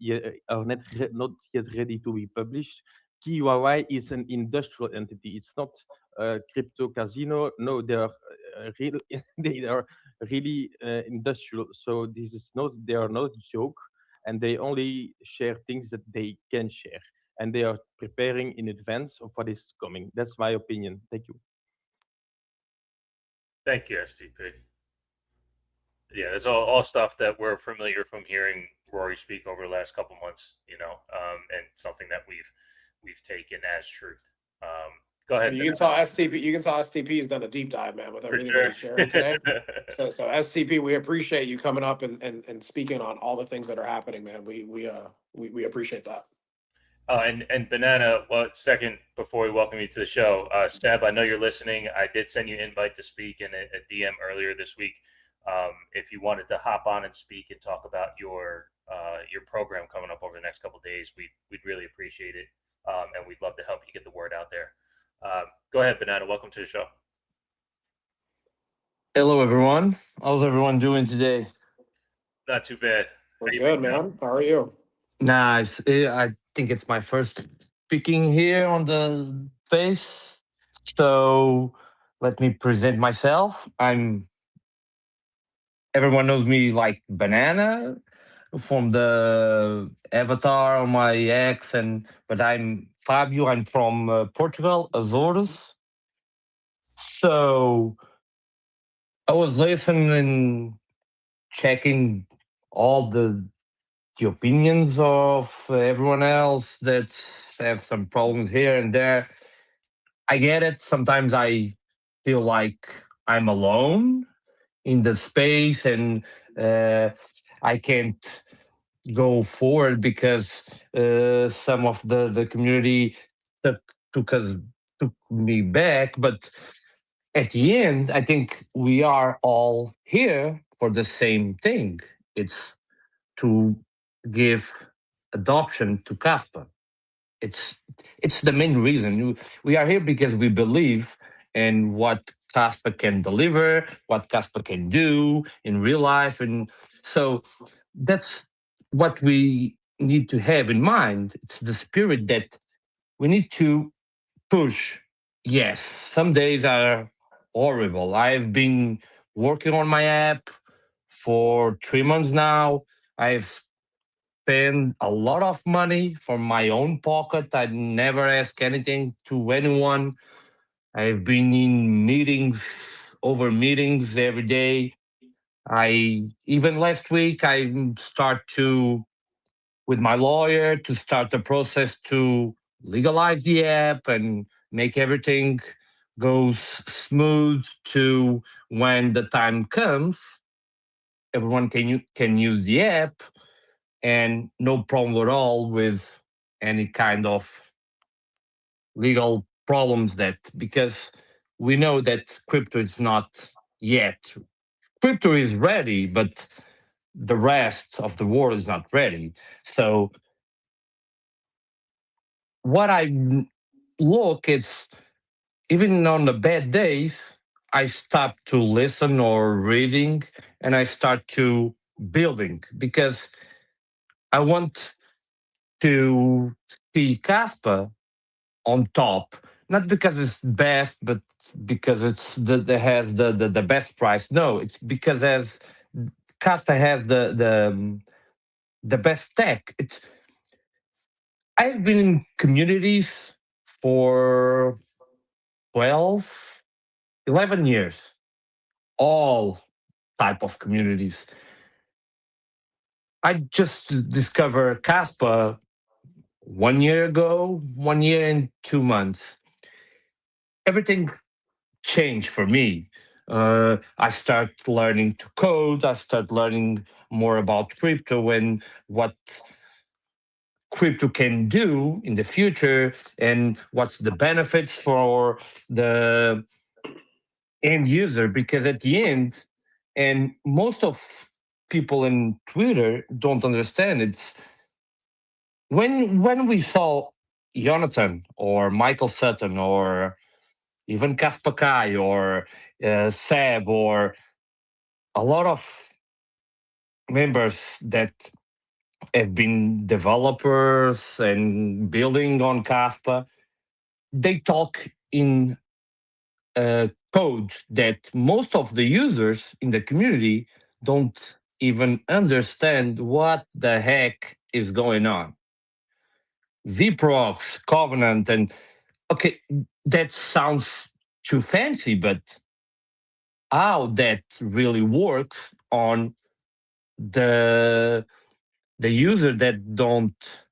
not yet ready to be published. KYY is an industrial entity. It's not a crypto casino. No, they are real. They are really industrial. So this is not. They are not a joke, and they only share things that they can share, and they are preparing in advance of what is coming. That's my opinion. Thank you. Thank you, STP. Yeah, it's all stuff that we're familiar from hearing Rory speak over the last couple months, and something that we've taken as truth. Go ahead. You can tell STP has done a deep dive, man, with everything that he's sharing today. So STP, we appreciate you coming up and speaking on all the things that are happening, man. We appreciate that. And Banana, second before we welcome you to the show, Seb, I know you're listening. I did send you an invite to speak in a DM earlier this week. If you wanted to hop on and speak and talk about your program coming up over the next couple of days, we'd really appreciate it, and we'd love to help you get the word out there. Go ahead, Banana. Welcome to the show. Hello, everyone. How's everyone doing today? Not too bad. We're good, man. How are you? Nice. I think it's my first speaking here on the space. So let me present myself. Everyone knows me like Banana from the avatar on my ex, but I'm Fabio. I'm from Portugal, Azores. So I was listening, checking all the opinions of everyone else that have some problems here and there. I get it. Sometimes I feel like I'm alone in the space, and I can't go forward because some of the community took me back. But at the end, I think we are all here for the same thing. It's to give adoption to Kaspa. It's the main reason. We are here because we believe in what Kaspa can deliver, what Kaspa can do in real life. And so that's what we need to have in mind. It's the spirit that we need to push. Yes, some days are horrible. I've been working on my app for 3 months now. I've spent a lot of money from my own pocket. I never ask anything to anyone. I've been in meetings over meetings every day. Even last week I start with my lawyer to start the process to legalize the app and make everything goes smooth to when the time comes, everyone can use the app and no problem at all with any kind of legal problems because we know that crypto is not yet. Crypto is ready, but the rest of the world is not ready. So what I look, it's even on the bad days, I stop to listen or reading and I start to building because I want to see Kaspa on top, not because it's best, but because it's that has the best price. No, it's because as Kaspa has the best tech. I've been in communities for 12, 11 years, all type of communities. I just discovered Kaspa 1 year ago, 1 year and 2 months. Everything changed for me. I start learning to code. I start learning more about crypto and what crypto can do in the future and what's the benefits for the end user. Because at the end, and most of people in Twitter don't understand, it's when we saw Jonathan or Michael Sutton or even Kaspa Kai or Seb or a lot of members that have been developers and building on Kaspa, they talk in code that most of the users in the community don't even understand what the heck is going on. VProx, Covenant, and okay, that sounds too fancy, but how that really works on the user that don't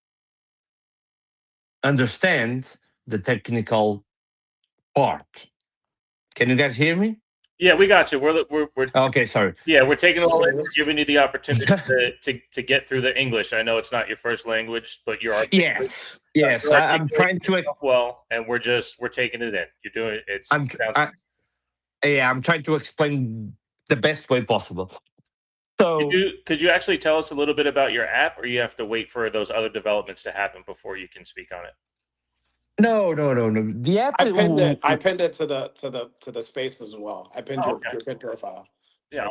understand the technical part. Can you guys hear me? Yeah, we got you. We're Okay, sorry. yeah, we're taking all this, giving you the opportunity to get through the English. I know it's not your first language, but you're Yes. I'm trying to. Well, and we're taking it in. You're doing it. I'm trying to explain the best way possible. So, could you actually tell us a little bit about your app, or you have to wait for those other developments to happen before you can speak on it? No. The app. I pinned it to the space as well. I pinned your pin profile. Yeah,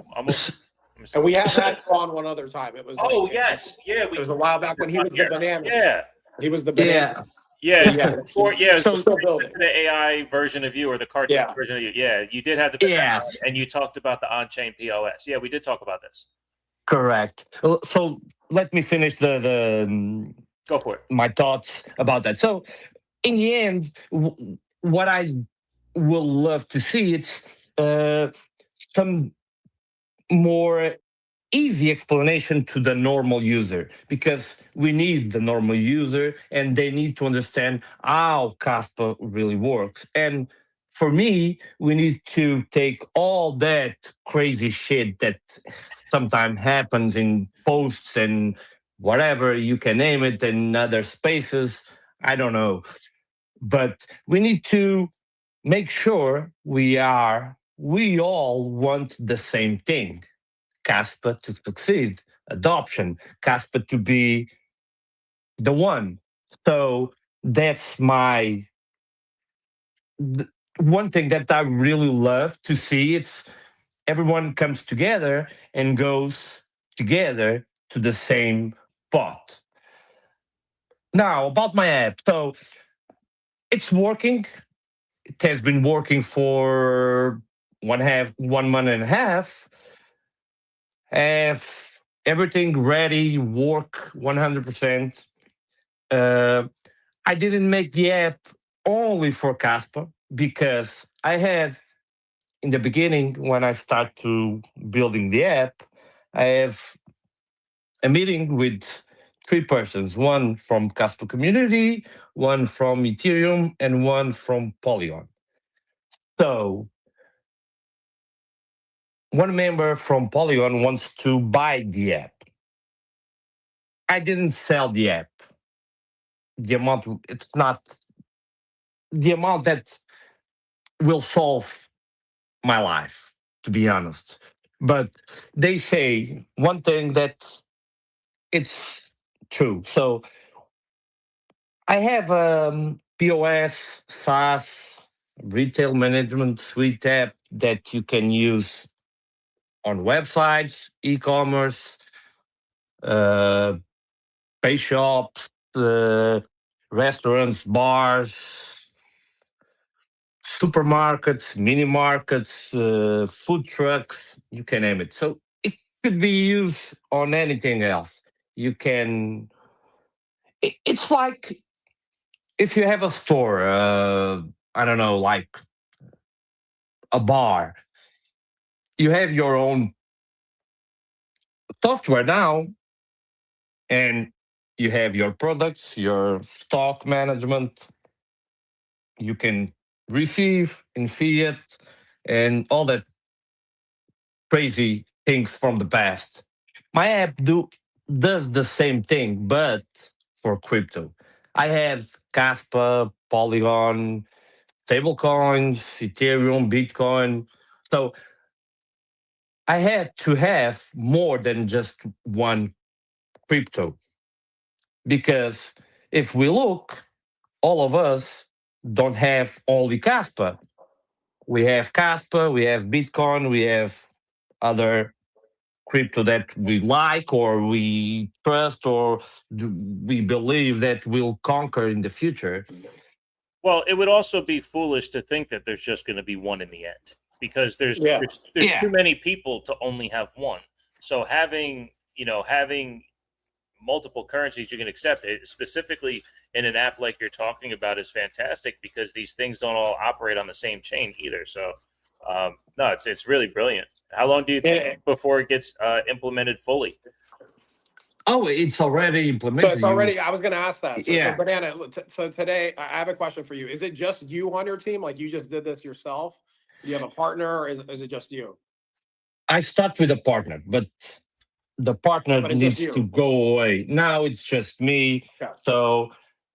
and we have had on one other time. It was yes, yeah. It was a while back when he was the banana. Yeah, he was the banana. Yeah. So, still building the AI version of you or the cartoon version of you. Yeah, you did have the banana, and you talked about the on-chain POS. Yeah, we did talk about this. Correct. So let me finish the go for it. My thoughts about that. So in the end, what I will love to see it's some more easy explanation to the normal user, because we need the normal user and they need to understand how Kaspa really works. And for me, we need to take all that crazy shit that sometimes happens in posts and whatever you can name it in other spaces. I don't know. But we need to make sure we all want the same thing. Kaspa to succeed, adoption, Kaspa to be the one. So that's one thing that I really love to see. It's everyone comes together and goes together to the same pot. Now about my app. So it's working. It has been working for 1 month and a half. Have everything ready, work 100%. I didn't make the app only for Kaspa, because I had, in the beginning, when I start to building the app, I have a meeting with 3 persons, one from Kaspa community, one from Ethereum, and one from Polygon. So one member from Polygon wants to buy the app. I didn't sell the app. The amount, it's not the amount that will solve my life, to be honest. But they say one thing that it's true. So I have POS, SaaS, retail management suite app that you can use on websites, e-commerce, pay shops, restaurants, bars, supermarkets, mini markets, food trucks, you can name it. So it could be used on anything else. You can, it's like if you have a store, I don't know, like a bar, you have your own software now, and you have your products, your stock management. You can receive in fiat and all that crazy things from the past. My app does the same thing, but for crypto. I have Kaspa, Polygon, stablecoins, Ethereum, Bitcoin. So I had to have more than just one crypto, because if we look, all of us don't have only Kaspa. We have Kaspa, we have Bitcoin, we have other crypto that we like or we trust or we believe that will conquer in the future. Well, it would also be foolish to think that there's just going to be one in the end, because there's Yeah. Yeah. too many people to only have one. So having multiple currencies you can accept, it specifically in an app like you're talking about, is fantastic, because these things don't all operate on the same chain either. So no, it's really brilliant. How long do you think before it gets implemented fully? Oh, it's already implemented. So it's already. I was going to ask that. So, Yeah. So Banana. So today, I have a question for you. Is it just you on your team? Like you just did this yourself? Do you have a partner, or is it just you? I start with a partner, but the partner But it's needs just to you. go away. Now it's just me. Okay. So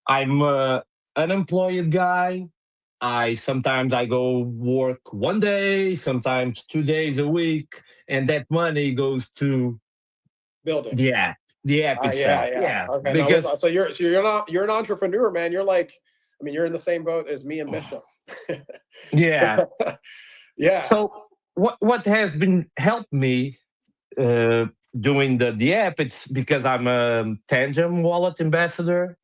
I'm an unemployed guy. Sometimes I go work one day, sometimes 2 days a week, and that money goes to Building. the app itself. Yeah. Okay. Because No, so you're an entrepreneur, man. You're like, I mean, you're in the same boat as me and Bishop. yeah. Yeah. So what has been helped me doing the app? It's because I'm a Tangent wallet ambassador.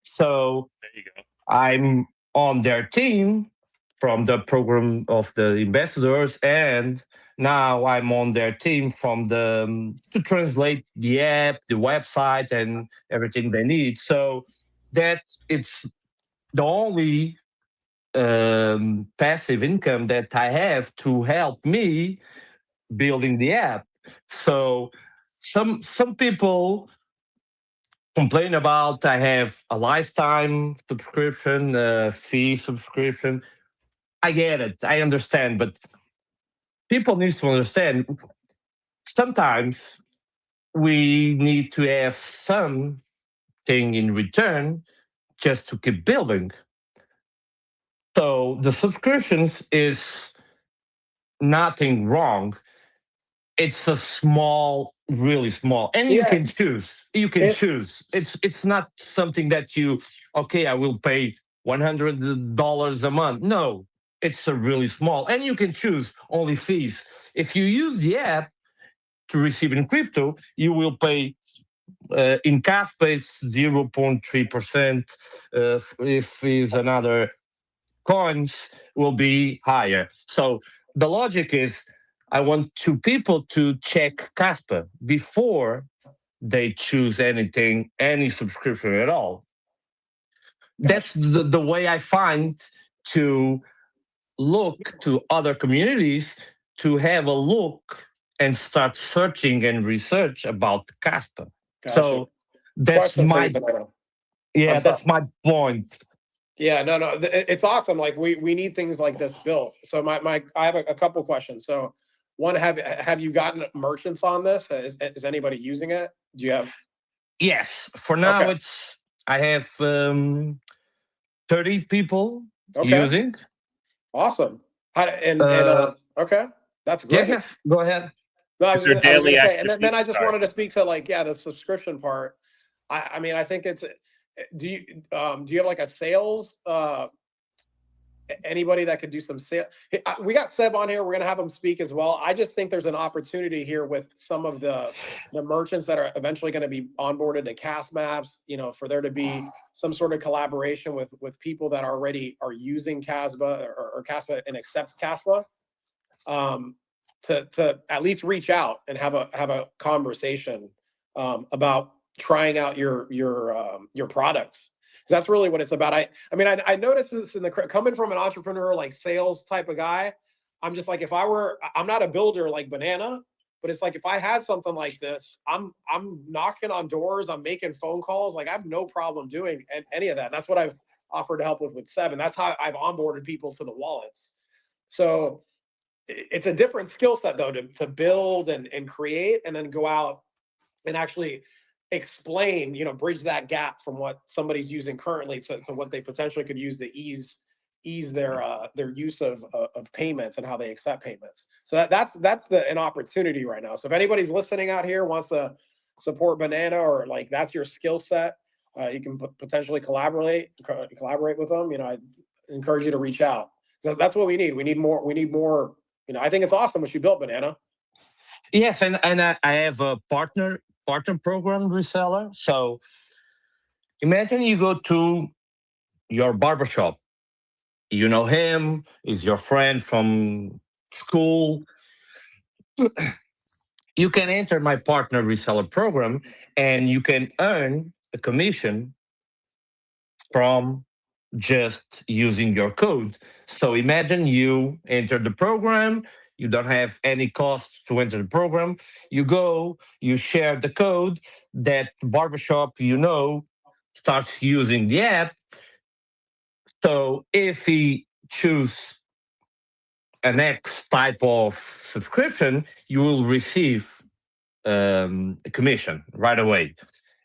So There you go. I'm on their team from the program of the ambassadors, and now I'm on their team from the to translate the app, the website, and everything they need. So that it's the only passive income that I have to help me building the app. So some people complain about I have a lifetime subscription, fee subscription. I get it. I understand. But people need to understand sometimes we need to have something in return just to keep building. So the subscriptions is nothing wrong. It's a small, really small, and you Yeah. can choose. You can choose. It's not something that you okay. I will pay $100 a month. No, it's a really small, and you can choose only fees. If you use the app to receive in crypto, you will pay in Kaspa it's 0.3%. If is another coins will be higher. So the logic is I want two people to check Kaspa before they choose anything, any subscription at all. That's the way I find to look to other communities to have a look and start searching and research about Kaspa. Gotcha. So that's Question for you, my Banana. yeah, I'm sorry. that's my point. Yeah, no, it's awesome. Like we need things like this built. So I have a couple questions. So one, have you gotten merchants on this? Is anybody using it? Do you have? Yes, for now Okay. I have 30 people Okay. using. Awesome. Okay, that's Yes, great. yes, go ahead. No, I Is was there going daily to say, active and then I users? just Sorry. wanted to speak to the subscription part. I mean, I think it's. Do you have like a sales anybody that could do some sale. We got Seb on here. We're going to have him speak as well. I just think there's an opportunity here with some of the merchants that are eventually going to be onboarded to CAS maps, you know, for there to be some sort of collaboration with people that already are using Kaspa or Kaspa and accept Kaspa, to at least reach out and have a conversation about trying out your products. That's really what it's about. I mean, I noticed this coming from an entrepreneur, like sales type of guy. I'm just like, I'm not a builder like Banana, but it's like, if I had something like this, I'm knocking on doors, I'm making phone calls. Like, I have no problem doing any of that. And that's what I've offered to help with Seb. And that's how I've onboarded people to the wallets. So it's a different skill set though, to build and create, and then go out and actually explain, you know, bridge that gap from what somebody's using currently to what they potentially could use to ease their use of payments and how they accept payments. So that's an opportunity right now. So if anybody's listening out here wants to support Banana, or like that's your skill set, you can potentially collaborate with them. You know, I encourage you to reach out. So that's what we need. We need more. You know, I think it's awesome what you built, Banana. Yes, and I have a partner program reseller. So imagine you go to your barbershop. You know him, he's your friend from school. You can enter my partner reseller program and you can earn a commission from just using your code. So imagine you enter the program, you don't have any cost to enter the program. You go, you share the code, that barbershop, you know, starts using the app. So if he choose an X type of subscription, you will receive a commission right away.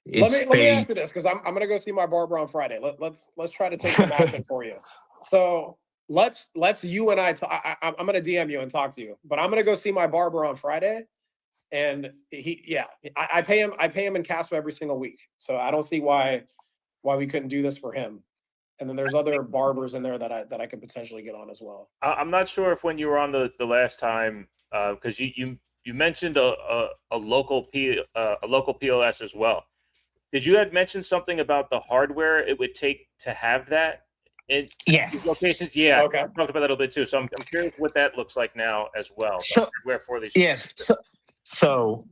Let me ask you this, because I'm going to go see my barber on Friday. Let's try to take some action for you. So let's you and I talk. I'm going to DM you and talk to you, but I'm going to go see my barber on Friday, and I pay him in Kaspa every single week. So I don't see why we couldn't do this for him. And then there's other barbers in there that I could potentially get on as well. I'm not sure if when you were on the last time, because you mentioned a local POS as well. Did you had mentioned something about the hardware it would take to have that in these locations? Yeah, okay. I talked about that a little bit too. So I'm curious what that looks like now as well. So hardware for these. Yes. So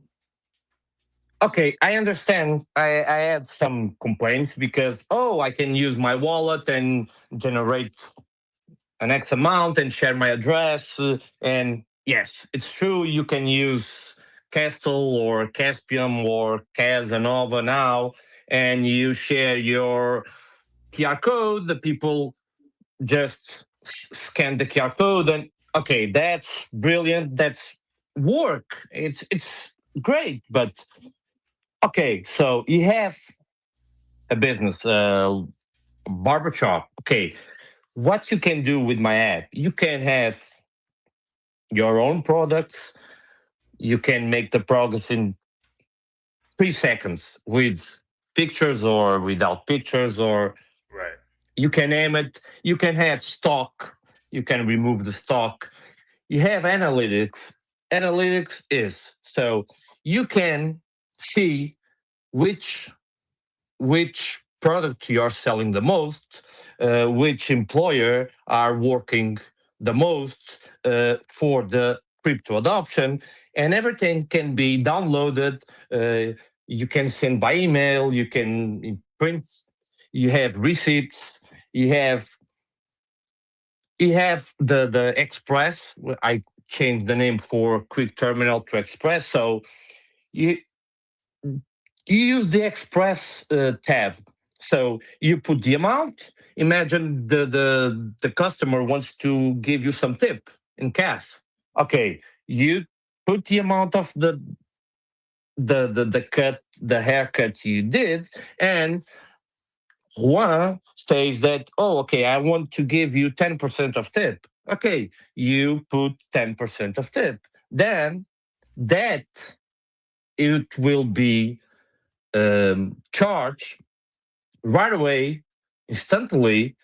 okay, I understand. I had some complaints because I can use my wallet and generate an X amount and share my address. And yes, it's true. You can use Castle or Caspium or Casanova now, and you share your QR code. The people just scan the QR code, and okay, that's brilliant. That's work. It's great, but okay. So you have a business, barbershop. Okay, what you can do with my app? You can have your own products. You can make the products in 3 seconds with pictures or without pictures, or right. You can name it. You can have stock. You can remove the stock. You have analytics. Analytics is so you can see which product you are selling the most, which employer are working the most for the crypto adoption, and everything can be downloaded. You can send by email. You can print. You have receipts. You have the Express. I changed the name for Quick Terminal to Express. So you use the Express tab. So you put the amount. Imagine the customer wants to give you some tip in cash. Okay, you put the amount of the haircut you did, and Juan says that, okay, I want to give you 10% of tip. Okay, you put 10% of tip. Then that it will be charged right away, instantly,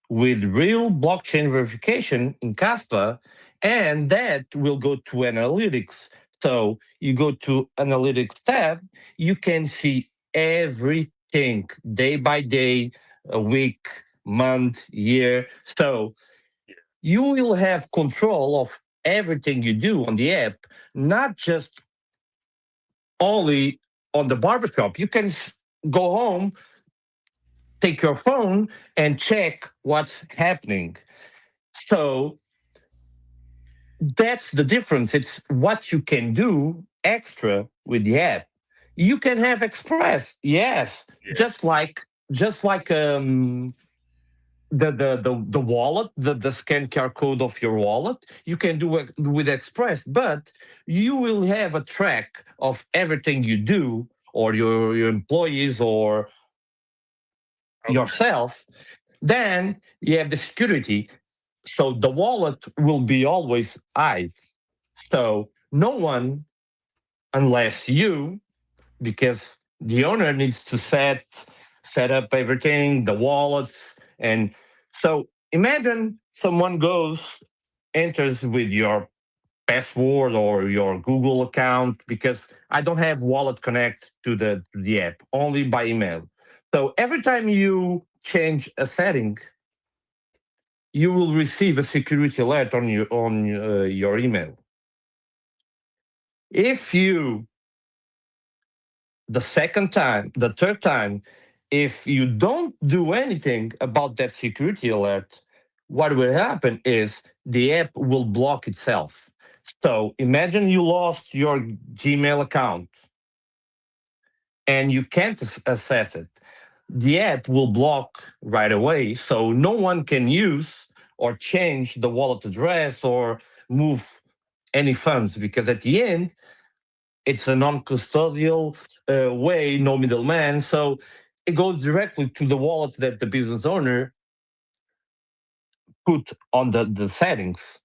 with real blockchain verification in Kaspa, and that will go to analytics. So you go to analytics tab, you can see everything day by day, a week, month, year. So you will have control of everything you do on the app, not just only on the barbershop. You can go home, take your phone, and check what's happening. So that's the difference. It's what you can do extra with the app. You can have Express, yes, Yeah. just like the wallet, the scan QR code of your wallet. You can do it with Express, but you will have a track of everything you do, or your employees, or yourself. Then you have the security. So the wallet will be always eyes. So no one, unless you, because the owner needs to set up everything, the wallets. And so imagine someone enters with your password or your Google account, because I don't have Wallet Connect to the app, only by email. So every time you change a setting, you will receive a security alert on your email. If you, the third time, if you don't do anything about that security alert, what will happen is the app will block itself. So imagine you lost your Gmail account and you can't access it. The app will block right away, so no one can use or change the wallet address or move any funds, because at the end, it's a non-custodial way, no middleman. So it goes directly to the wallet that the business owner put on the settings.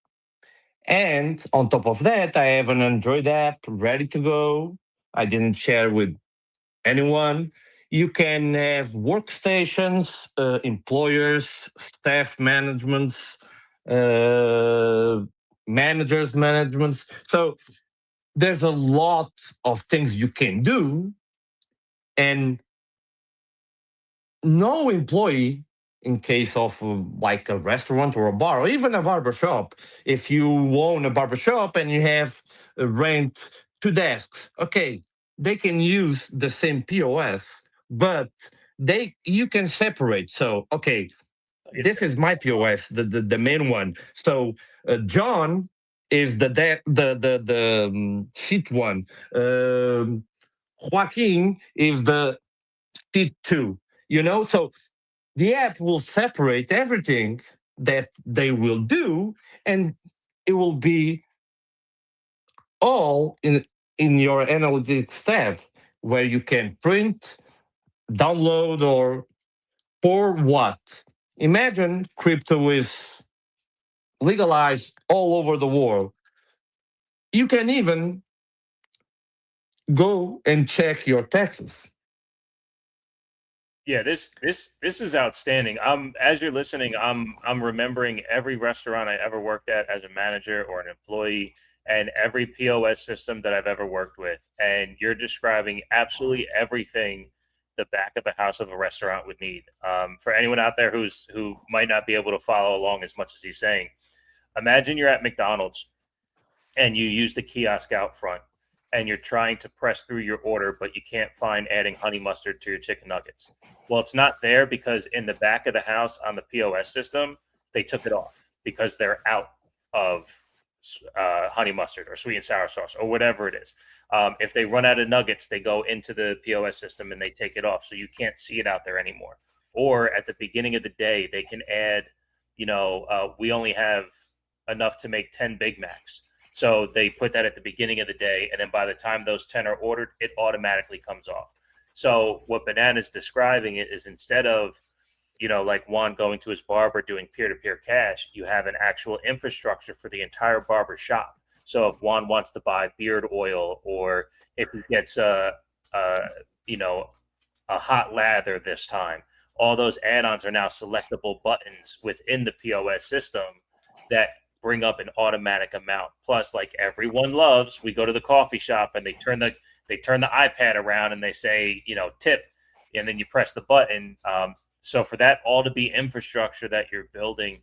And on top of that, I have an Android app ready to go. I didn't share with anyone. You can have workstations, employers, staff managements, managers managements. So there's a lot of things you can do, and no employee, in case of like a restaurant or a bar or even a barber shop, if you own a barber shop and you have rent 2 desks, okay, they can use the same POS, but you can separate. So okay, this is my POS, the main one. So John is the seat one. Joaquin is the seat two. So the app will separate everything that they will do, and it will be all in your analytics tab, where you can print, download, or for what. Imagine crypto is legalized all over the world. You can even go and check your taxes. Yeah, this is outstanding. As you're listening, I'm remembering every restaurant I ever worked at as a manager or an employee, and every POS system that I've ever worked with. And you're describing absolutely everything the back of the house of a restaurant would need. For anyone out there who might not be able to follow along as much as he's saying, imagine you're at McDonald's and you use the kiosk out front, and you're trying to press through your order, but you can't find adding honey mustard to your chicken nuggets. Well, it's not there because in the back of the house on the POS system, they took it off because they're out of honey mustard or sweet and sour sauce or whatever it is. If they run out of nuggets, they go into the POS system and they take it off. So you can't see it out there anymore. Or at the beginning of the day, they can add, we only have enough to make 10 Big Macs. So they put that at the beginning of the day, and then by the time those 10 are ordered, it automatically comes off. So what Banana's describing is instead of, like Juan going to his barber doing peer-to-peer cash, you have an actual infrastructure for the entire barber shop. So if Juan wants to buy beard oil, or if he gets a hot lather this time, all those add-ons are now selectable buttons within the POS system that bring up an automatic amount. Plus, like everyone loves, we go to the coffee shop and they turn the iPad around and they say, tip, and then you press the button. So for that all to be infrastructure that you're building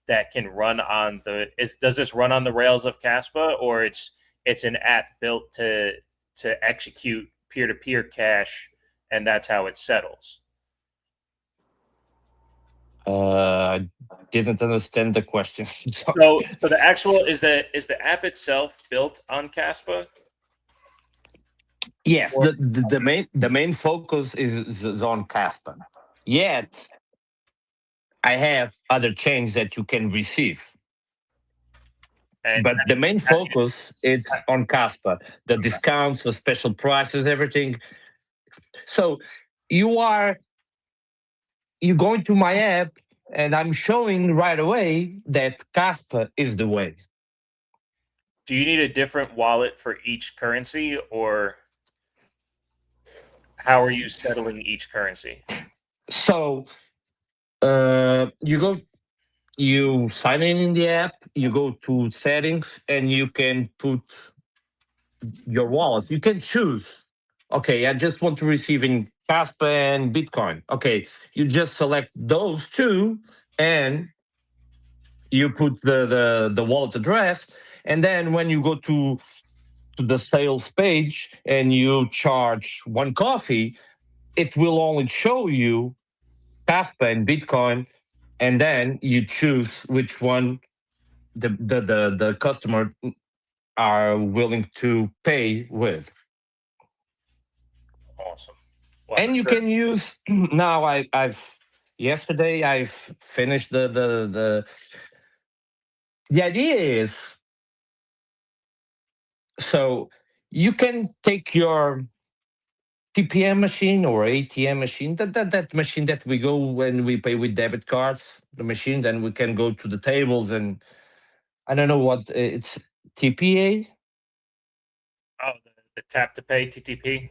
that can run on does this run on the rails of Kaspa, or it's an app built to execute peer-to-peer cash, and that's how it settles? I didn't understand the question. So the actual is the app itself built on Kaspa? Yes, the main focus is on Kaspa. Yet, I have other chains that you can receive. But the main focus is on Kaspa. The discounts, the special prices, everything. So you're going to my app, and I'm showing right away that Kaspa is the way. Do you need a different wallet for each currency, or how are you settling each currency? So you sign in the app, you go to settings, and you can put your wallet. You can choose. Okay, I just want to receive in Kaspa and Bitcoin. Okay, you just select those two, and you put the wallet address, and then when you go to the sales page and you charge one coffee, it will only show you Kaspa and Bitcoin, and then you choose which one the customer are willing to pay with. Awesome. Well, and you can use now. Yesterday I've finished the idea is, so you can take your TPM machine or ATM machine, that machine that we go when we pay with debit cards, the machine, then we can go to the tables, and I don't know what it's TPA. Oh, the tap to pay, TTP.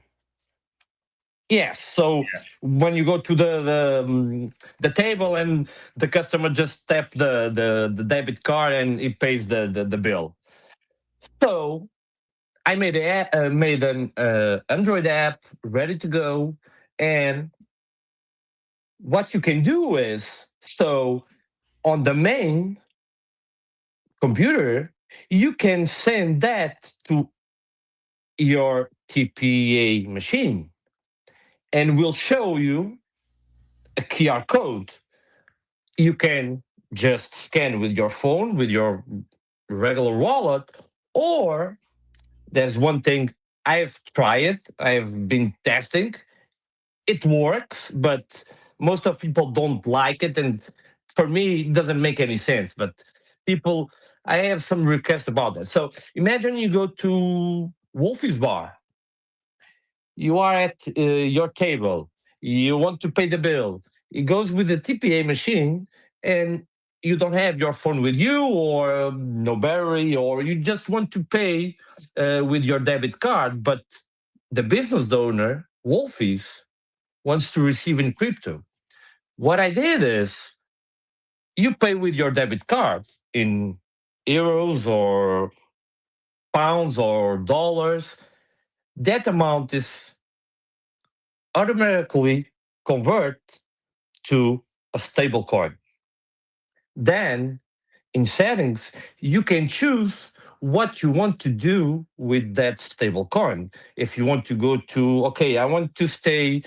Yes. So when you go to the table and the customer just tap the debit card and it pays the bill. So I made an Android app ready to go, and what you can do is, so on the main computer, you can send that to your TPA machine, and we'll show you a QR code. You can just scan with your phone, with your regular wallet, or there's one thing I've tried, I've been testing. It works, but most of people don't like it, and for me, it doesn't make any sense. But I have some requests about that. So imagine you go to Wolfie's Bar. You are at your table. You want to pay the bill. It goes with the TPA machine, and you don't have your phone with you, or no battery, or you just want to pay with your debit card. But the business owner, Wolfie's, wants to receive in crypto. What I did is, you pay with your debit card in euros or pounds or dollars. That amount is automatically convert to a stable coin. Then in settings, you can choose what you want to do with that stable coin. If you want to go to, okay, I want to stay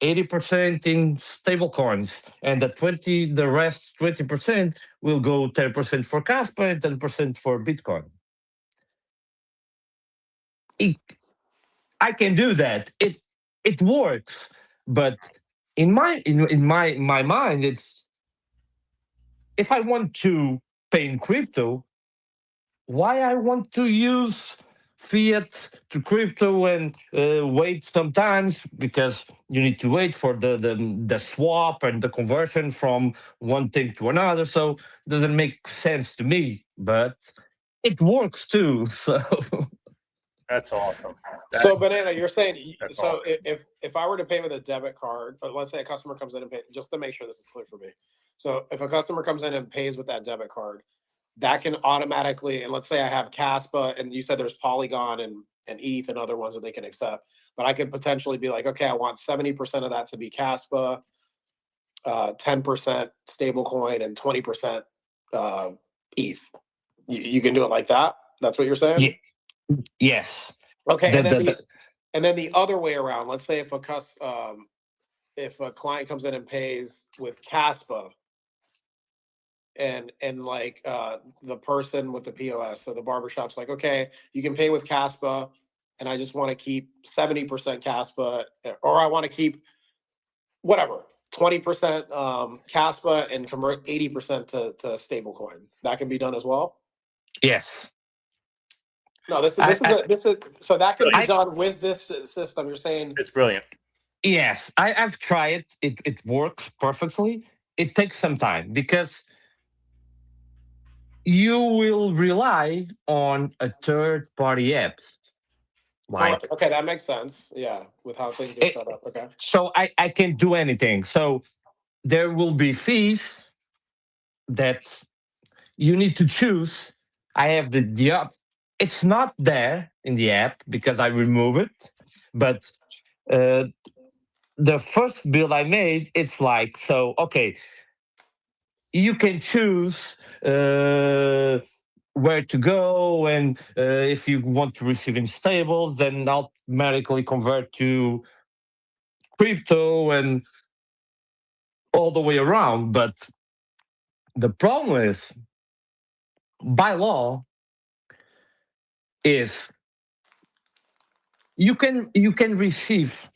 80% in stable coins, and the rest 20% will go 10% for Kaspa and 10% for Bitcoin. I can do that. It works, but in my mind, it's, if I want to pay in crypto, why I want to use fiat to crypto and wait sometimes, because you need to wait for the swap and the conversion from one thing to another. So it doesn't make sense to me, but it works too. So That's awesome. So Banana, you're saying, That's so awesome. if I were to pay with a debit card, but let's say a customer comes in and pays, just to make sure this is clear for me. So if a customer comes in and pays with that debit card, that can automatically, and let's say I have Kaspa, and you said there's Polygon and ETH and other ones that they can accept, but I could potentially be like, okay, I want 70% of that to be Kaspa, 10% stablecoin, and 20% ETH. You can do it like that? That's what you're saying? Ye- yes. Okay, The- and then the- the other way around. Let's say if a client comes in and pays with Kaspa, and like the person with the POS, so the barbershop's like, okay, you can pay with Kaspa, and I just want to keep 70% Kaspa, or I want to keep whatever 20% Kaspa and convert 80% to stablecoin. That can be done as well. yes. No, this is so that can be done with this system. You're saying It's brilliant. Yes, I've tried it. It works perfectly. It takes some time because you will rely on a third party apps. Like okay, that makes sense. Yeah, with how things are set up. Okay. so I can't do anything. So there will be fees that you need to choose. I have the app. It's not there in the app because I remove it. But the first build I made, it's like, so okay, you can choose where to go, and if you want to receive in stables, then automatically convert to crypto and all the way around. But the problem is, by law, is you can receive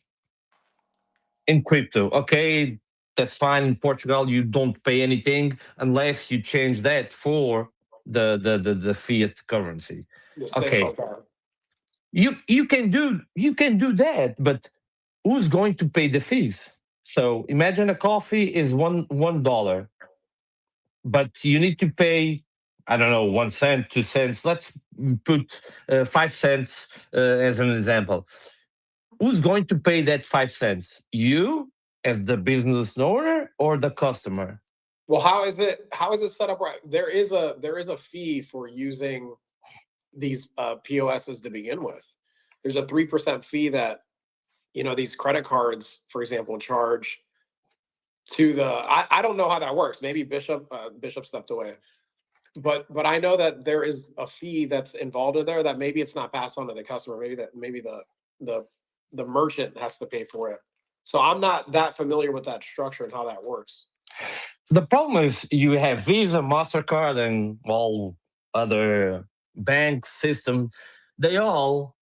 in crypto. Okay, that's fine. In Portugal, you don't pay anything unless you change that for the fiat currency. Okay, you can do that, but who's going to pay the fees? So imagine a coffee is $1, but you need to pay, I don't know, 1 cent, 2 cents. Let's put 5 cents as an example. Who's going to pay that 5 cents? You as the business owner or the customer? Well, how is it set up right? There is a fee for using these POSs to begin with. There's a 3% fee that these credit cards, for example, charge to the. I don't know how that works. Maybe Bishop stepped away, but I know that there is a fee that's involved in there that maybe it's not passed on to the customer. Maybe the merchant has to pay for it. So I'm not that familiar with that structure and how that works. The problem is you have Visa, MasterCard, and all other bank systems. They all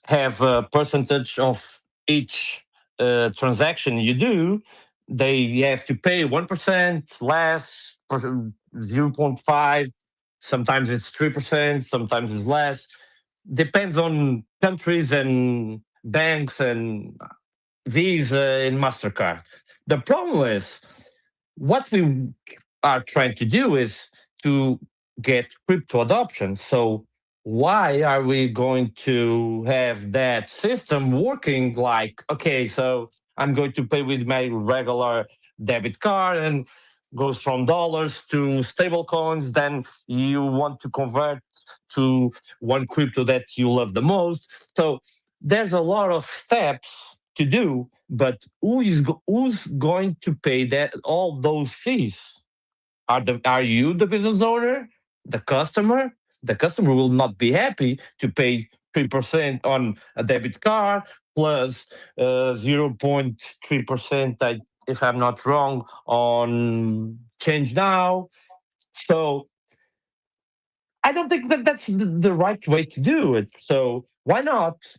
have a percentage of each transaction you do. They have to pay 1% less, 0.5. Sometimes it's 3%, sometimes it's less. Depends on countries and banks and Visa and MasterCard. The problem is what we are trying to do is to get crypto adoption. So why are we going to have that system working like, okay, so I'm going to pay with my regular debit card and goes from dollars to stable coins, then you want to convert to one crypto that you love the most. So there's a lot of steps to do, but who's going to pay that all those fees? Are you the business owner, the customer? The customer will not be happy to pay 3% on a debit card plus 0.3%, if I'm not wrong, on change now. So I don't think that that's the right way to do it. So why not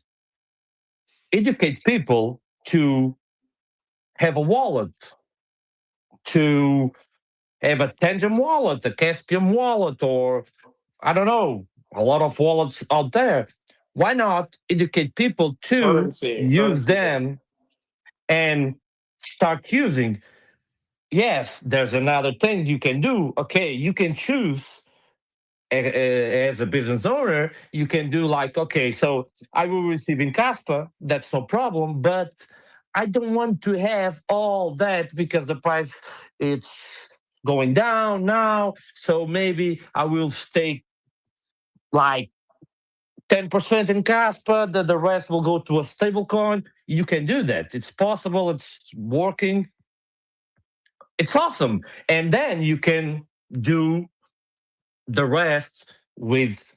educate people to have a wallet, to have a Tangent wallet, a Caspian wallet, or I don't know, a lot of wallets out there. Why not educate people to use them and start using? Yes, there's another thing you can do. Okay, you can choose as a business owner, you can do like, okay, so I will receive in Kaspa, that's no problem, but I don't want to have all that because the price it's going down now. So maybe I will stake like 10% in Kaspa, the rest will go to a stable coin. You can do that. It's possible, it's working. It's awesome. And then you can do the rest with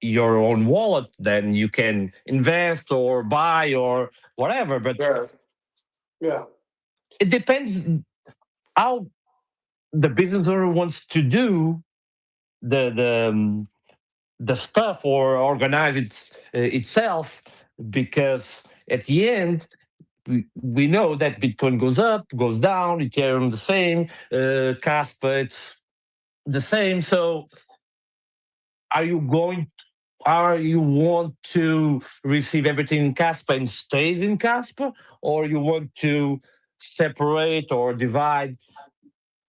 your own wallet. Then you can invest or buy or whatever. But Sure. Yeah. it depends how the business owner wants to do the stuff or organize itself, because at the end we know that Bitcoin goes up, goes down, Ethereum the same, Kaspa it's the same. So are you want to receive everything in Kaspa and stays in Kaspa, or you want to separate or divide?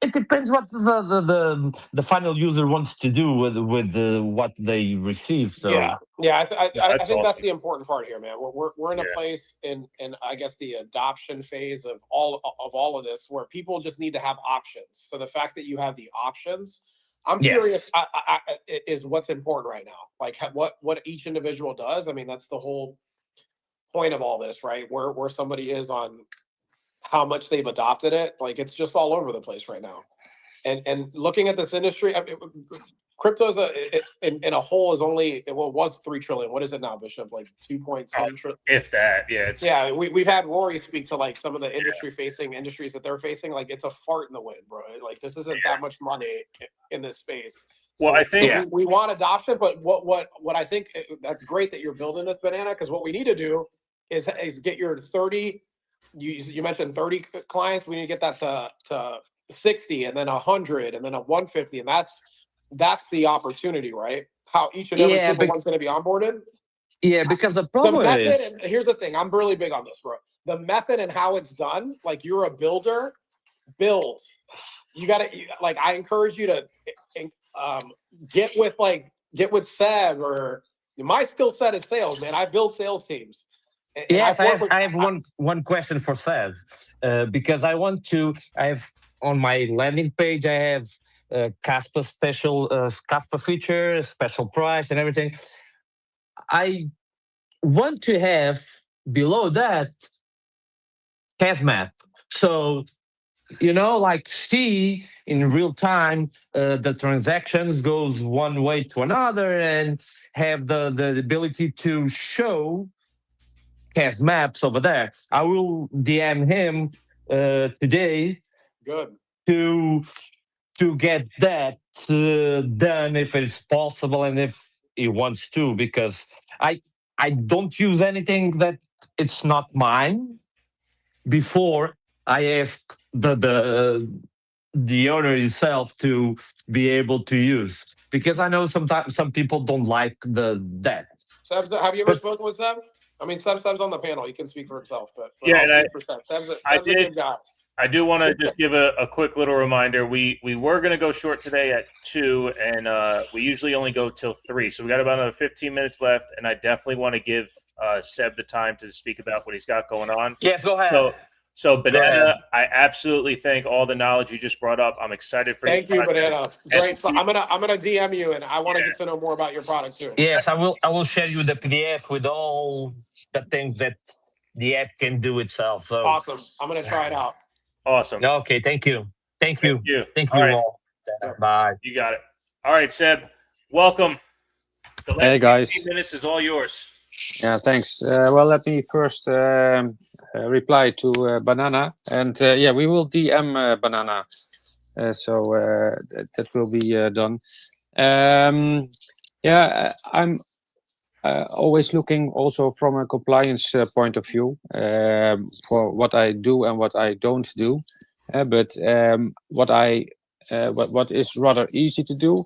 It depends what the final user wants to do with what they receive. So Yeah, I think that's awesome. the important part here, man. We're in a place in I guess the adoption phase of all of this where people just need to have options. So the fact that you have the options, I'm curious, is what's important right now. Like what each individual does. I mean, that's the whole point of all this, right? Where somebody is on how much they've adopted it. Like it's just all over the place right now. And looking at this industry, I mean, crypto's in a whole is only, well, it was 3 trillion. What is it now, Bishop? Like 2.7 trillion. If that, yeah, it's We've had Rory speak to like some of the industries that they're facing. Like it's a fart in the wind, bro. Like this isn't that much money in this space. Well, I think we want adoption, but what I think that's great that you're building this banana, because what we need to do is get your 30. You mentioned 30 clients. We need to get that to 60, and then 100, and then a 150, and that's the opportunity, right? How each and every single one's going to be onboarded. Yeah, because the problem is, and here's the thing, I'm really big on this, bro. The method and how it's done, like you're a builder, build. You got to, like, I encourage you to get with Seb, or my skill set is sales, man. I build sales teams. Yes, I have one question for Seb, because I have on my landing page, I have Kaspa special, Kaspa feature, special price and everything. I want to have below that CAS map. So, like see in real time the transactions goes one way to another, and have the ability to show CAS maps over there. I will DM him today. Good. To get that done if it's possible and if he wants to, because I don't use anything that it's not mine before I ask the owner himself to be able to use, because I know sometimes some people don't like that. Seb, have you ever spoken with Seb? I mean, Seb's on the panel. He can speak for himself, but yeah, I'll speak for Seb. Seb's a good guy. I do want to just give a quick little reminder. We were going to go short today at 2, and we usually only go till 3. So we got about another 15 minutes left, and I definitely want to give Seb the time to speak about what he's got going on. Yes, go ahead. So Banana, I absolutely think all the knowledge you just brought up. I'm excited for you. Thank you, Banana. Great. So I'm gonna DM you, and I want to get to know more about your product too. Yes, I will share you the PDF with all the things that the app can do itself. So awesome. I'm gonna try it out. Awesome. Okay, thank you. Thank you Right. all. Bye. You got it. All right, Seb, welcome. The last Hey guys. 15 minutes is all yours. Yeah, thanks. Well, let me first reply to Banana, and yeah, we will DM Banana, so that will be done. Yeah, I'm always looking also from a compliance point of view for what I do and what I don't do. But what is rather easy to do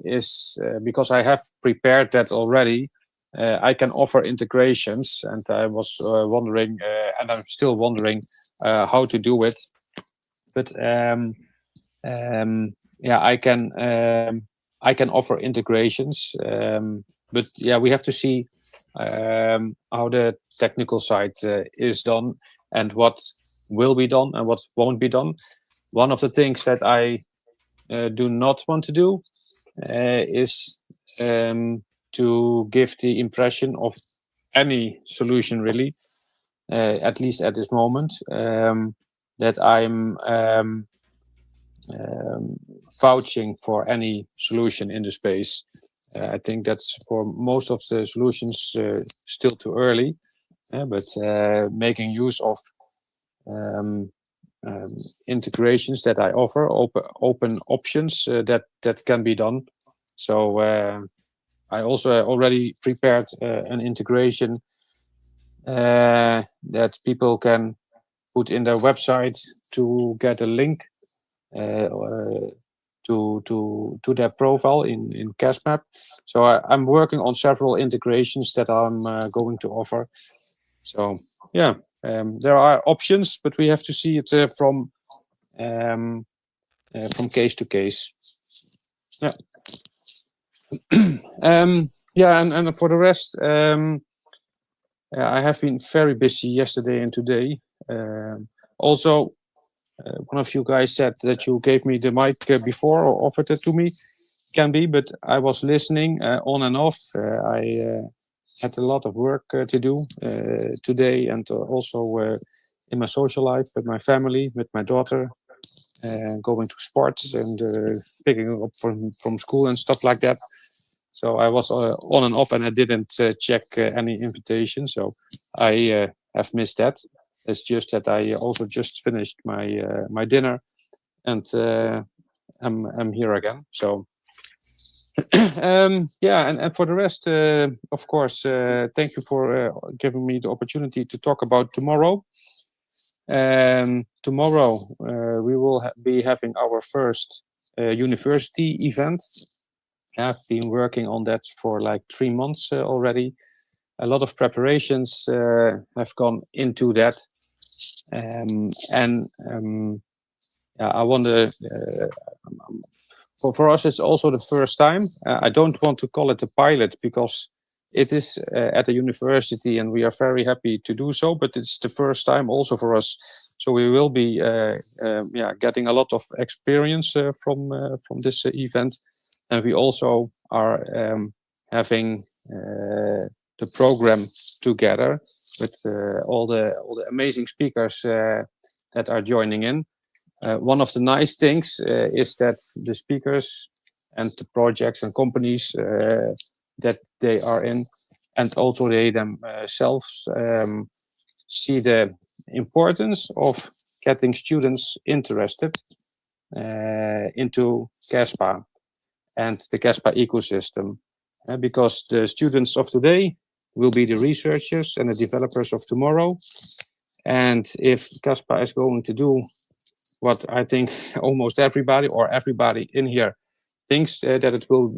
is because I have prepared that already. I can offer integrations, and I was wondering, and I'm still wondering how to do it. But yeah, I can offer integrations, but yeah, we have to see how the technical side is done and what will be done and what won't be done. One of the things that I do not want to do is to give the impression of any solution really, at least at this moment, that I'm vouching for any solution in the space. I think that's for most of the solutions still too early, but making use of integrations that I offer, open options that can be done. So I also already prepared an integration that people can put in their website to get a link to their profile in Kaspa. So I'm working on several integrations that I'm going to offer. So yeah, there are options, but we have to see it from case to case. Yeah. Yeah, and for the rest, I have been very busy yesterday and today. Also, one of you guys said that you gave me the mic before or offered it to me. Can be, but I was listening on and off. I had a lot of work to do today, and also in my social life with my family, with my daughter, going to sports and picking her up from school and stuff like that. So I was on and off, and I didn't check any invitation. So I have missed that. It's just that I also just finished my dinner, and I'm here again. So yeah, and for the rest, of course, thank you for giving me the opportunity to talk about tomorrow. Tomorrow we will be having our first university event. I've been working on that for like 3 months already. A lot of preparations have gone into that. Yeah, I wonder, for us, it's also the first time. I don't want to call it a pilot because it is at a university and we are very happy to do so, but it's the first time also for us. So we will be getting a lot of experience from this event. And we also are having the program together with all the amazing speakers that are joining in. One of the nice things is that the speakers and the projects and companies that they are in, and also they themselves see the importance of getting students interested into Kaspa and the Kaspa ecosystem, because the students of today will be the researchers and the developers of tomorrow. And if Kaspa is going to do what I think almost everybody or everybody in here thinks that it will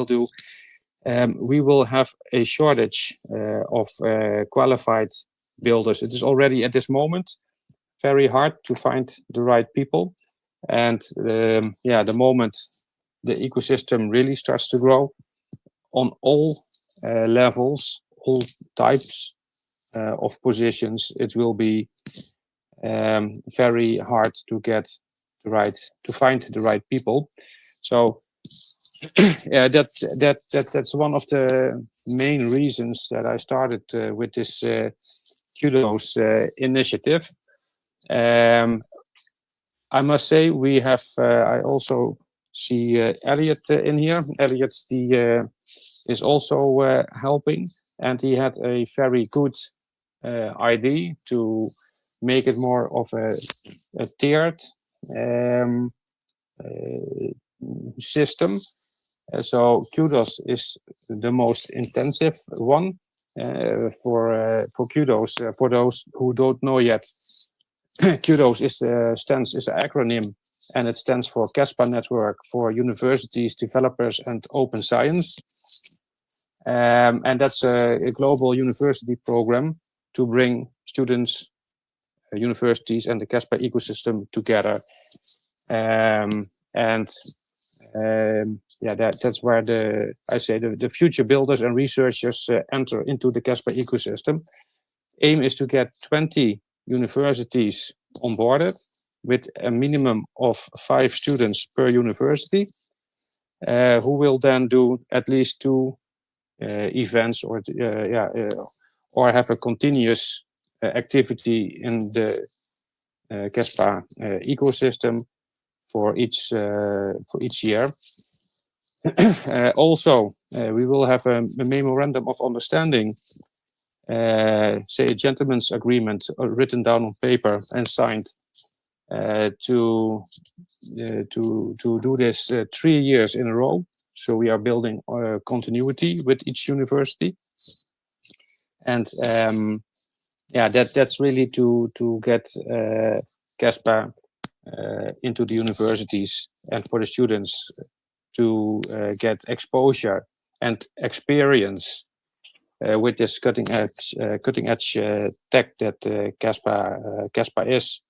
do, we will have a shortage of qualified builders. It is already at this moment very hard to find the right people. And the moment the ecosystem really starts to grow on all levels, all types of positions, it will be very hard to find the right people. So yeah, that's one of the main reasons that I started with this Kudos initiative. I must say we have. I also see Elliot in here. Elliot is also helping, and he had a very good idea to make it more of a tiered system. So Kudos is the most intensive one. For Kudos, for those who don't know yet, Kudos is an acronym, and it stands for Kaspa Network for Universities, Developers, and Open Science. And that's a global university program to bring students, universities, and the Kaspa ecosystem together. And yeah, that's where the future builders and researchers enter into the Kaspa ecosystem. Aim is to get 20 universities onboarded with a minimum of 5 students per university, who will then do at least 2 events or have a continuous activity in the Kaspa ecosystem for each year. Also, we will have a memorandum of understanding, say a gentleman's agreement written down on paper and signed to do this 3 years in a row. So we are building continuity with each university, and yeah, that's really to get Kaspa into the universities and for the students to get exposure and experience with this cutting edge tech that Kaspa is.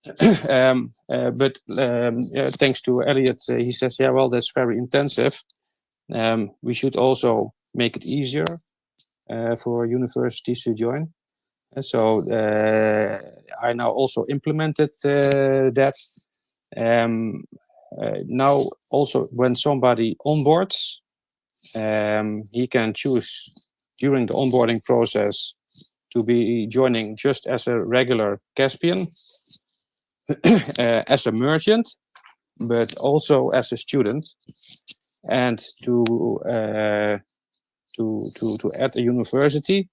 But thanks to Elliot, he says, yeah, well, that's very intensive. We should also make it easier for universities to join. And so I now also implemented that. Now also when somebody onboards, he can choose during the onboarding process to be joining just as a regular Caspian, as a merchant, but also as a student. And to add a university,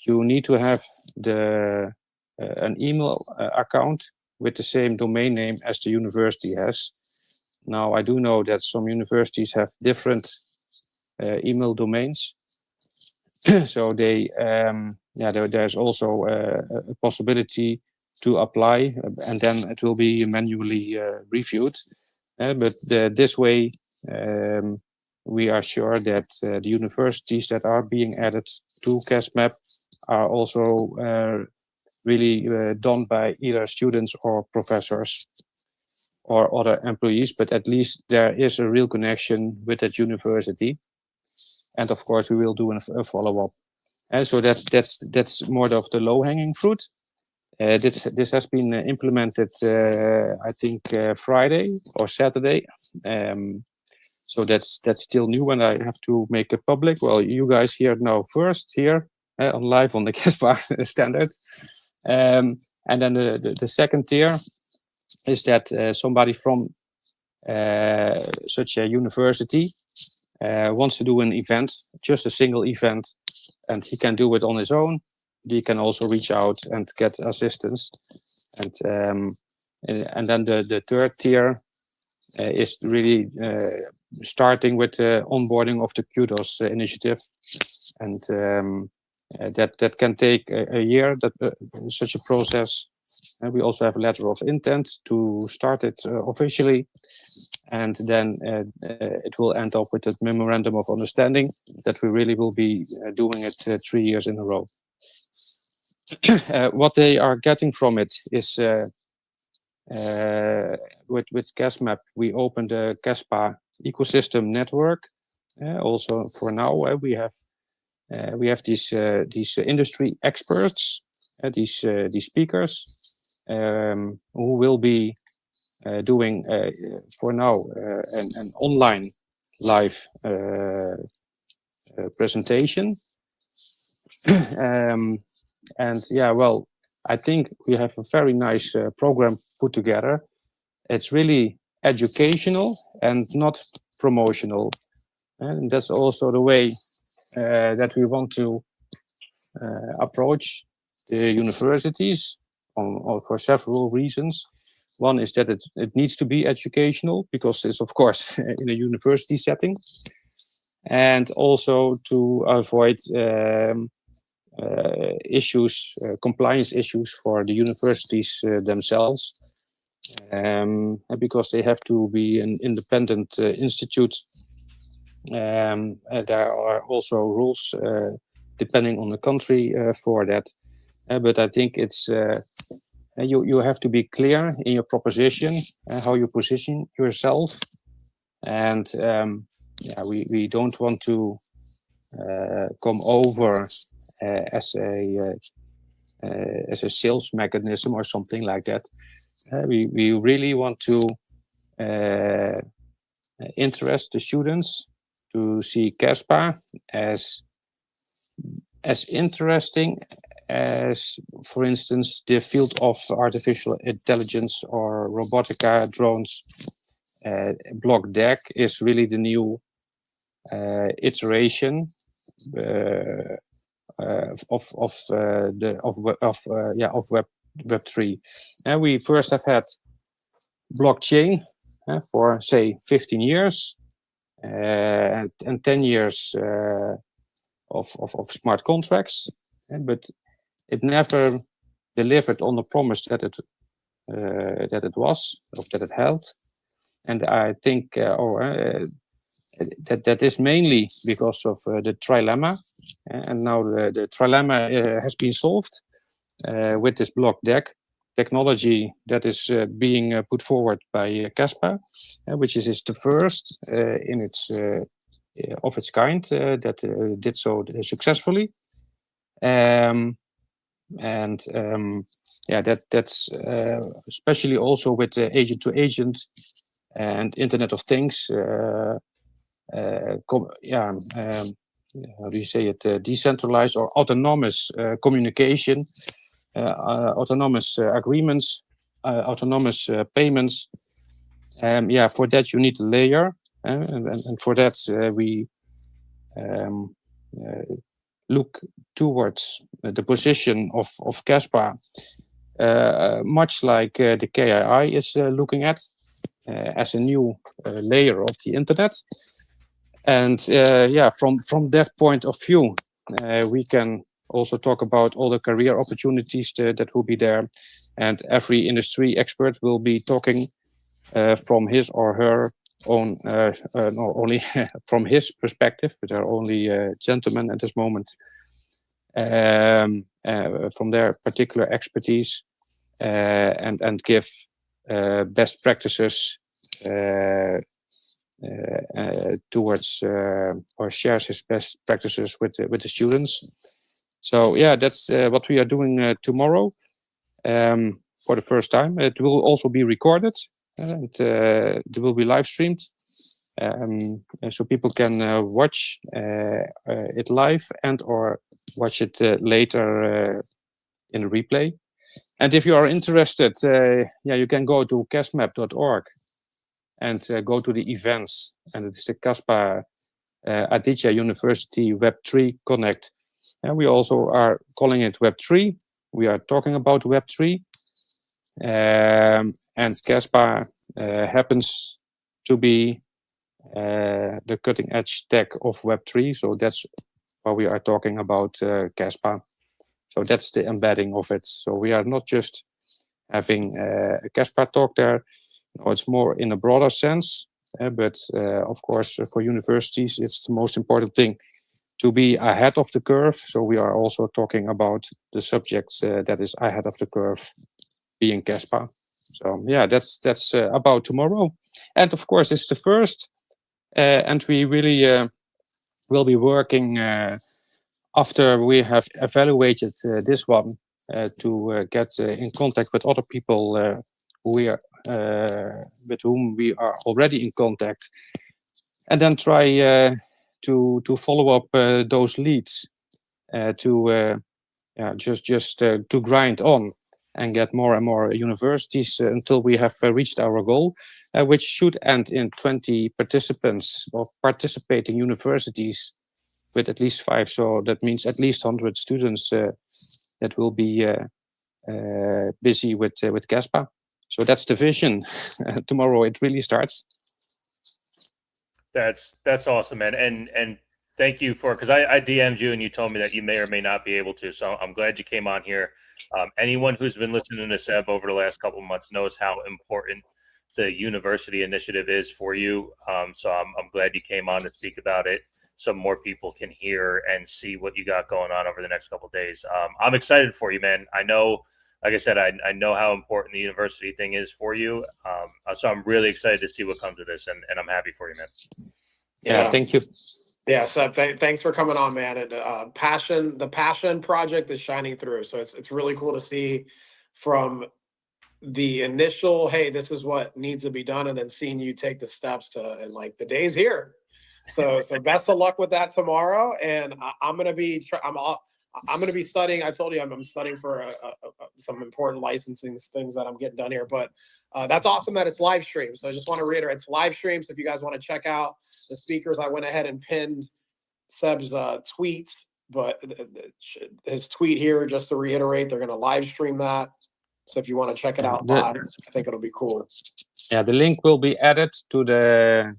you need to have an email account with the same domain name as the university has. Now, I do know that some universities have different email domains. So there's also a possibility to apply, and then it will be manually reviewed. But this way, we are sure that the universities that are being added to CASMAP are also really done by either students or professors or other employees, but at least there is a real connection with that university. And of course, we will do a follow-up. And so that's more of the low-hanging fruit. This has been implemented, I think, Friday or Saturday. So that's still new, and I have to make it public. Well, you guys hear it now first here on live on the Kaspa standard. And then the second tier is that somebody from such a university wants to do an event, just a single event, and he can do it on his own. He can also reach out and get assistance. And then the third tier is really starting with the onboarding of the Kudos initiative. And that can take a year, such a process. And we also have a letter of intent to start it officially. And then it will end up with a memorandum of understanding that we really will be doing it 3 years in a row. What they are getting from it is with CASMAP, we opened a Kaspa ecosystem network. Also, for now, we have these industry experts, these speakers, who will be doing for now an online live presentation. And yeah, well, I think we have a very nice program put together. It's really educational and not promotional. And that's also the way that we want to approach the universities for several reasons. One is that it needs to be educational because it's, of course, in a university setting. And also to avoid issues, compliance issues for the universities themselves, because they have to be an independent institute. There are also rules depending on the country for that. But I think it's you have to be clear in your proposition, how you position yourself, and yeah, we don't want to come over as a sales mechanism or something like that. We really want to interest the students to see Kaspa as interesting as, for instance, the field of artificial intelligence or robotica, drones. LOTKS is really the new iteration of Web3. And we first have had blockchain for say 15 years and 10 years of smart contracts, but it never delivered on the promise that it held. And I think that is mainly because of the trilemma, and now the trilemma has been solved with this LOTKS technology that is being put forward by Kaspa, which is the first in its of its kind that did so successfully. Yeah, that's especially also with agent to agent and Internet of Things. How do you say it? Decentralized or autonomous communication, autonomous agreements, autonomous payments. Yeah, for that you need a layer, and for that we look towards the position of Kaspa, much like the KII is looking at as a new layer of the internet. And yeah, from that point of view, we can also talk about all the career opportunities that will be there, and every industry expert will be talking from his or her own, not only from his perspective, but they're only gentlemen at this moment, from their particular expertise, and give best practices towards or shares his best practices with the students. So yeah, that's what we are doing tomorrow for the first time. It will also be recorded and it will be live streamed, so people can watch it live and or watch it later in a replay. And if you are interested, yeah, you can go to casmap.org and go to the events, and it is the Kaspa Aditya University Web3 Connect. And we also are calling it Web3. We are talking about Web3. And Kaspa happens to be the cutting edge tech of Web3. So that's why we are talking about Kaspa. So that's the embedding of it. So we are not just having a Kaspa talk there. No, it's more in a broader sense. But of course, for universities, it's the most important thing to be ahead of the curve. So we are also talking about the subjects that is ahead of the curve, being Kaspa. So yeah, that's about tomorrow. And of course, it's the first. And we really will be working after we have evaluated this one to get in contact with other people with whom we are already in contact, and then try to follow up those leads to grind on and get more and more universities until we have reached our goal, which should end in 20 participants of participating universities with at least 5. So that means at least 100 students that will be busy with Kaspa. So that's the vision. Tomorrow it really starts. That's awesome, man. And thank you for, because I DM'd you and you told me that you may or may not be able to. So I'm glad you came on here. Anyone who's been listening to Seb over the last couple of months knows how important the university initiative is for you. So I'm glad you came on to speak about it, so more people can hear and see what you got going on over the next couple of days. I'm excited for you, man. I know like I said, I know how important the university thing is for you. So I'm really excited to see what comes of this, and I'm happy for you, man. Yeah, thank you. Yeah, Seb, thanks for coming on, man. And the passion project is shining through. So it's really cool to see from the initial, hey, this is what needs to be done, and then seeing you take the steps to, and like the day's here. So best of luck with that tomorrow. And I'm gonna be studying. I told you I'm studying for some important licensing things that I'm getting done here. But that's awesome that it's live stream. So I just want to reiterate, it's live stream. So if you guys want to check out the speakers, I went ahead and pinned Seb's tweet, but his tweet here, just to reiterate, they're going to live stream that. So if you want to check it out live, I think it'll be cool. Yeah, the link will be added to the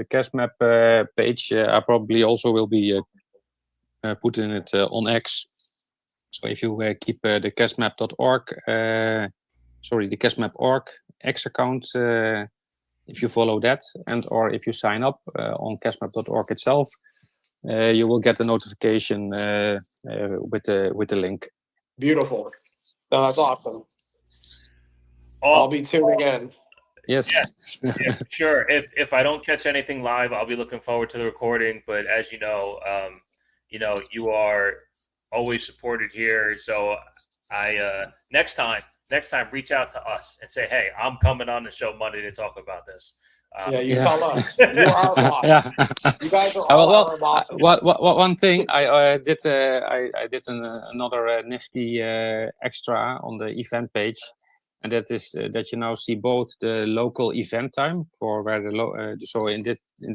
CasMap page. I probably also will be putting it on X. So if you keep the CasMap.org, the CasMap.org X account, if you follow that, and or if you sign up on CasMap.org itself, you will get a notification with the link. Beautiful. No, that's awesome. I'll be tuning in. Yes. Yeah, sure. If I don't catch anything live, I'll be looking forward to the recording. But as you know, you are always supported here. So next time, reach out to us and say, hey, I'm coming on the show Monday to talk about this. Tell us. You're our boss. Yeah. You guys are all our bosses. One thing I did another nifty extra on the event page, and that is that you now see both the local event time for where so in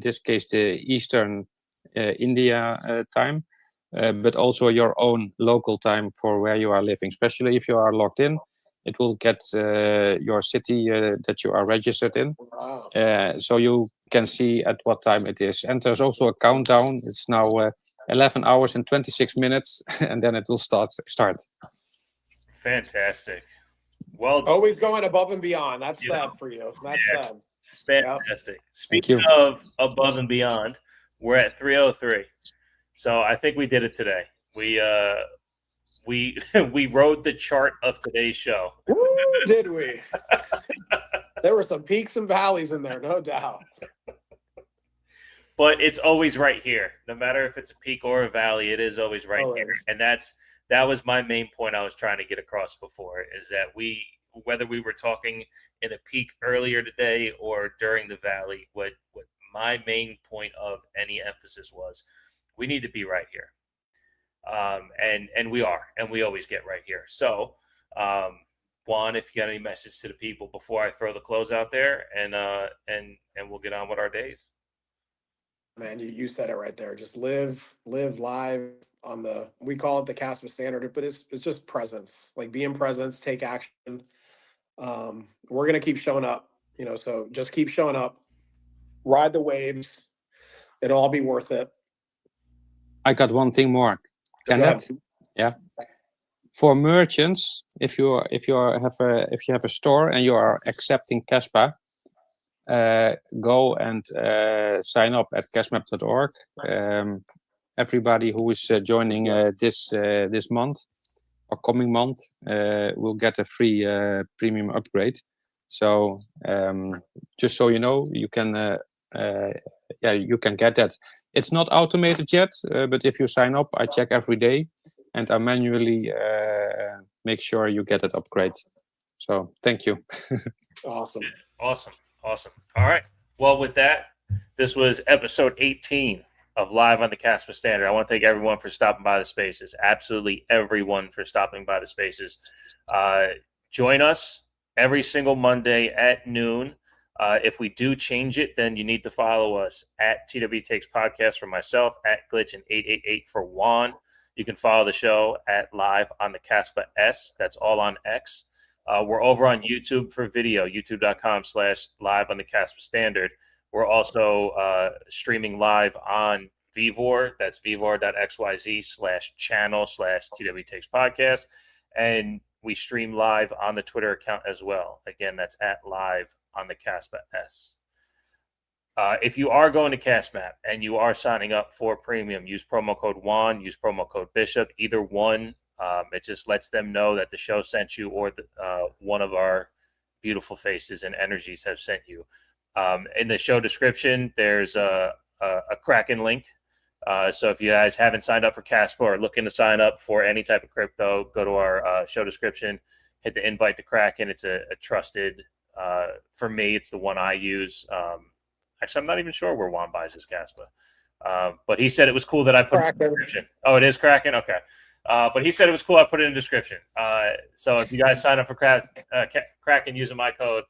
this case the Eastern India time, but also your own local time for where you are living. Especially if you are logged in, it will get your city that you are registered in. Wow. So you can see at what time it is. And there's also a countdown. It's now 11 hours and 26 minutes, and then it will start. Fantastic. Well, always going above and beyond. That's Seb for you. That's Seb. Fantastic. Yep. Speaking of above and beyond, we're at 3:03. So I think we did it today. We rode the chart of today's show. Woo, did we? There were some peaks and valleys in there, no doubt. But it's always right here. No matter if it's a peak or a valley, it is always right here. And that was my main point I was trying to get across before, is that whether we were talking in a peak earlier today or during the valley, what my main point of any emphasis was, we need to be right here. And we are, and we always get right here. So, Juan, if you got any message to the people before I throw the close out there, and we'll get on with our days. Man, you said it right there. Just live live on we call it the Kaspa standard, but it's just presence, like being presence, take action. We're going to keep showing up, so just keep showing up, ride the waves. It'll all be worth it. I got one thing more. Can that? Yeah. For merchants, if you have a store and you are accepting Kaspa, go and sign up at CasMap.org. Everybody who is joining this month or coming month will get a free premium upgrade. So just so you know, you can you can get that. It's not automated yet, but if you sign up, I check every day, and I manually make sure you get that upgrade. So thank you. Awesome. All right. Well, with that, this was episode 18 of Live on the Kaspa Standard. I want to thank everyone for stopping by the spaces. Absolutely everyone for stopping by the spaces. Join us every single Monday at noon. If we do change it, then you need to follow us at LOTKS.kas for myself, at Glitchin888 for Juan. You can follow the show at liveonthekaspastandard.kas. That's all on X. We're over on YouTube for video, youtube.com/liveonthekaspastandard. We're also streaming live on Vivor. That's vivor.xyz/channel/TWTakesPodcast. And we stream live on the Twitter account as well. Again, that's at liveonthekaspastandard. If you are going to CasMap and you are signing up for premium, use promo code Juan, use promo code Bishop. Either one It just lets them know that the show sent you, or one of our beautiful faces and energies have sent you. In the show description, there's a Kraken link. So if you guys haven't signed up for Kaspa or looking to sign up for any type of crypto, go to our show description, hit the invite to Kraken. It's a trusted, for me, it's the one I use. Actually, I'm not even sure where Juan buys his Kaspa. But he said it was cool that I put it in the description. Oh, it is Kraken? Okay. But he said it was cool I put it in the description. So if you guys sign up for Kraken using my code,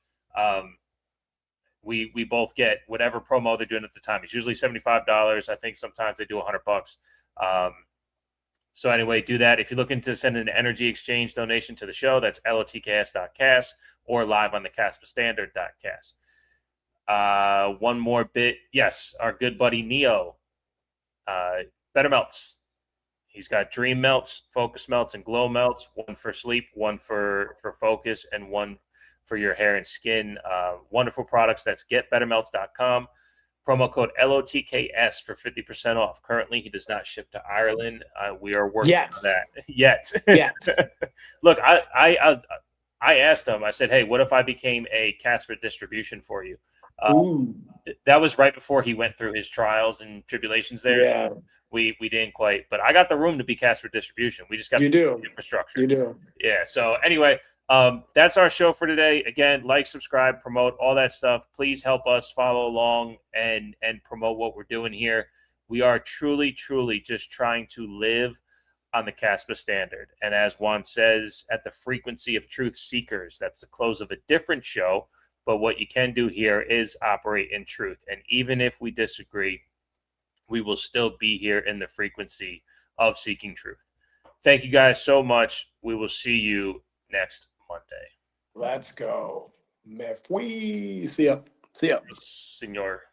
we both get whatever promo they're doing at the time. It's usually $75. I think sometimes they do $100. So anyway, do that. If you're looking to send an energy exchange donation to the show, that's LOTKS.kas or liveonthekaspastandard.kas. One more bit. Yes, our good buddy Neo, Better Melts. He's got Dream Melts, Focus Melts, and Glow Melts. One for sleep, one for focus, and one for your hair and skin. Wonderful products. That's getbettermelts.com. Promo code LOTKS for 50% off. Currently, he does not ship to Ireland. We are working on that. Yet. Look, I asked him, I said, hey, what if I became a Kaspa distribution for you? That was right before he went through his trials and tribulations there. Yeah. We didn't quite, but I got the room to be Kaspa distribution. We just got the infrastructure. You do. Yeah. So anyway, that's our show for today. Again, like, subscribe, promote, all that stuff. Please help us follow along and promote what we're doing here. We are truly, truly just trying to live on the Kaspa standard. And as Juan says, at the frequency of truth seekers, that's the close of a different show. But what you can do here is operate in truth. And even if we disagree, we will still be here in the frequency of seeking truth. Thank you guys so much. We will see you next Monday. Let's go. Me fui. See ya. See ya. Senor.